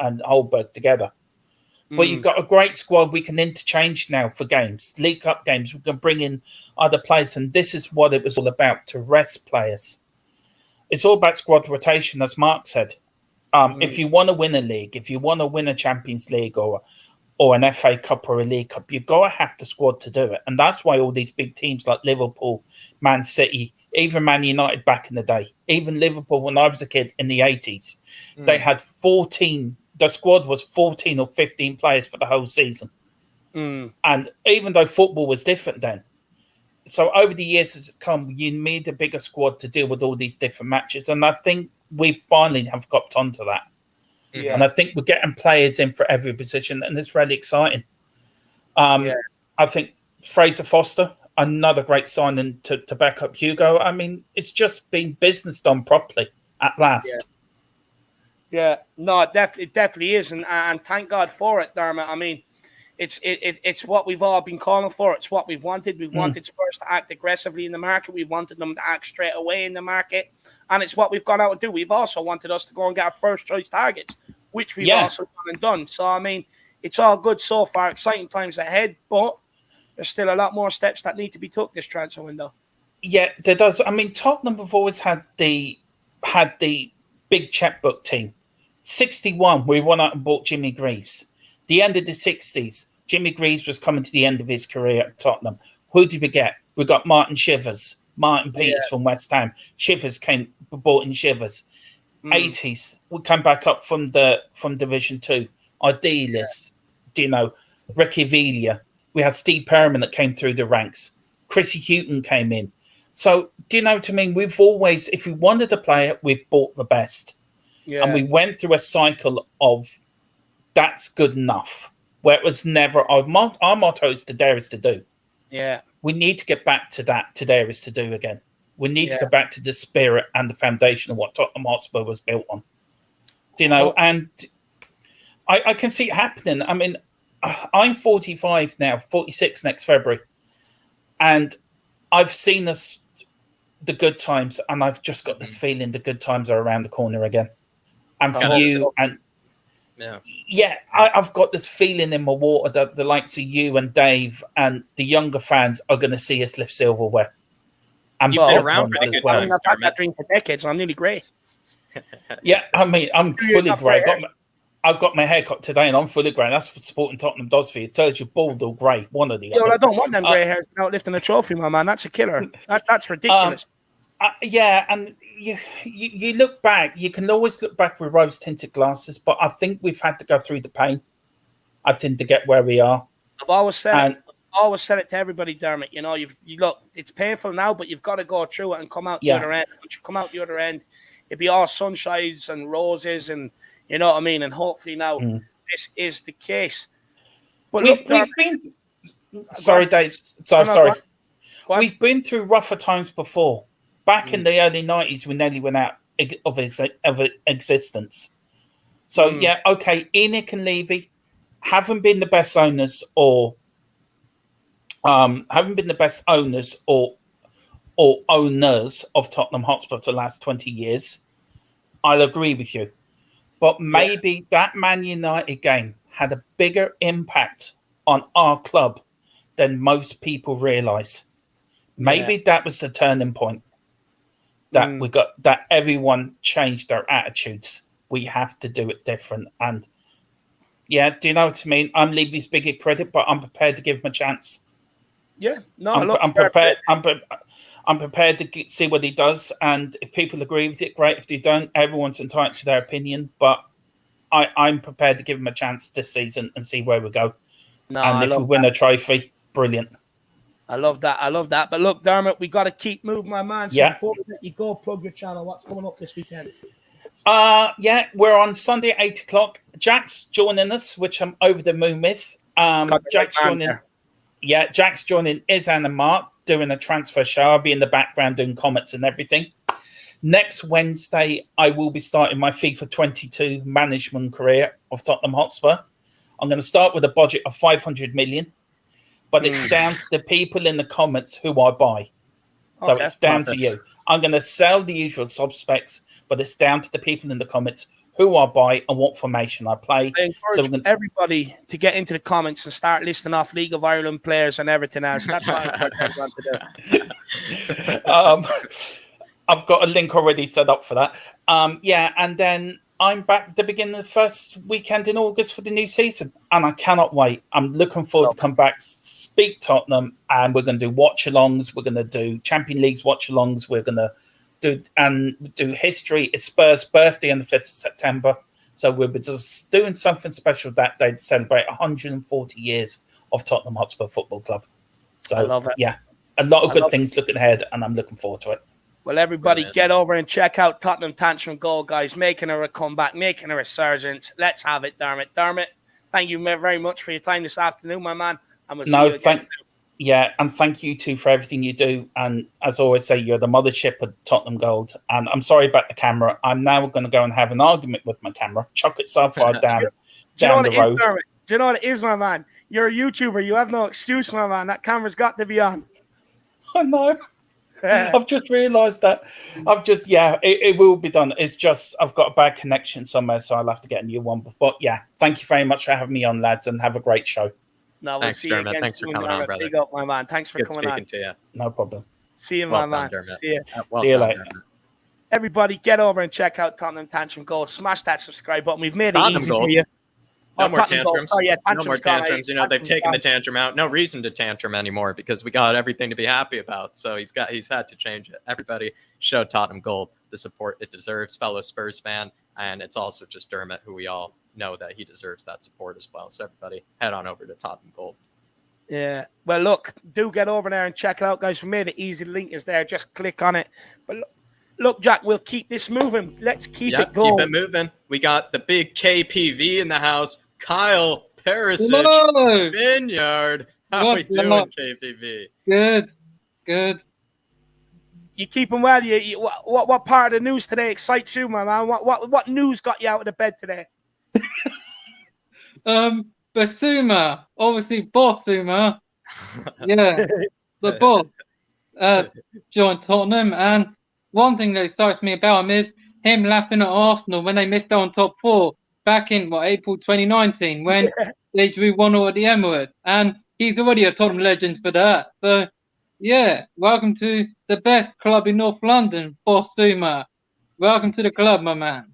and Holberg together. But you've got a great squad. We can interchange now for games, League Cup games. We can bring in other players, and this is what it was all about, to rest players. It's all about squad rotation, as Mark said. If you want to win a league, if you want to win a Champions League or an FA Cup or a League Cup, you've got to have the squad to do it. And that's why all these big teams like Liverpool, Man City, even Man United back in the day, even Liverpool when I was a kid in the 80s, they had 14. The squad was 14 or 15 players for the whole season. And even though football was different then, so over the years as it come, you need a bigger squad to deal with all these different matches. And I think we finally have got onto that. Yeah. And I think we're getting players in for every position, and it's really exciting. I think Fraser Foster, another great signing to back up Hugo. I mean, it's just been business done properly at last. Yeah, no, it definitely is, and thank God for it, Dermot. I mean, it's what we've all been calling for. It's what we've wanted. We've wanted Spurs to act aggressively in the market. We wanted them to act straight away in the market, and it's what we've gone out and do. We've also wanted us to go and get our first choice targets, which we've also gone and done. So I mean, it's all good so far. Exciting times ahead, but there's still a lot more steps that need to be took this transfer window. Yeah, there does. I mean, Tottenham have always had the big checkbook team. 61, we went out and bought Jimmy Greaves. The end of the 60s, Jimmy Greaves was coming to the end of his career at Tottenham. Who did we get? We got Martin Peters from West Ham. Shivers bought in Shivers. 80s, we came back up from Division 2. Idealists, Ricky Villa. We had Steve Perriman that came through the ranks. Chrissy Houghton came in. So, do you know what I mean? We've always, if we wanted a player, we've bought the best. Yeah. And we went through a cycle of that's good enough, where it was never our motto is to dare is to do. Yeah. We need to get back to that, to dare is to do again. We need to get back to the spirit and the foundation of what Tottenham Hotspur was built on. And I can see it happening. I mean, I'm 45 now, 46 next February. And I've seen the good times, and I've just got this feeling the good times are around the corner again. And for you, and I've got this feeling in my water that the likes of you and Dave and the younger fans are going to see us lift silverware. And you've been around for the good times. I've had that dream for decades, and I'm nearly grey. I mean, I'm fully grey. I've got my haircut today, and I'm fully grey. That's what supporting Tottenham does for you. It tells you bald or grey, one or the other. I don't want them grey hairs without lifting a trophy, my man. That's a killer. That's ridiculous. And you look back, you can always look back with rose-tinted glasses, but I think we've had to go through the pain, I think, to get where we are. I've always said it to everybody, Dermot. You look, it's painful now, but you've got to go through it and come out the other end. Once you come out the other end, it'd be all sunshines and roses, and you know what I mean. And hopefully now this is the case. But we've been. Sorry, Dave. Sorry. We've been through rougher times before. Back in the early 90s, we nearly went out of existence. So, Enoch and Levy haven't been the best owners or owners of Tottenham Hotspur for the last 20 years. I'll agree with you. But maybe that Man United game had a bigger impact on our club than most people realise. Maybe that was the turning point. That we got, that everyone changed their attitudes. We have to do it different. And yeah, do you know what I mean? I'm Levy's bigger credit, but I'm prepared to give him a chance. Yeah, no, I'm prepared. I'm prepared to see what he does, and if people agree with it, great. If they don't, everyone's entitled to their opinion. But I'm prepared to give him a chance this season and see where we go. No, and if we win a trophy, brilliant. I love that. I love that. But look, Dermot, we got to keep moving, my man. So before we let you go, plug your channel. What's coming up this weekend? Yeah, we're on Sunday at 8 o'clock. Jack's joining us, which I'm over the moon with. Jack's joining. Yeah, Jack's joining Izan and Mark doing a transfer show. I'll be in the background doing comments and everything. Next Wednesday, I will be starting my FIFA 22 management career of Tottenham Hotspur. I'm going to start with a budget of 500 million, but it's down to the people in the comments who I buy. So it's down to you. I'm going to sell the usual suspects, but it's down to the people in the comments who I buy and what formation I play. I encourage everybody to get into the comments and start listing off League of Ireland players and everything else. That's what I encourage everyone to do. I've got a link already set up for that. Yeah, and then I'm back at the beginning of the first weekend in August for the new season, and I cannot wait. I'm looking forward to come back, speak Tottenham, and we're going to do watch-alongs. We're going to do Champions League watch-alongs. We're going to do history. It's Spurs' birthday on the 5th of September. So we'll be just doing something special that day to celebrate 140 years of Tottenham Hotspur Football Club. So, I love it. Yeah, a lot of good things looking ahead, and I'm looking forward to it. Well, everybody get over and check out Tottenham Tantrum Goal, guys. Making her a comeback, making her a resurgence. Let's have it, Dermot. Dermot, thank you very much for your time this afternoon, my man. And we'll see you again. Yeah, and thank you too for everything you do. And as I always say, you're the mothership of Tottenham Gold. And I'm sorry about the camera. I'm now going to go and have an argument with my camera. Chuck it so far down the road. Do you know what it is, my man? You're a YouTuber. You have no excuse, my man. That camera's got to be on. I know. I've just realised that. It will be done. It's just I've got a bad connection somewhere, so I'll have to get a new one. But yeah, thank you very much for having me on, lads, and have a great show. No, we'll thanks, see you Dermot. again Thanks soon, for coming on, brother. Big up, my man. Thanks for coming on. Good speaking to you. No problem. See you, my man. Dermot. See you. See you later. Everybody, get over and check out Tottenham Tantrum Gold. Smash that subscribe button. We've made it easy for you. No more tantrums. No more tantrums. You know, they've taken the tantrum out. No reason to tantrum anymore because we got everything to be happy about. So he's had to change it. Everybody show Tottenham Gold the support it deserves, fellow Spurs fan. And it's also just Dermot, who we all know that he deserves that support as well. So everybody head on over to Tottenham Gold. Yeah. Well, look, do get over there and check it out, guys. We made it easy. The link is there. Just click on it. But look, Jack, we'll keep this moving. Let's keep it going. Keep it moving. We got the big KPV in the house. Kyle Perisic, Vineyard. How are we doing, KPV? Good. You keeping well? What part of the news today excites you, my man? What news got you out of the bed today? Bissouma, obviously Bissouma. Yeah, the boss joined Tottenham, and one thing that excites me about him is him laughing at Arsenal when they missed out on top 4 back in April 2019 when they drew 1-0 at the Emirates, and he's already a Tottenham legend for that. So yeah, welcome to the best club in North London, Bissouma. Welcome to the club, my man.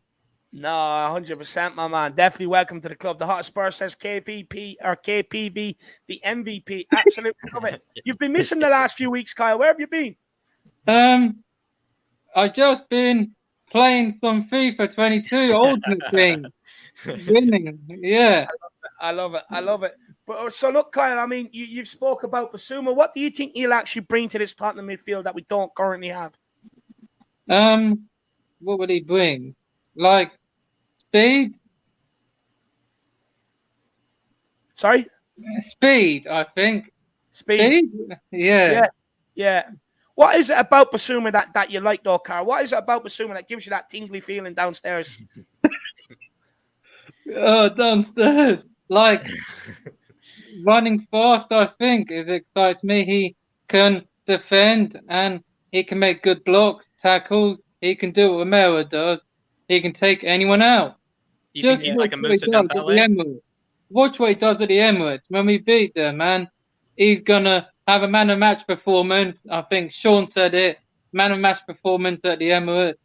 No, 100%, my man. Definitely welcome to the club. The Hotspur says KPV, the MVP. Absolutely love it. You've been missing the last few weeks, Kyle. Where have you been? I just been playing some FIFA 22 Ultimate thing. Winning, yeah. I love it. But so look, Kyle, I mean, you've spoke about Bissouma. What do you think he'll actually bring to this Tottenham midfield that we don't currently have? What would he bring? Like speed? Sorry? Speed, I think. Speed? Yeah. What is it about Bissouma that you like, though, Carl? What is it about Bissouma that gives you that tingly feeling downstairs? Downstairs. Like running fast, I think, it excites me. He can defend and he can make good blocks, tackles. He can do what Romero does. He can take anyone out. You think he's like a Musa Dembele? watch what he does at the Emirates when we beat them, man. He's gonna have a man of match performance. I think Sean said it. Man of match performance at the Emirates,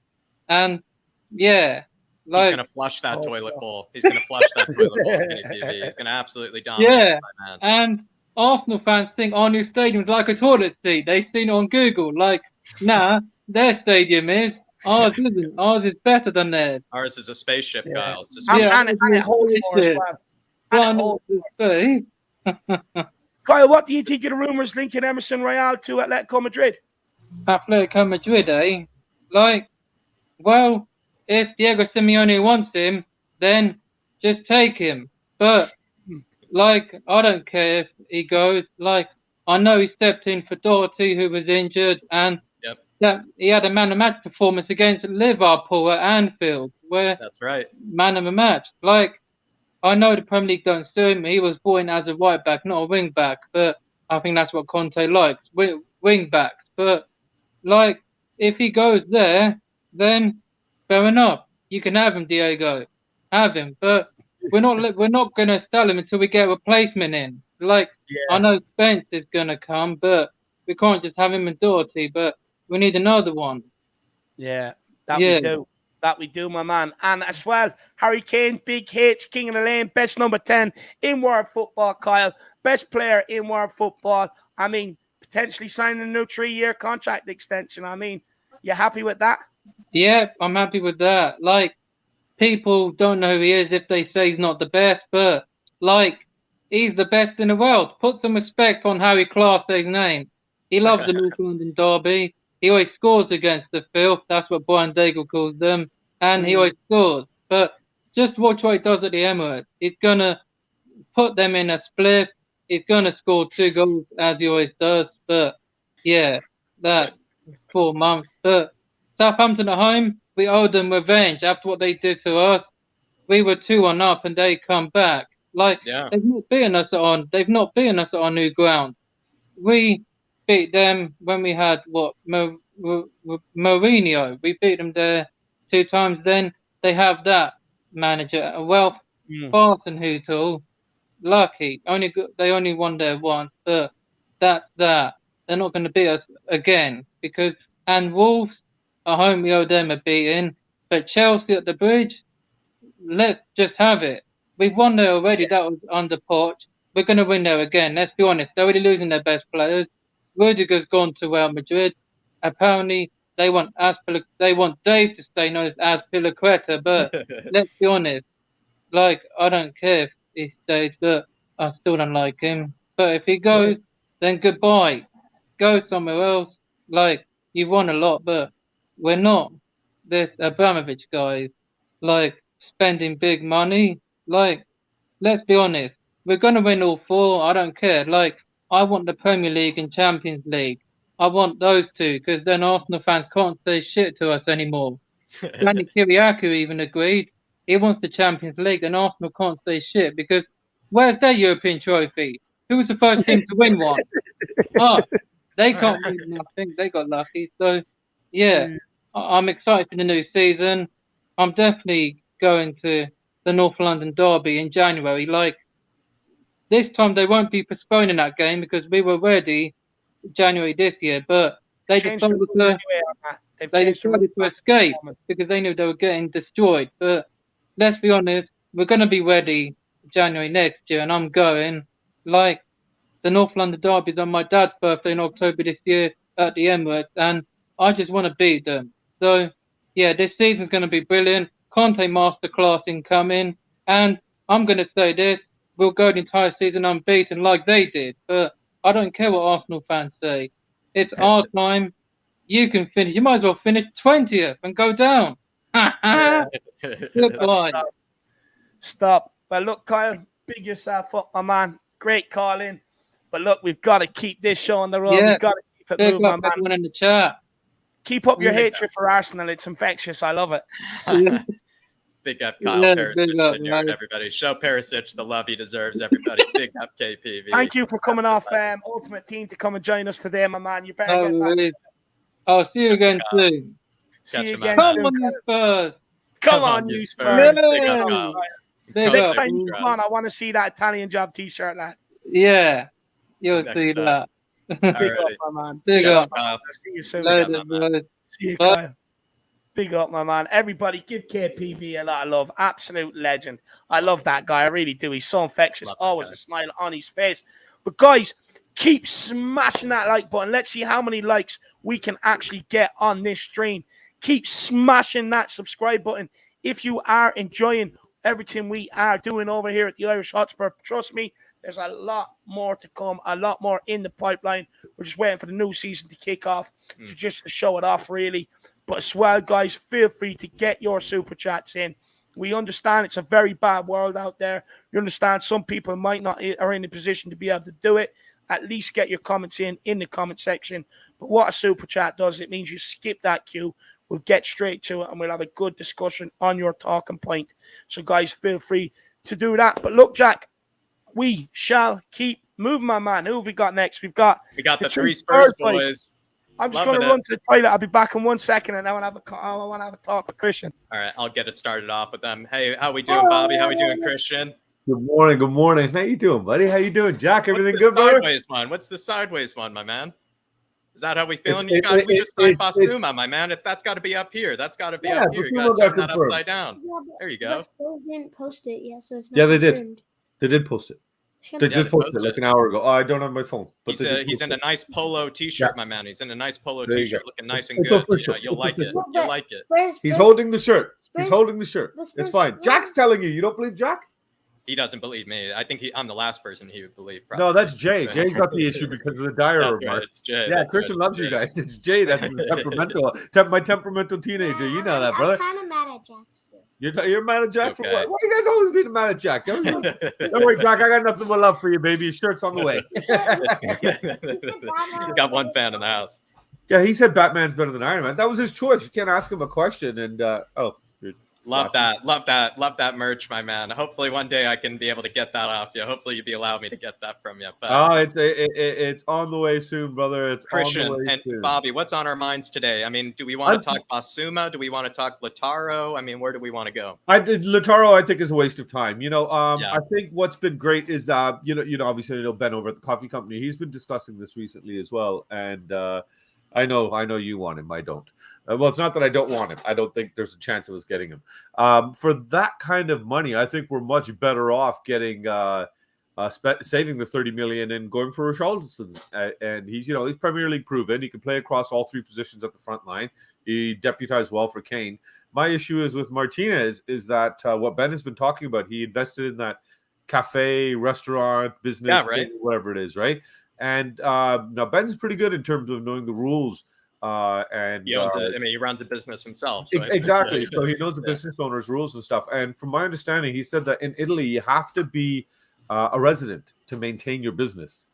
and yeah, He's going to flush that toilet bowl. He's going to flush that toilet bowl in KTV. He's going to absolutely dominate. Yeah, and Arsenal fans think our new stadium's like a toilet seat. They've seen it on Google. Like, nah, their stadium is. Ours isn't. Ours is better than theirs. Ours is a spaceship, Kyle. It's a And, spaceship. and it holds more as well. And it holds more. Kyle, what do you think of the rumours linking Emerson Royal to Atletico Madrid? Atletico Madrid, eh? Like, well, if Diego Simeone wants him, then just take him. But, like, I don't care if he goes. Like, I know he stepped in for Doherty, who was injured, and that he had a man of match performance against Liverpool at Anfield, where that's right, man of a match. Like, I know the Premier League don't sue him. He was brought in as a right back, not a wing back. But I think that's what Conte likes, wing backs. But like, if he goes there, then fair enough. You can have him, Diego. Have him. But we're not going to sell him until we get a replacement in. Like, I know Spence is going to come, but we can't just have him and Doherty. But we need another one. Yeah, we do. That we do, my man. And as well, Harry Kane, Big H, King of the Lane, best number 10 in world football, Kyle. Best player in world football. I mean, potentially signing a new 3-year contract extension. I mean, you happy with that? Yeah, I'm happy with that. Like, people don't know who he is if they say he's not the best, but, like, he's the best in the world. Put some respect on how he classed his name. He loves the North London derby. He always scores against the filth. That's what Brian Daigle calls them. And he always scores. But just watch what he does at the Emirates. He's going to put them in a split. He's going to score 2 goals, as he always does. But, yeah, that 4 months. But Southampton at home, we owe them revenge after what they did to us. We were 2-1 up, and they come back. Like, they've not beaten us at our new ground. We beat them when we had Mourinho. We beat them there 2 times. Then they have that manager, Barton Hootle. Lucky, they only won there once, but that's that. They're not going to beat us again and Wolves at home, we owe them a beating. But Chelsea at the Bridge, let's just have it. We've won there already. That was under Poch. We're going to win there again. Let's be honest. They're already losing their best players. Rudiger's gone to Real Madrid. Apparently, they want Dave to stay known as Azpilicueta, but let's be honest. Like, I don't care if he stays, but I still don't like him. But if he goes, then goodbye. Go somewhere else. Like, you've won a lot, but we're not this Abramovich guys. Like, spending big money. Like, let's be honest. We're going to win all 4. I don't care. Like, I want the Premier League and Champions League. I want those 2 because then Arsenal fans can't say shit to us anymore. Danny Kiriakou even agreed. He wants the Champions League and Arsenal can't say shit because where's their European trophy? Who was the first team to win one? They can't win nothing. They got lucky. So, yeah, I'm excited for the new season. I'm definitely going to the North London derby in January. Like, this time they won't be postponing that game because we were ready January this year, but they decided to escape because they knew they were getting destroyed. But let's be honest, we're going to be ready January next year, and I'm going. Like, the North London derby is on my dad's birthday in October this year at the Emirates, and I just want to beat them. So, yeah, this season's going to be brilliant. Conte masterclass incoming, and I'm going to say this. We'll go the entire season unbeaten like they did. But I don't care what Arsenal fans say. It's our time. You can finish. You might as well finish 20th and go down. Goodbye. Stop. Well, look, Kyle, big yourself up, my man. Great calling. But look, we've got to keep this show on the road. We've got to keep it moving, my man. Everyone in the chat. Keep up your hatred for Arsenal. It's infectious. I love it. Big up Kyle Perisic, everybody. Show Perisic the love he deserves, everybody. Big up KPV. Thank you for coming off Ultimate Team to come and join us today, my man. You better get back. I'll see you again soon. See you again Come soon. on, you Spurs. Come on, you Spurs. Big Next up. time you come on, I want to see that Italian job T-shirt, lad. Yeah, you'll Next see time. that. Big Alrighty. up, my man. Big Catch up. you, Kyle. See you soon. Later. Later, man. boys. See you, Kyle. Big up, my man. Everybody, give KPV a lot of love. Absolute legend. I love that guy. I really do. He's so infectious. Love that Always guy. a smile on his face. But guys, keep smashing that like button. Let's see how many likes we can actually get on this stream. Keep smashing that subscribe button. If you are enjoying everything we are doing over here at the Irish Hotspur, trust me, there's a lot more to come, a lot more in the pipeline. We're just waiting for the new season to kick off, to show it off, really. But as well, guys, feel free to get your super chats in. We understand it's a very bad world out there. You understand some people might not are in a position to be able to do it. At least get your comments in the comment section. But what a super chat does, it means you skip that queue. We'll get straight to it and we'll have a good discussion on your talking point. So, guys, feel free to do that. But look, Jack, we shall keep moving, my man. Who have we got next? We got the three Spurs boys. I'm just going to run to the toilet. I'll be back in 1 second, and I want to have a talk with Christian. All right, I'll get it started off with them. Hey, how we doing, Bobby? How we doing, Christian? Good morning. Good morning. How you doing, buddy? How you doing, Jack? Everything good, brother? Sideways one. What's the sideways one, my man? Is that how we feeling? We just signed Bissouma, my man. That's got to be up here. That's got to be up here. You got to turn that upside down. Yeah, there you go. Spurs didn't post it yet, so it's not. Yeah, they did. confirmed. They did post it. They just posted it like an hour ago. Oh, I don't have my phone. But He's in a nice polo T-shirt, my man. He's in a nice polo T-shirt, looking nice and It's good. official. You'll like it. Well, You'll like it. He's holding the shirt. He's Spurs- holding the shirt. the It's Spurs- fine. Jack's telling you. You don't believe Jack? He doesn't believe me. I think I'm the last person he would believe. No, that's Jay. Jay's got the issue because of the Dyer That's remark. right, it's Jay. Yeah, That's Christian right, loves it's you Jay. guys. It's Jay. That's my temperamental teenager. You know that, brother. I'm kind of mad at Jack still. You're mad at Jack for Okay. what? Why are you guys always being mad at Jack? Don't worry, Jack. I got nothing but love for you, baby. Your shirt's on the way. You got one fan in the house. Yeah, he said Batman's better than Iron Man. That was his choice. You can't ask him a question. And Love that merch, my man. Hopefully one day I can be able to get that off you. Hopefully you'll allow me to get that from you. But it's on the way soon, brother. It's Christian on the way and soon. Bobby, what's on our minds today? I mean, do we want to talk Bissouma? Do we want to talk Lautaro? I mean, where do we want to go? Lautaro, I think, is a waste of time. Yeah. I think what's been great is obviously Ben over at the coffee company. He's been discussing this recently as well, and I know you want him. I don't. Well, it's not that I don't want him. I don't think there's a chance of us getting him. For that kind of money, I think we're much better off getting saving the 30 million and going for Richarlison. And he's Premier League proven. He can play across all three positions at the front line. He deputized well for Kane. My issue is with Martinez is that what Ben has been talking about. He invested in that cafe, restaurant, business, thing, whatever it is, right? And now Ben's pretty good in terms of knowing the rules. And he runs a business himself. So exactly. So he knows the business owner's rules and stuff. And from my understanding, he said that in Italy, you have to be a resident to maintain your business.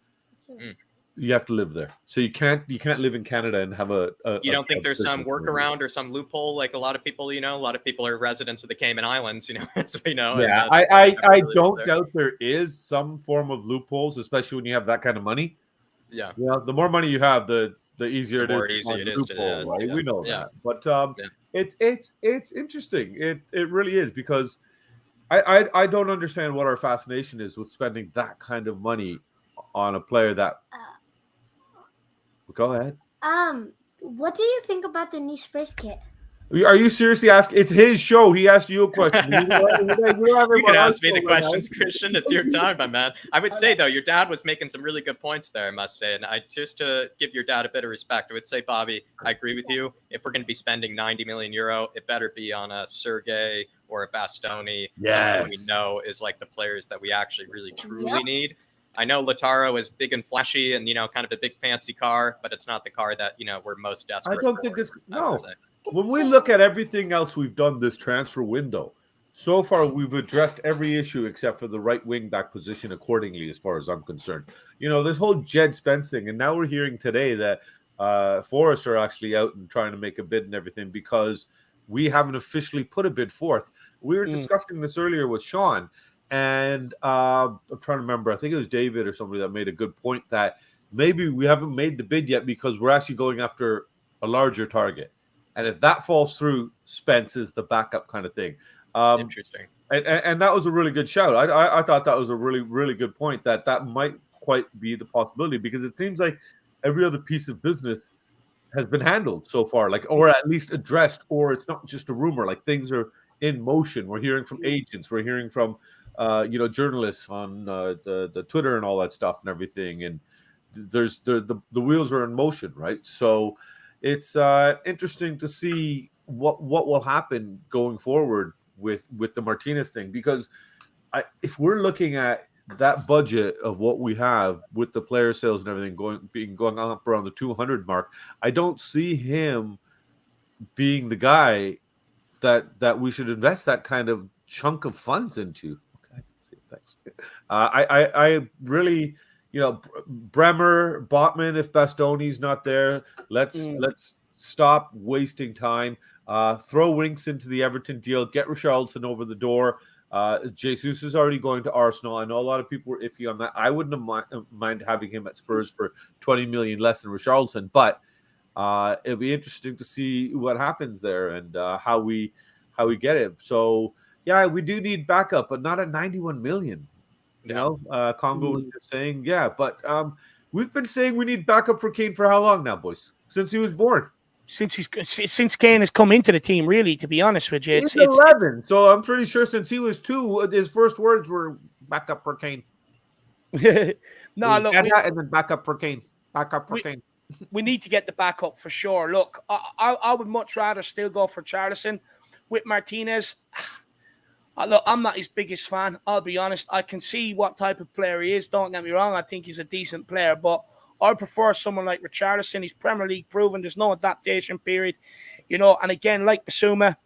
You have to live there. So you can't live in Canada and have a you don't think there's some workaround or some loophole? Like a lot of people, a lot of people are residents of the Cayman Islands, as we know. Yeah, I don't doubt there is some form of loopholes, especially when you have that kind of money. Yeah. The more money you have, the easier the more it is. Easy it is to, right? yeah. We know Yeah. that, but it's interesting. It really is because I don't understand what our fascination is with spending that kind of money on a player that. Go ahead. What do you think about the new Spurs kit? Are you seriously asking? It's his show. He asked you a question. You can ask me the questions, Christian. It's your time, my man. I would say, though, your dad was making some really good points there, I must say. And just to give your dad a bit of respect, I would say, Bobby, I agree with you. If we're going to be spending 90 million euro, it better be on a Sergei or a Bastoni. Someone we know is like the players that we actually really, truly need. I know Lautaro is big and flashy and, kind of a big fancy car, but it's not the car that, we're most desperate I don't for, think it's I would no. say. When we look at everything else we've done this transfer window, so far we've addressed every issue except for the right wing back position accordingly, as far as I'm concerned. This whole Jed Spence thing, and now we're hearing today that Forest are actually out and trying to make a bid and everything because we haven't officially put a bid forth. We were discussing this earlier with Sean, and I'm trying to remember. I think it was David or somebody that made a good point that maybe we haven't made the bid yet because we're actually going after a larger target. And if that falls through, Spence is the backup kind of thing. Interesting. And that was a really good shout. I thought that was a really, really good point, that might quite be the possibility, because it seems like every other piece of business has been handled so far, like, or at least addressed, or it's not just a rumor. Like, things are in motion. We're hearing from agents. We're hearing from journalists on the Twitter and all that stuff and everything. And there's the wheels are in motion, right? So it's interesting to see what will happen going forward with the Martinez thing, because if we're looking at that budget of what we have with the player sales and everything going up around the 200 mark, I don't see him being the guy that we should invest that kind of chunk of funds into. Okay, thanks. I really, Bremer, Botman, if Bastoni's not there, let's stop wasting time. Throw Winks into the Everton deal. Get Richarlison over the door. Jesus is already going to Arsenal. I know a lot of people were iffy on that. I wouldn't have mind having him at Spurs for 20 million less than Richarlison, but it'll be interesting to see what happens there and how we get it. So yeah, we do need backup, but not at 91 million. Congo was just saying, but we've been saying we need backup for Kane for how long now, boys? Since he was born. Since Kane has come into the team, really, to be honest with you. He's 11, so I'm pretty sure since he was 2, his first words were back up for Kane. And then back up for Kane. Kane. We need to get the backup for sure. Look, I would much rather still go for Charlison with Martinez. Look, I'm not his biggest fan. I'll be honest. I can see what type of player he is. Don't get me wrong. I think he's a decent player, but I prefer someone like Richarlison. He's Premier League proven. There's no adaptation period, And again, like Bissouma,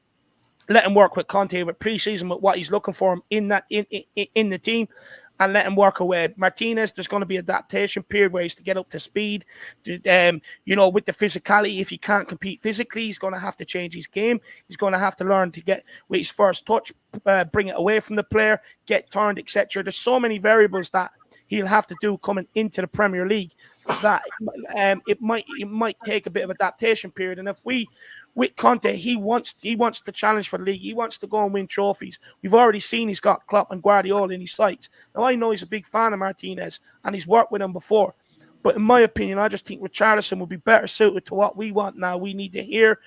let him work with Conte with preseason with what he's looking for him in the team, and let him work away. Martinez, there's going to be adaptation period where he's to get up to speed. With the physicality, if he can't compete physically, he's going to have to change his game. He's going to have to learn to get with his first touch, bring it away from the player, get turned, etc. There's so many variables that he'll have to do coming into the Premier League that it might take a bit of adaptation period. And if with Conte, he wants to challenge for the league. He wants to go and win trophies. We've already seen he's got Klopp and Guardiola in his sights. Now, I know he's a big fan of Martinez and he's worked with him before. But in my opinion, I just think Richarlison would be better suited to what we want now. We need to hear.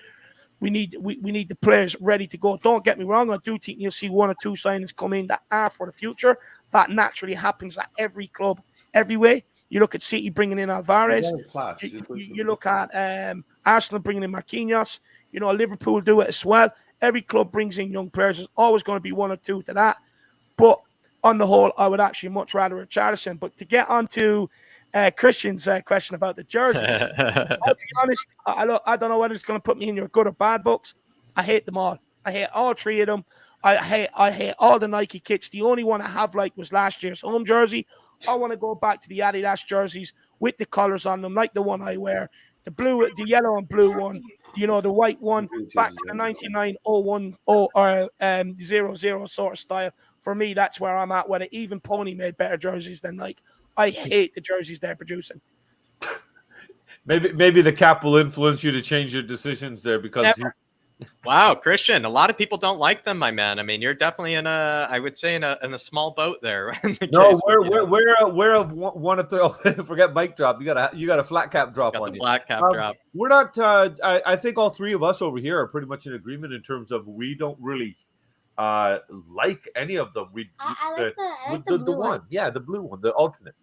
We need the players ready to go. Don't get me wrong. I do think you'll see 1 or 2 signings come in that are for the future. That naturally happens at every club, everywhere. You look at City bringing in Alvarez. You look at Arsenal bringing in Marquinhos. Liverpool do it as well. Every club brings in young players. There's always going to be 1 or 2 to that. But on the whole, I would actually much rather Richarlison. But to get on to Christian's question about the jerseys, I'll be honest, I don't know whether it's going to put me in your good or bad books. I hate them all. I hate all 3 of them. I hate all the Nike kits. The only one I have was last year's home jersey. I want to go back to the Adidas jerseys with the colors on them, like the one I wear. The blue, the yellow and blue one, the white one, back to the 9901 or 00 sort of style. For me, that's where I'm at. Whether even Pony made better jerseys than Nike. I hate the jerseys they're producing. Maybe the cap will influence you to change your decisions there because. Wow, Christian, a lot of people don't like them, my man. I mean, you're definitely in a small boat there. No, we're of one of the forget mic drop. You got a flat cap drop on you. Flat cap drop. We're not. I think all 3 of us over here are pretty much in agreement in terms of we don't really like any of them. I like the blue one. Yeah, the blue one, the alternate.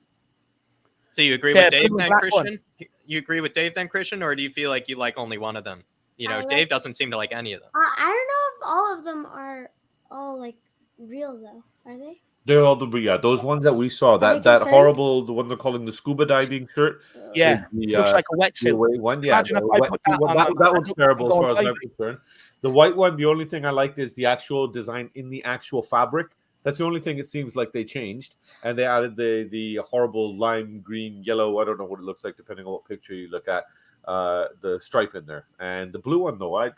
So you agree with Dave then, Christian? You agree with Dave then, Christian, or do you feel like you like only one of them? Dave doesn't seem to like any of them. I don't know if all of them are all real though. Are they? They're all those ones that we saw. That horrible, the one they're calling the scuba diving shirt. Yeah, looks like a wetsuit. One, yeah. That one's terrible as far as I'm concerned. The white one, the only thing I liked is the actual design in the actual fabric. That's the only thing it seems like they changed, and they added the horrible lime green, yellow. I don't know what it looks like depending on what picture you look at. The stripe in there, and the blue one though, I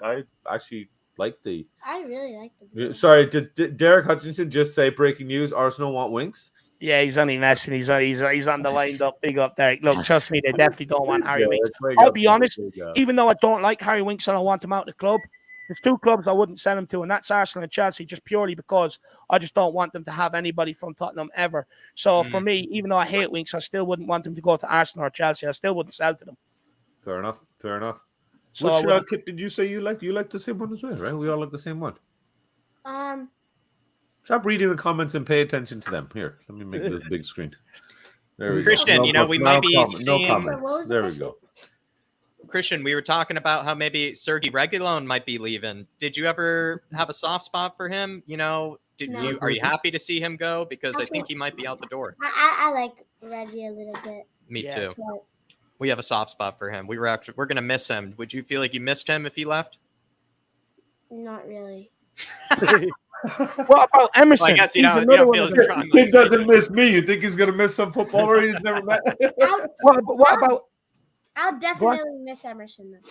actually like the. I really like the blue. Sorry, did Derek Hutchinson just say breaking news? Arsenal want Winks? Yeah, he's only messing. He's on the wind up. Big up, Derek. Look, trust me, they definitely don't want Harry Winks. I'll be honest. Even though I don't like Harry Winks and I want him out of the club, There's two clubs I wouldn't send him to, and that's Arsenal and Chelsea, just purely because I just don't want them to have anybody from Tottenham ever. So for me, even though I hate Winks, I still wouldn't want them to go to Arsenal or Chelsea. I still wouldn't sell to them. Fair enough. Fair enough. So Which kit did you say you liked? You liked the same one as well, right? We all like the same one. Stop reading the comments and pay attention to them. Here, let me make this big screen. There we Christian, go. we might be no seeing... comments. There we go. Christian, we were talking about how maybe Sergei Reguilon might be leaving. Did you ever have a soft spot for him? No. Are you happy to see him go? Because I think he might be out the door. I like Reggie a little bit. Me too. So, We have a soft spot for him. We're going to miss him. Would you feel like you missed him if he left? not really. What about Emerson? Well, I guess you He's don't another feel one as of strongly. He as we doesn't do. miss me. You think he's gonna miss some footballer he's never met? What about? I'll definitely miss Emerson though.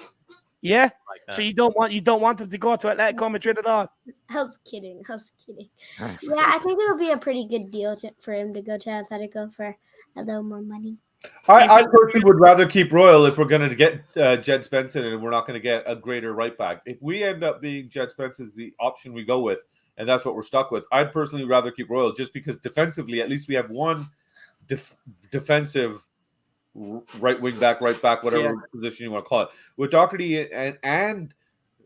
Yeah. Like that. So you don't want him to go to Atletico Madrid at all? I was kidding. Yeah, I think it would be a pretty good deal for him to go to Atletico for a little more money. I personally would rather keep Royal if we're going to get Jed Spence in and we're not going to get a greater right back. If we end up being Jed Spence is the option we go with, and that's what we're stuck with, I'd personally rather keep Royal just because defensively, at least we have one defensive right wing back, right back, whatever position you want to call it. With Doherty and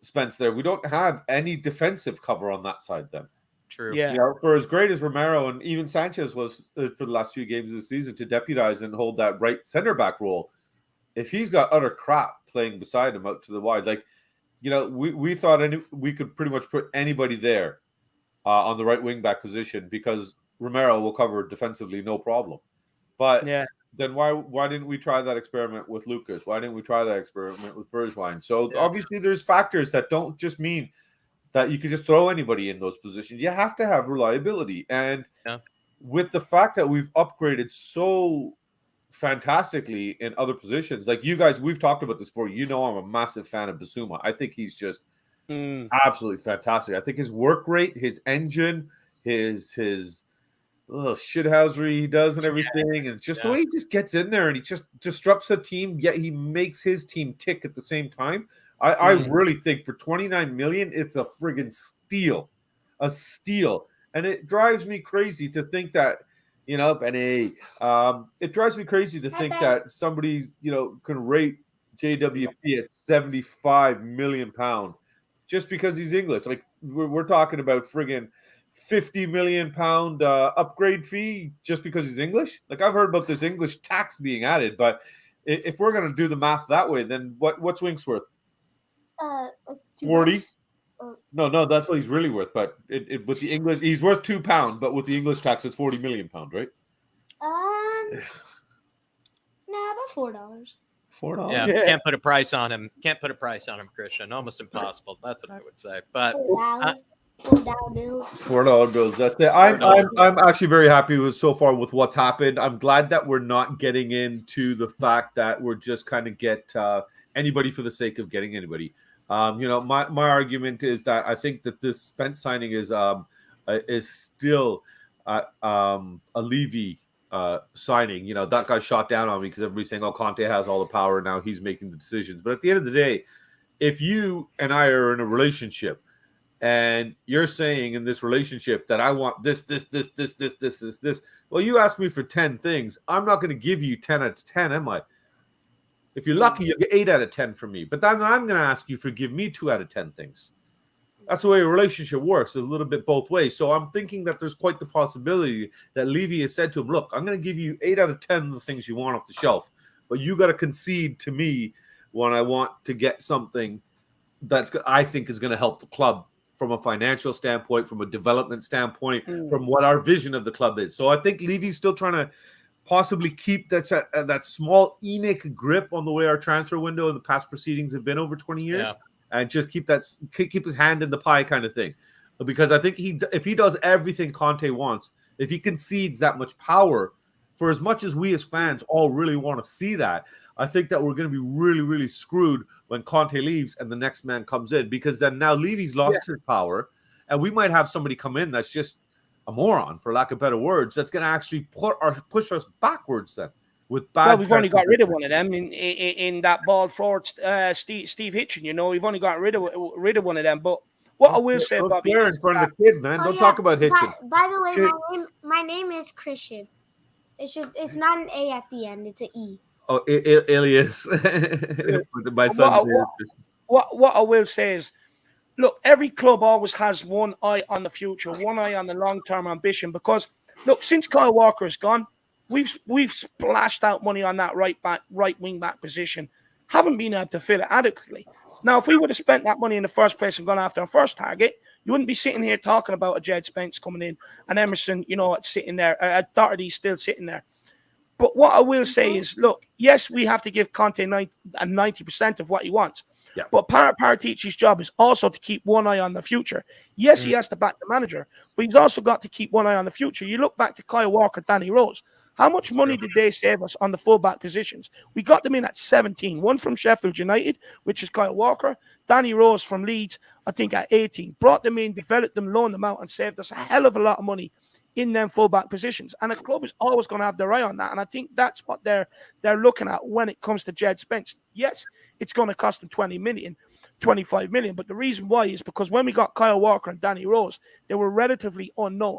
Spence there, we don't have any defensive cover on that side then. True. Yeah. You know, for as great as Romero and even Sanchez was for the last few games of the season to deputize and hold that right center back role, if he's got utter crap playing beside him out to the wide, like, you know, we thought we could pretty much put anybody there on the right wing back position because Romero will cover defensively no problem. But then why didn't we try that experiment with Lucas? Why didn't we try that experiment with Bergwijn? So obviously there's factors that don't just mean that you can just throw anybody in those positions. You have to have reliability. And with the fact that we've upgraded so fantastically in other positions, like you guys, we've talked about this before. You know I'm a massive fan of Bissouma. I think he's just absolutely fantastic. I think his work rate, his engine, his little shithousery he does and everything, and just the way he just gets in there and he just disrupts a team, yet he makes his team tick at the same time. I really think for 29 million, it's a friggin' steal. A steal. And it drives me crazy to think that, you know, Benny, it drives me crazy to think that somebody's, you know, can rate JWP at 75 million pound just because he's English. Like we're talking about friggin' 50 million pound upgrade fee just because he's English. Like I've heard about this English tax being added, but if we're going to do the math that way, then what's Winks worth? 40. No, that's what he's really worth. But with the English, he's worth £2. But with the English tax, it's 40 million pound, right? Nah, about $4. $4. Yeah, can't put a price on him. Can't put a price on him, Christian. Almost impossible. That's what I would say. But $4 bills. $4 bills. That's it. I'm actually very happy with so far with what's happened. I'm glad that we're not getting into the fact that we're just kind of get anybody for the sake of getting anybody. You know, my argument is that I think that this Spence signing is still a Levy signing. You know, that got shot down on me because everybody's saying, "Oh, Conte has all the power now; he's making the decisions." But at the end of the day, if you and I are in a relationship, and you're saying in this relationship that I want this, well, you ask me for 10 things. I'm not going to give you 10 out of 10, am I? If you're lucky, you'll get 8 out of 10 from me. But then I'm going to ask you for give me 2 out of 10 things. That's the way a relationship works, a little bit both ways. So I'm thinking that there's quite the possibility that Levy has said to him, look, I'm going to give you 8 out of 10 of the things you want off the shelf. But you got to concede to me when I want to get something that's I think is going to help the club from a financial standpoint, from a development standpoint, from what our vision of the club is. So I think Levy's still trying to possibly keep that small ENIC grip on the way our transfer window and the past proceedings have been over 20 years, and just keep his hand in the pie kind of thing. Because I think if he does everything Conte wants, if he concedes that much power, for as much as we as fans all really want to see that, I think that we're going to be really, really screwed when Conte leaves and the next man comes in, because then now Levy's lost his power, and we might have somebody come in that's just a moron, for lack of better words, that's going to actually push us backwards then. with bad. Well, we've only got rid of one of them in that ball forward, Steve Hitchen. You know, we've only got rid of one of them. But what I will say, Bobby, in front of the kid, man. Don't talk about Hitchen. By the way, my name is Christian. It's not an A at the end. It's an E. Oh, Ilias. My son's name is Christian. What I will say is, look, every club always has one eye on the future, one eye on the long-term ambition. Because look, since Kyle Walker is gone, we've splashed out money on that right wing back position. Haven't been able to fill it adequately. Now, if we would have spent that money in the first place and gone after our first target, you wouldn't be sitting here talking about a Jed Spence coming in and Emerson, you know, sitting there. Doherty still sitting there. But what I will say is, look, yes, we have to give Conte 90% of what he wants. Yeah. But Paratici's job is also to keep one eye on the future. Yes, he has to back the manager, but he's also got to keep one eye on the future. You look back to Kyle Walker, Danny Rose. How much money did they save us on the fullback positions? We got them in at 17. One from Sheffield United, which is Kyle Walker. Danny Rose from Leeds, I think at 18. Brought them in, developed them, loaned them out, and saved us a hell of a lot of money in them fullback positions. And a club is always going to have their eye on that. And I think that's what they're looking at when it comes to Jed Spence. Yes, it's going to cost them 20 million, 25 million. But the reason why is because when we got Kyle Walker and Danny Rose, they were relatively unknown.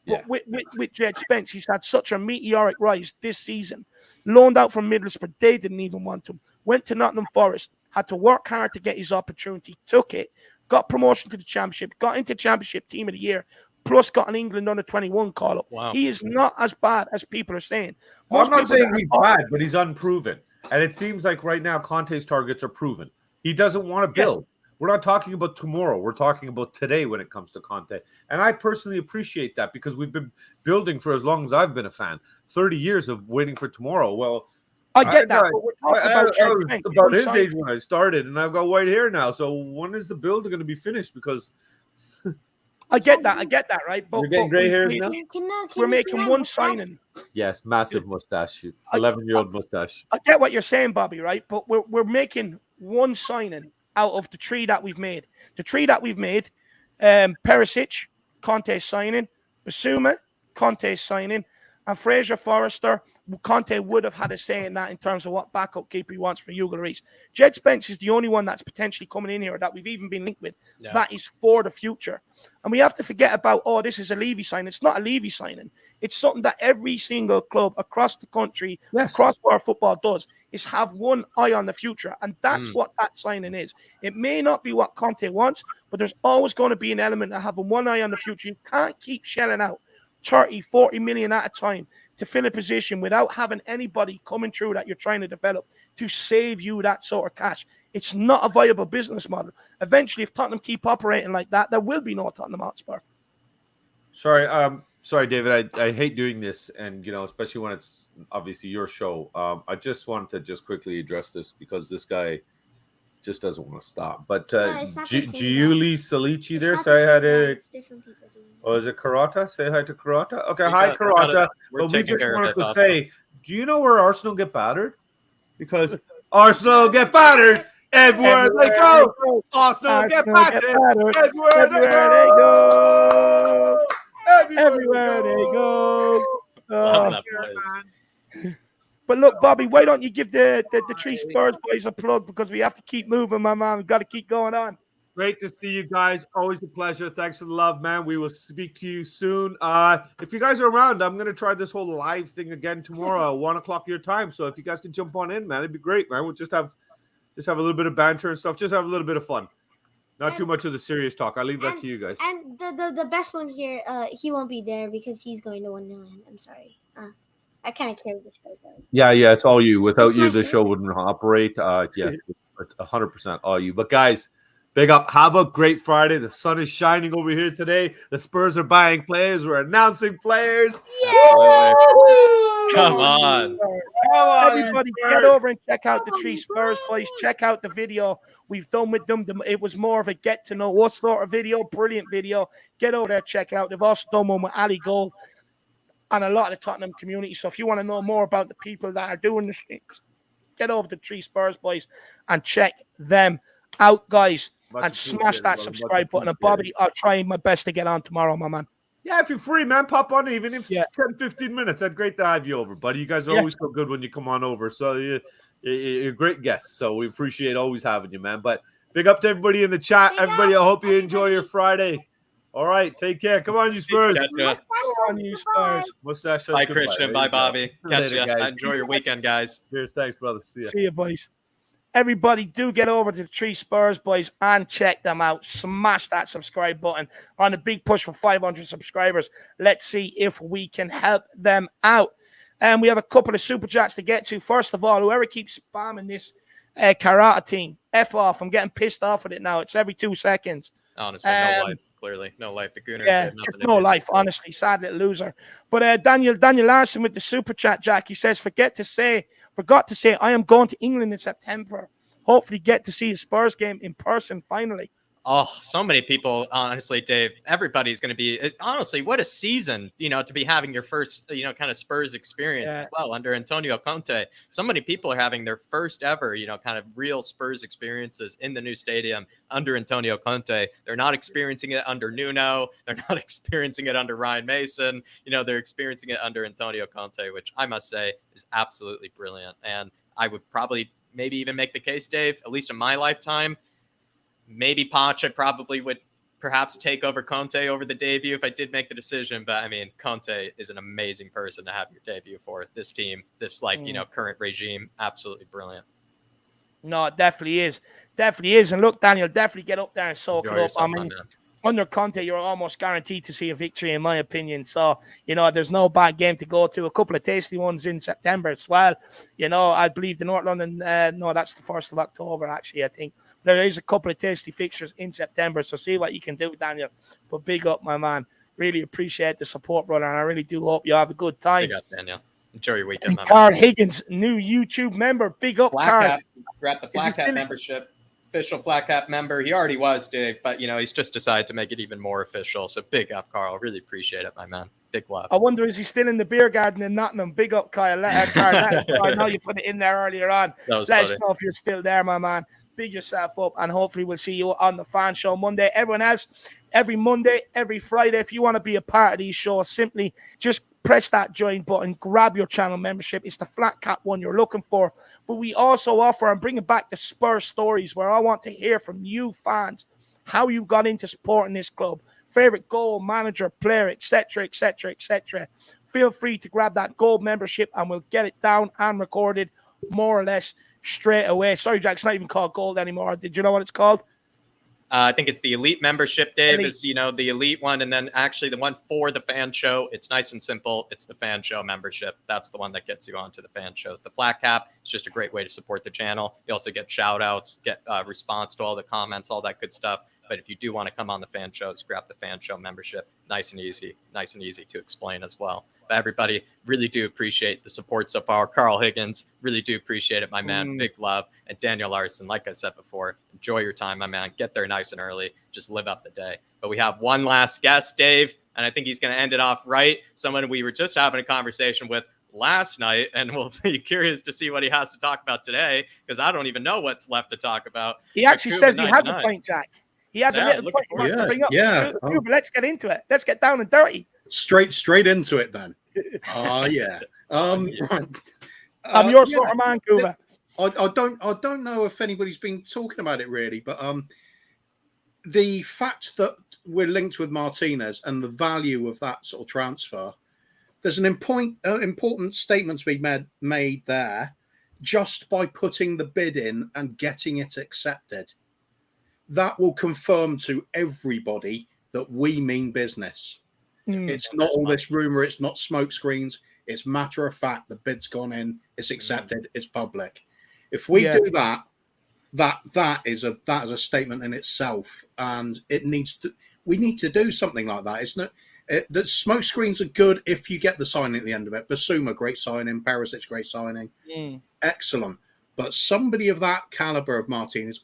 But with Jed Spence, he's had such a meteoric rise this season. Loaned out from Middlesbrough, they didn't even want him. Went to Nottingham Forest, had to work hard to get his opportunity, took it, got promotion to the Championship, got into Championship Team of the Year, plus got an England under-21 call-up. Wow. He is not as bad as people are saying. Well, I'm not saying he's bad, but he's unproven. And it seems like right now Conte's targets are proven. He doesn't want to build. Yeah. We're not talking about tomorrow. We're talking about today when it comes to Conte. And I personally appreciate that because we've been building for as long as I've been a fan. 30 years of waiting for tomorrow. Well, I get that. But we're talking about his age when I started, and I've got white hair now. So when is the build going to be finished? Because I get that, right? But you're getting gray hairs now? We're making one signing. Yes, massive mustache. 11-year-old mustache. I get what you're saying, Bobby, right? But we're making one signing out of the three that we've made. The three that we've made, Perisic, Conte signing, Bissouma, Conte signing, and Fraser Forrester, Conte would have had a say in that in terms of what backup keeper he wants for Hugo Lloris. Jed Spence is the only one that's potentially coming in here that we've even been linked with. Yeah. That is for the future. And we have to forget about, this is a Levy signing. It's not a Levy signing. It's something that every single club across the country, across where football does, is have one eye on the future. And that's what that signing is. It may not be what Conte wants, but there's always going to be an element of having one eye on the future. You can't keep shelling out 30, 40 million at a time to fill a position without having anybody coming through that you're trying to develop to save you that sort of cash. It's not a viable business model. Eventually, if Tottenham keep operating like that, there will be no Tottenham Hotspur. Sorry, David. I hate doing this, and especially when it's obviously your show. I just wanted to just quickly address this because this guy just doesn't want to stop. But Giuli Salici there, say hi to. Oh, is it Karata? Say hi to Karata. Okay, hi Karata. But we just wanted to say, do you know where Arsenal get battered? Because Arsenal get battered everywhere they go. Arsenal get battered everywhere they go. Everywhere they go. But look, Bobby, why don't you give the three Spurs boys a plug because we have to keep moving, my man. We've got to keep going on. Great to see you guys. Always a pleasure. Thanks for the love, man. We will speak to you soon. If you guys are around, I'm going to try this whole live thing again tomorrow at 1 o'clock your time. So if you guys can jump on in, man, it'd be great, man. We'll just have a little bit of banter and stuff. Just have a little bit of fun. Not too much of the serious talk. I'll leave that to you guys. And the best one here, he won't be there because he's going to 1 million. I'm sorry. I kind of carry the show, though. Yeah, it's all you. Without you, the show wouldn't operate. Yes, it's 100% all you. But guys, big up. Have a great Friday. The sun is shining over here today. The Spurs are buying players. We're announcing players. Yeah! Come on. Everybody, get over and check out the three Spurs boys. Check out the video we've done with them. It was more of a get to know what sort of video. Brilliant video. Get over there, check it out. They've also done one with Ali Gold and a lot of the Tottenham community. So if you want to know more about the people that are doing this thing, get over to the three Spurs boys and check them out, guys. And smash that subscribe button. And Bobby, I'll try my best to get on tomorrow, my man. Yeah, if you're free, man, pop on, even if Yeah. 10, 15 minutes. I'd great to have you over, buddy. You guys are Yeah. always so good when you come on over. So you're great guests. So we appreciate always having you, man. But big up to everybody in the chat. Big Everybody, I up, hope you enjoy your everybody. Friday. All right, take care. Come on, you Spurs. Catch ya. On you, Spurs. Mustache says Bye, goodbye. Christian. There Bye, you go. Bobby. Catch Later, ya. guys. Enjoy your weekend, guys. Cheers. Thanks, brother. See ya. See you, boys. Everybody, do get over to the Three Spurs boys and check them out. Smash that subscribe button. We're on a big push for 500 subscribers. Let's see if we can help them out. And we have a couple of super chats to get to. First of all, whoever keeps spamming this karate team, F off. I'm getting pissed off with it now. It's every 2 seconds. Honestly, no life. Clearly, no life. The Gooners. Yeah, had nothing just to no do life, with honestly. Sad little loser. But Daniel Larson with the super chat, Jack, he says, forgot to say, I am going to England in September. Hopefully get to see a Spurs game in person finally. Oh, so many people, honestly, Dave. Everybody's going to be, honestly, what a season, to be having your first, kind of Spurs experience as well under Antonio Conte. So many people are having their first ever, kind of real Spurs experiences in the new stadium under Antonio Conte. They're not experiencing it under Nuno. They're not experiencing it under Ryan Mason. They're experiencing it under Antonio Conte, which I must say is absolutely brilliant. And I would probably maybe even make the case, Dave, at least in my lifetime, maybe Pacha probably would perhaps take over Conte over the debut if I did make the decision. But I mean, Conte is an amazing person to have your debut for this team, this current regime. Absolutely brilliant. No, it definitely is. Definitely is. And look, Daniel, definitely get up there and soak Enjoy it up. yourself, I mean, under Conte, you're almost guaranteed to see a victory, in my opinion. So, there's no bad game to go to. A couple of tasty ones in September as well. I believe the North London, no, that's the 1st of October, actually, I think. There is a couple of tasty fixtures in September, so see what you can do, Daniel. But big up, my man. Really appreciate the support, brother, and I really do hope you have a good time. Big up, Daniel. Enjoy your weekend, man. Carl Higgins, new YouTube member. Big up, Carl. Grab the Flat Cap membership. Official Flat Cap member. He already was, Dave, but, he's just decided to make it even more official. So big up, Carl. Really appreciate it, my man. Big love. I wonder, is he still in the beer garden in Nottingham? Big up, Kyle. Carl. I know you put it in there earlier on. Let us know if you're still there, my man. Big yourself up, and hopefully we'll see you on the fan show Monday. Everyone else, every Monday, every Friday, if you want to be a part of these shows, simply just press that join button, grab your channel membership. It's the Flat Cap one you're looking for. But we also offer and bringing back the Spurs stories, where I want to hear from you fans how you got into supporting this club, favorite goal, manager, player, etc., etc., etc. Feel free to grab that gold membership, and we'll get it down and recorded more or less straight away. Sorry, Jack, it's not even called gold anymore. Did you know what it's called? I think it's the elite membership, Dave, is, the elite one. And then actually the one for the fan show, it's nice and simple. It's the fan show membership. That's the one that gets you onto the fan shows. The Flat Cap, it's just a great way to support the channel. You also get shout outs, get response to all the comments, all that good stuff. But if you do want to come on the fan shows, grab the fan show membership. Nice and easy to explain as well. But everybody, really do appreciate the support so far. Carl Higgins, really do appreciate it, my man. Big love. And Daniel Larson, like I said before, enjoy your time, my man. Get there nice and early. Just live up the day. But we have one last guest, Dave, and I think he's going to end it off right. Someone we were just having a conversation with last night, and we'll be curious to see what he has to talk about today, because I don't even know what's left to talk about. He actually says he has a point, Jack. He has a little point he wants to bring up. Yeah. Let's get into it. Let's get down and dirty. Straight into it then. Oh yeah. Right. I'm your sort of man, Cuba. I don't know if anybody's been talking about it really, but the fact that we're linked with Martinez and the value of that sort of transfer, there's an important statement to be made there. Just by putting the bid in and getting it accepted, that will confirm to everybody that we mean business. It's not all this rumor. It's not smoke screens. It's matter of fact. The bid's gone in. It's accepted. It's public. If we do that, that is a statement in itself, and we need to do something like that. It's not the smoke screens are good if you get the signing at the end of it. Bissouma, great signing. Perisic, great signing. Excellent. But somebody of that caliber of Martinez,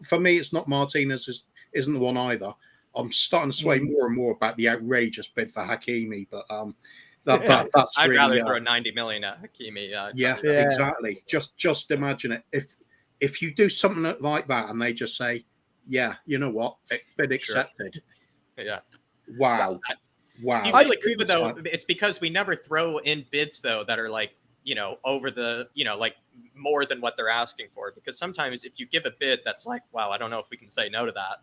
for me, it's not Martinez. Isn't the one either. I'm starting to sway more and more about the outrageous bid for Hakimi, but that's I'd really, rather throw 90 million at Hakimi. Exactly. Just imagine it. If you do something like that and they just say, yeah, you know what, bid accepted. Sure. Yeah. Wow. Wow. Do you feel like Kuba though? It's because we never throw in bids though that are like, over the, like more than what they're asking for. Because sometimes if you give a bid that's like, wow, I don't know if we can say no to that.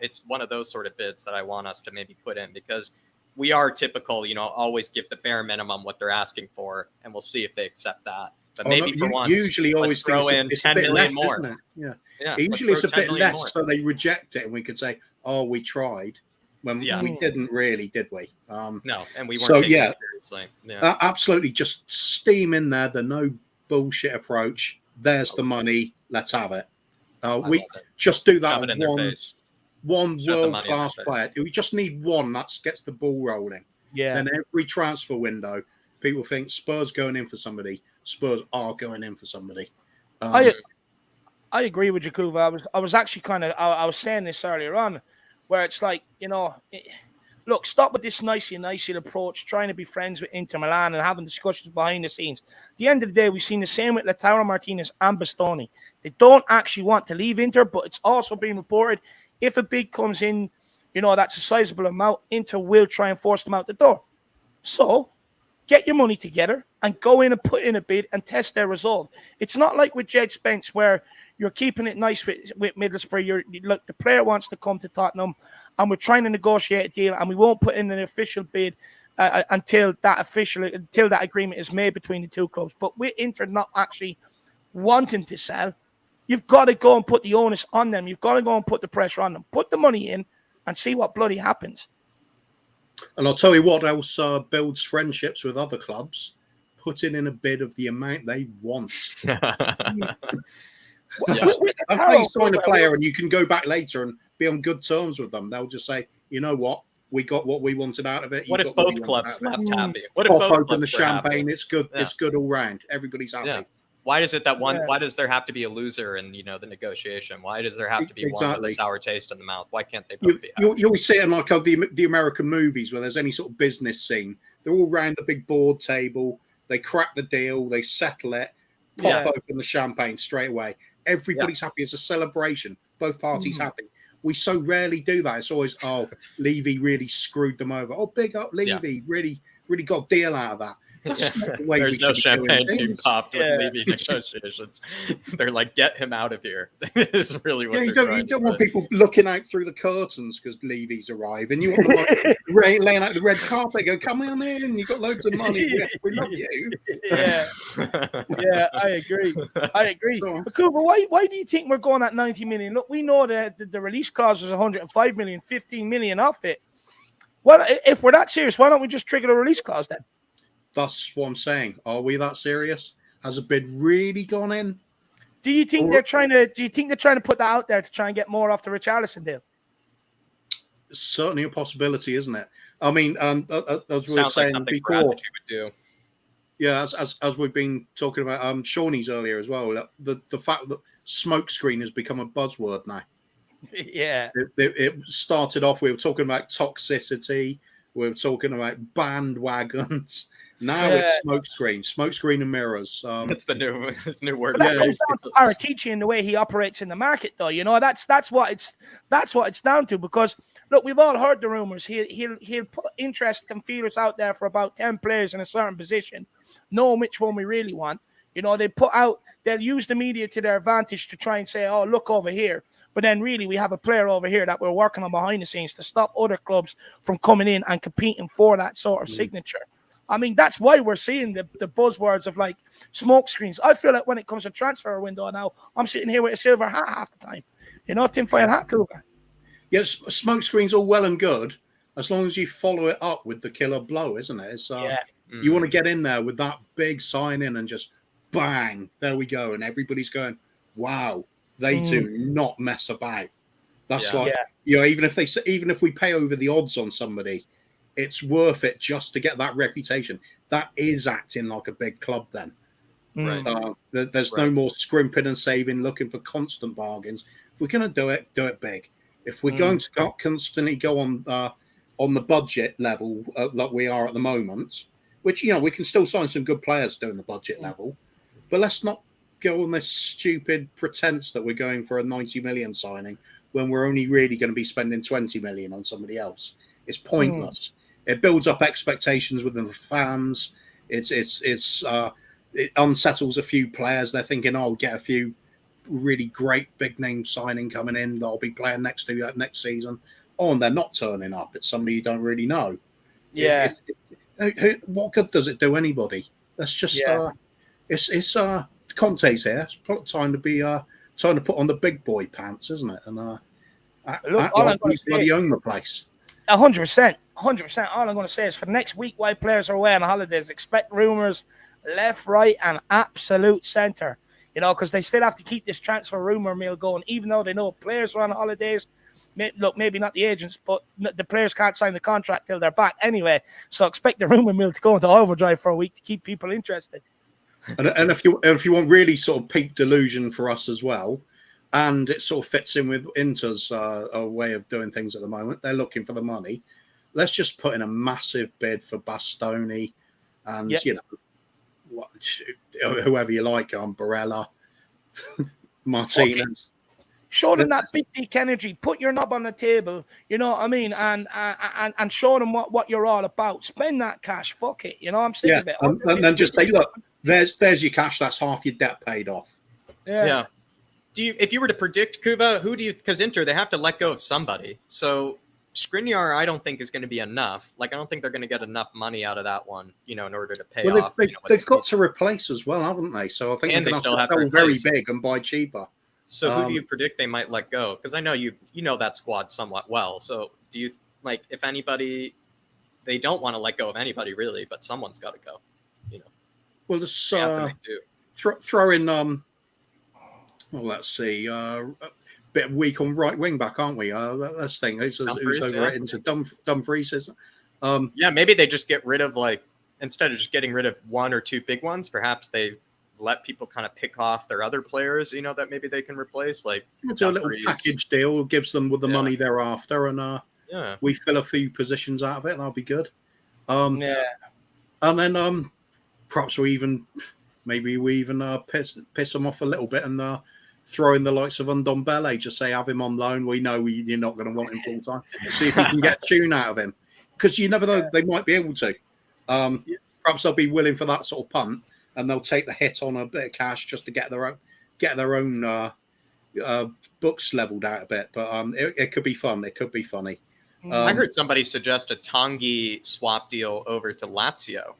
It's one of those sort of bids that I want us to maybe put in, because we are typical, always give the bare minimum what they're asking for, and we'll see if they accept that. But maybe for once, usually always throw in 10 million less, more. Yeah. Yeah, Usually it's a bit less, more. so they reject it, and we could say, "Oh, we tried," when we didn't really, did we? No, and we weren't taking it seriously. Yeah, absolutely. Just steam in there. The no bullshit approach. There's the money. Let's have it. We just do that with one world-class player. We just need one that gets the ball rolling. Yeah. Then every transfer window, people think Spurs going in for somebody. Spurs are going in for somebody. I agree with you, Kuva. I was actually I was saying this earlier on, where it's like, look, stop with this nicey approach, trying to be friends with Inter Milan and having discussions behind the scenes. At the end of the day, we've seen the same with Lautaro Martinez and Bastoni. They don't actually want to leave Inter, but it's also being reported if a bid comes in, that's a sizable amount, Inter will try and force them out the door. So get your money together and go in and put in a bid and test their resolve. It's not like with Jed Spence where you're keeping it nice with Middlesbrough. Look, the player wants to come to Tottenham and we're trying to negotiate a deal and we won't put in an official bid until that agreement is made between the two clubs. But with Inter not actually wanting to sell, you've got to go and put the onus on them. You've got to go and put the pressure on them. Put the money in and see what bloody happens. And I'll tell you what else builds friendships with other clubs. Putting in a bid of the amount they want. Yeah. After you sign a player and you can go back later and be on good terms with them, they'll just say, you know what? We got what we wanted out of it. What if both clubs left happy? What if Pop both open clubs the champagne. happy? It's good. Yeah. It's good all round. Everybody's happy. Yeah. Why is it that one? Yeah. Why does there have to be a loser in the negotiation? Why does there have to be one with a sour taste in the mouth? Why can't they both be happy? You always see it in like the American movies where there's any sort of business scene. They're all round the big board table. They crack the deal. They settle it. Pop open the champagne straight away. Everybody's happy. It's a celebration. Both parties happy. We so rarely do that. It's always, Levy really screwed them over. Oh, big up Levy. Really got a deal out of that. That's not the way There's no champagne being popped with Levy negotiations. They're like, get him out of here. This is really what you don't want people looking out through the curtains because Levy's arriving. You want them like, laying out the red carpet. Go, come on in. You've got loads of money. We love you. Yeah, I agree. But Cooper, why do you think we're going at 90 million? Look, we know that the release clause is 105 million, 15 million off it. Well, if we're that serious, why don't we just trigger the release clause then? That's what I'm saying. Are we that serious? Has a bid really gone in? Do you think they're trying to put that out there to try and get more off the Richarlison deal? Certainly a possibility, isn't it? I mean, as we were saying like before, would do. Yeah, as we've been talking about Shawnee's earlier as well. The fact that smokescreen has become a buzzword now. Yeah, it started off. We were talking about toxicity. We were talking about bandwagons. Now it's smokescreen and mirrors. That's the new word. That comes down to Paratici and the way he operates in the market, though. That's what it's down to. Because look, we've all heard the rumors. He'll put interest and feelers out there for about 10 players in a certain position, knowing which one we really want. They'll use the media to their advantage to try and say, oh, look over here. But then really we have a player over here that we're working on behind the scenes to stop other clubs from coming in and competing for that sort of signature. I mean, that's why we're seeing the buzzwords of like smoke screens. I feel like when it comes to transfer window now, I'm sitting here with a silver hat half the time. Tinfoil hat, Cougar. Yeah, smoke screens all well and good as long as you follow it up with the killer blow, isn't it? It's, You want to get in there with that big sign in and just bang, there we go. And everybody's going, wow. They do not mess about. That's even if we pay over the odds on somebody, it's worth it just to get that reputation. That is acting like a big club then. Right. There's no more scrimping and saving, looking for constant bargains. If we're going to do it big. If we're going to constantly go on the budget level like we are at the moment, which, we can still sign some good players doing the budget level, but let's not go on this stupid pretense that we're going for a 90 million signing when we're only really going to be spending 20 million on somebody else. It's pointless. it builds up expectations within the fans. It unsettles a few players. They're thinking, "Oh, get a few really great big name signing coming in. They'll be playing next season." Oh, and they're not turning up. It's somebody you don't really know. Yeah. What good does it do anybody? That's just it's Conte's here. It's time to be time to put on the big boy pants, isn't it? And we bloody own the place. 100%. All I'm going to say is for next week, while players are away on holidays, expect rumours left, right, and absolute centre. You know, because they still have to keep this transfer rumour mill going, even though they know players are on holidays. Look, maybe not the agents, but the players can't sign the contract till they're back anyway. So expect the rumour mill to go into overdrive for a week to keep people interested. And if you want really sort of peak delusion for us as well, and it sort of fits in with Inter's way of doing things at the moment, they're looking for the money. Let's just put in a massive bid for Bastoni and, you know, whoever you like, Barella, Martinez. Okay. Show them that big dick energy. Put your knob on the table. You know what I mean? And show them what you're all about. Spend that cash. Fuck it. You know, I'm sick of it. And then just say, look, there's your cash. That's half your debt paid off. Yeah. If you were to predict, Kuva, who do you? Because Inter, they have to let go of somebody. So Skriniar, I don't think is going to be enough. Like, I don't think they're going to get enough money out of that one, you know, in order to pay off. They've got to replace as well, haven't they? So I think they're going to have to sell very big and buy cheaper. So who do you predict they might let go? Because I know you know that squad somewhat well. So do you like if anybody? They don't want to let go of anybody really, but someone's got to go. You know. Well, just throw in. Well, let's see. A bit weak on right wing back, aren't we? Let's think. Who's over it into Dumfries? Isn't it? Yeah, maybe they just get rid of instead of just getting rid of one or two big ones, perhaps they let people kind of pick off their other players, you know, that maybe they can replace. Like do a little package deal, gives them with the money they're after, and we fill a few positions out of it. That'll be good. And then perhaps we even piss them off a little bit and throw in the likes of Ndombele. Just say have him on loan. We know you're not going to want him full time. See if we can get a tune out of him, because you never know, they might be able to. Perhaps they'll be willing for that sort of punt, and they'll take the hit on a bit of cash just to get their own books leveled out a bit. But it could be fun. It could be funny. I heard somebody suggest a Tanguy swap deal over to Lazio,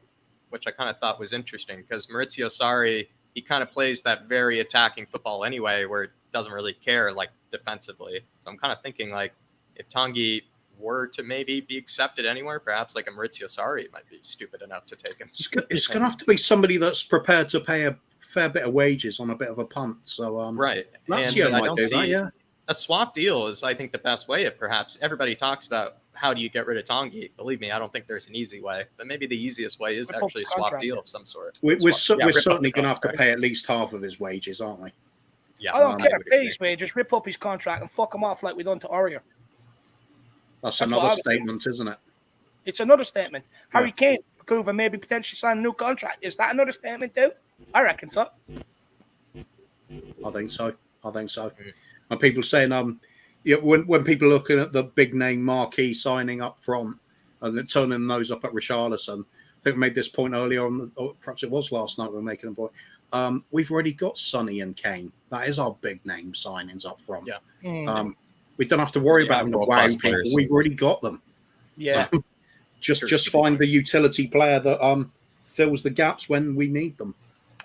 which I kind of thought was interesting because Maurizio Sarri, he kind of plays that very attacking football anyway, where it doesn't really care like defensively. So I'm kind of thinking like if Tanguy were to maybe be accepted anywhere, perhaps like a Maurizio Sarri might be stupid enough to take him. It's going to have to be somebody that's prepared to pay a fair bit of wages on a bit of a punt. So right, Lazio might do that, yeah. A swap deal is, I think, the best way. If perhaps everybody talks about how do you get rid of Tanguy. Believe me, I don't think there's an easy way, but maybe the easiest way is actually a swap deal of some sort. We're certainly going to have to pay at least half of his wages, aren't we? Yeah, I don't care. Pay his wages, rip up his contract, and fuck him off like we done to Aurier. That's another statement, isn't it? It's another statement. Yeah. Harry Kane, Kuva, maybe potentially sign a new contract. Is that another statement too? I reckon so. I think so. And people saying, when people are looking at the big name marquee signing up front and then turning those up at Richarlison, I think we made this point earlier on, or perhaps it was last night we were making the point. We've already got Sonny and Kane. That is our big name signings up front. Yeah. We don't have to worry about them. Wow, people. We've already got them. Yeah. Just find the utility player that fills the gaps when we need them.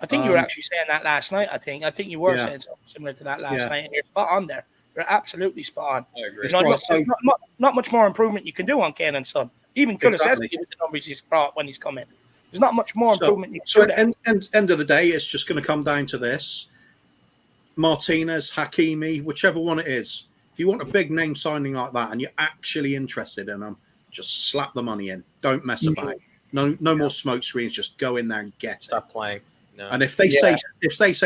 I think you were actually saying that last night. I think you were saying something similar to that last night, and you're spot on there. You're absolutely spot on. I agree. Not much more improvement you can do on Kane and Son. Even Kulusevski with the numbers he's brought when he's come in. There's not much more improvement you can do. So end of the day, it's just going to come down to this. Martinez, Hakimi, whichever one it is. If you want a big name signing like that and you're actually interested in them, just slap the money in. Don't mess about. No more smoke screens. Just go in there and get Stop playing. No. And if they say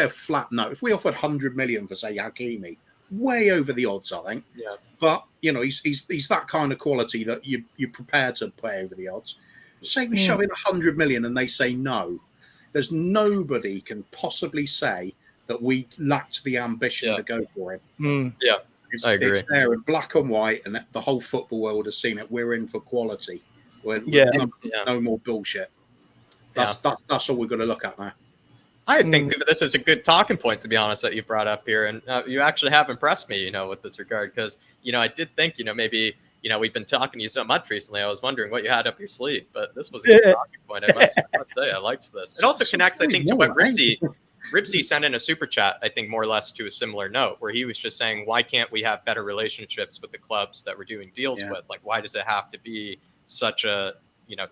a flat no, if we offered 100 million for say Hakimi, way over the odds, I think. Yeah. But he's that kind of quality that you're prepared to pay over the odds. Say we shove in 100 million and they say no. There's nobody can possibly say that we lacked the ambition to go for him. Yeah. I agree. It's there in black and white, and the whole football world has seen it. We're in for quality. No more bullshit. That's all we've got to look at now. I think this is a good talking point, to be honest, that you brought up here. And you actually have impressed me, with this regard, because, I did think, maybe, we've been talking to you so much recently. I was wondering what you had up your sleeve, but this was a good talking point. I must say, I liked this. It also connects, I think, to what Ripsy sent in a super chat, I think, more or less to a similar note, where he was just saying, why can't we have better relationships with the clubs that we're doing deals with? Like, why does it have to be such a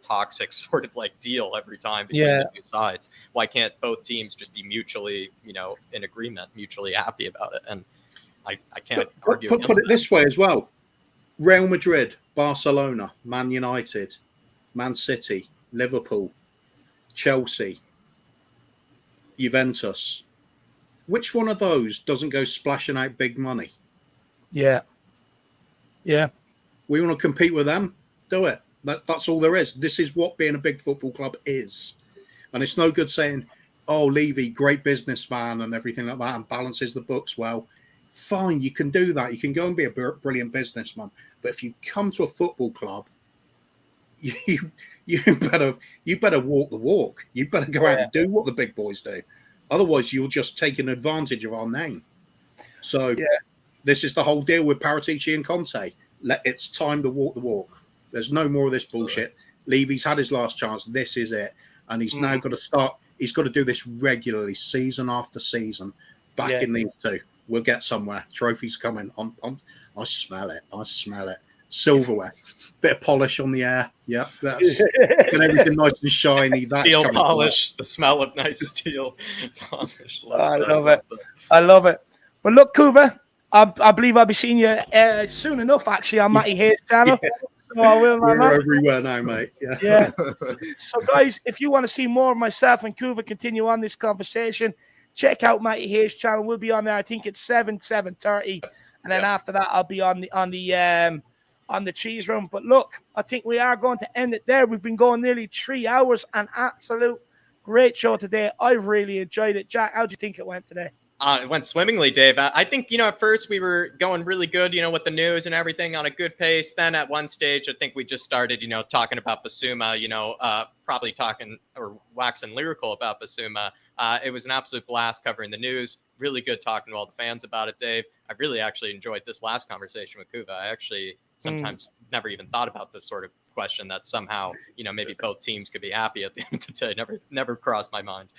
toxic sort of like deal every time between the two sides? Why can't both teams just be mutually, in agreement, mutually happy about it? And I can't argue. Put it this way as well: Real Madrid, Barcelona, Man United, Man City, Liverpool, Chelsea, Juventus. Which one of those doesn't go splashing out big money? Yeah. We want to compete with them. Do it. That's all there is. This is what being a big football club is. And it's no good saying, oh, Levy, great businessman and everything like that, and balances the books well. Fine, you can do that. You can go and be a brilliant businessman. But if you come to a football club, you better walk the walk. You better go out and do what the big boys do. Otherwise, you're just taking advantage of our name. So this is the whole deal with Paratici and Conte. It's time to walk the walk. There's no more of this bullshit. Levy's had his last chance. This is it. And he's now got to start. He's got to do this regularly, season after season. Back in these two. We'll get somewhere. Trophies coming. I smell it. Silverware. Bit of polish on the air. Yeah. That's and everything nice and shiny. That's steel polish. The smell of nice steel polish. I love it. Well, look, Kuva, I believe I'll be seeing you soon enough, actually, on Matty Hayes' channel. So I will, we're everywhere now, mate. Yeah. So, guys, if you want to see more of myself and Kuva continue on this conversation, check out Matty Hayes' channel. We'll be on there. I think it's 7:30, and then after that, I'll be on the cheese room. But look, I think we are going to end it there. We've been going nearly 3 hours. An absolute great show today. I really enjoyed it. Jack, how do you think it went today? It went swimmingly, Dave. I think, at first we were going really good, with the news and everything on a good pace. Then at one stage, I think we just started, talking about Bissouma, probably talking or waxing lyrical about Bissouma. It was an absolute blast covering the news. Really good talking to all the fans about it, Dave. I really actually enjoyed this last conversation with Kuva. I actually sometimes never even thought about this sort of question, that somehow, maybe both teams could be happy at the end of the day. Never crossed my mind.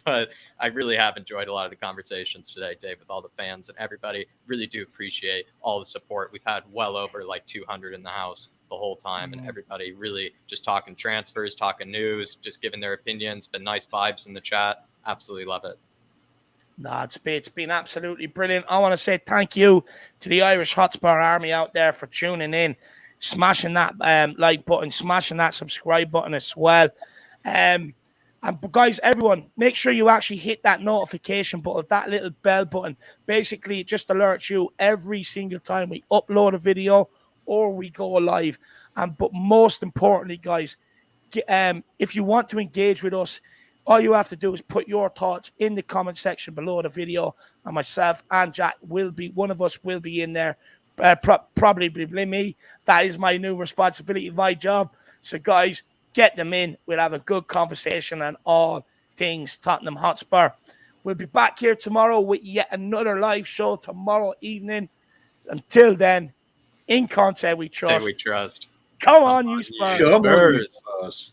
But I really have enjoyed a lot of the conversations today, Dave, with all the fans and everybody. Really do appreciate all the support. We've had well over like 200 in the house the whole time, and everybody really just talking transfers, talking news, just giving their opinions. Been nice vibes in the chat. Absolutely love it. No, it's been absolutely brilliant. I want to say thank you to the Irish Hotspur Army out there for tuning in, smashing that like button, smashing that subscribe button as well. And guys, everyone, make sure you actually hit that notification button, that little bell button. Basically, it just alerts you every single time we upload a video or we go live. But most importantly, guys, if you want to engage with us, all you have to do is put your thoughts in the comment section below the video, and myself and Jack one of us will be in there. Probably me. That is my new responsibility, my job. So, guys, get them in. We'll have a good conversation on all things Tottenham Hotspur. We'll be back here tomorrow with yet another live show tomorrow evening. Until then, in Conte we trust. We trust. Come on, you Spurs. Come on, you Spurs.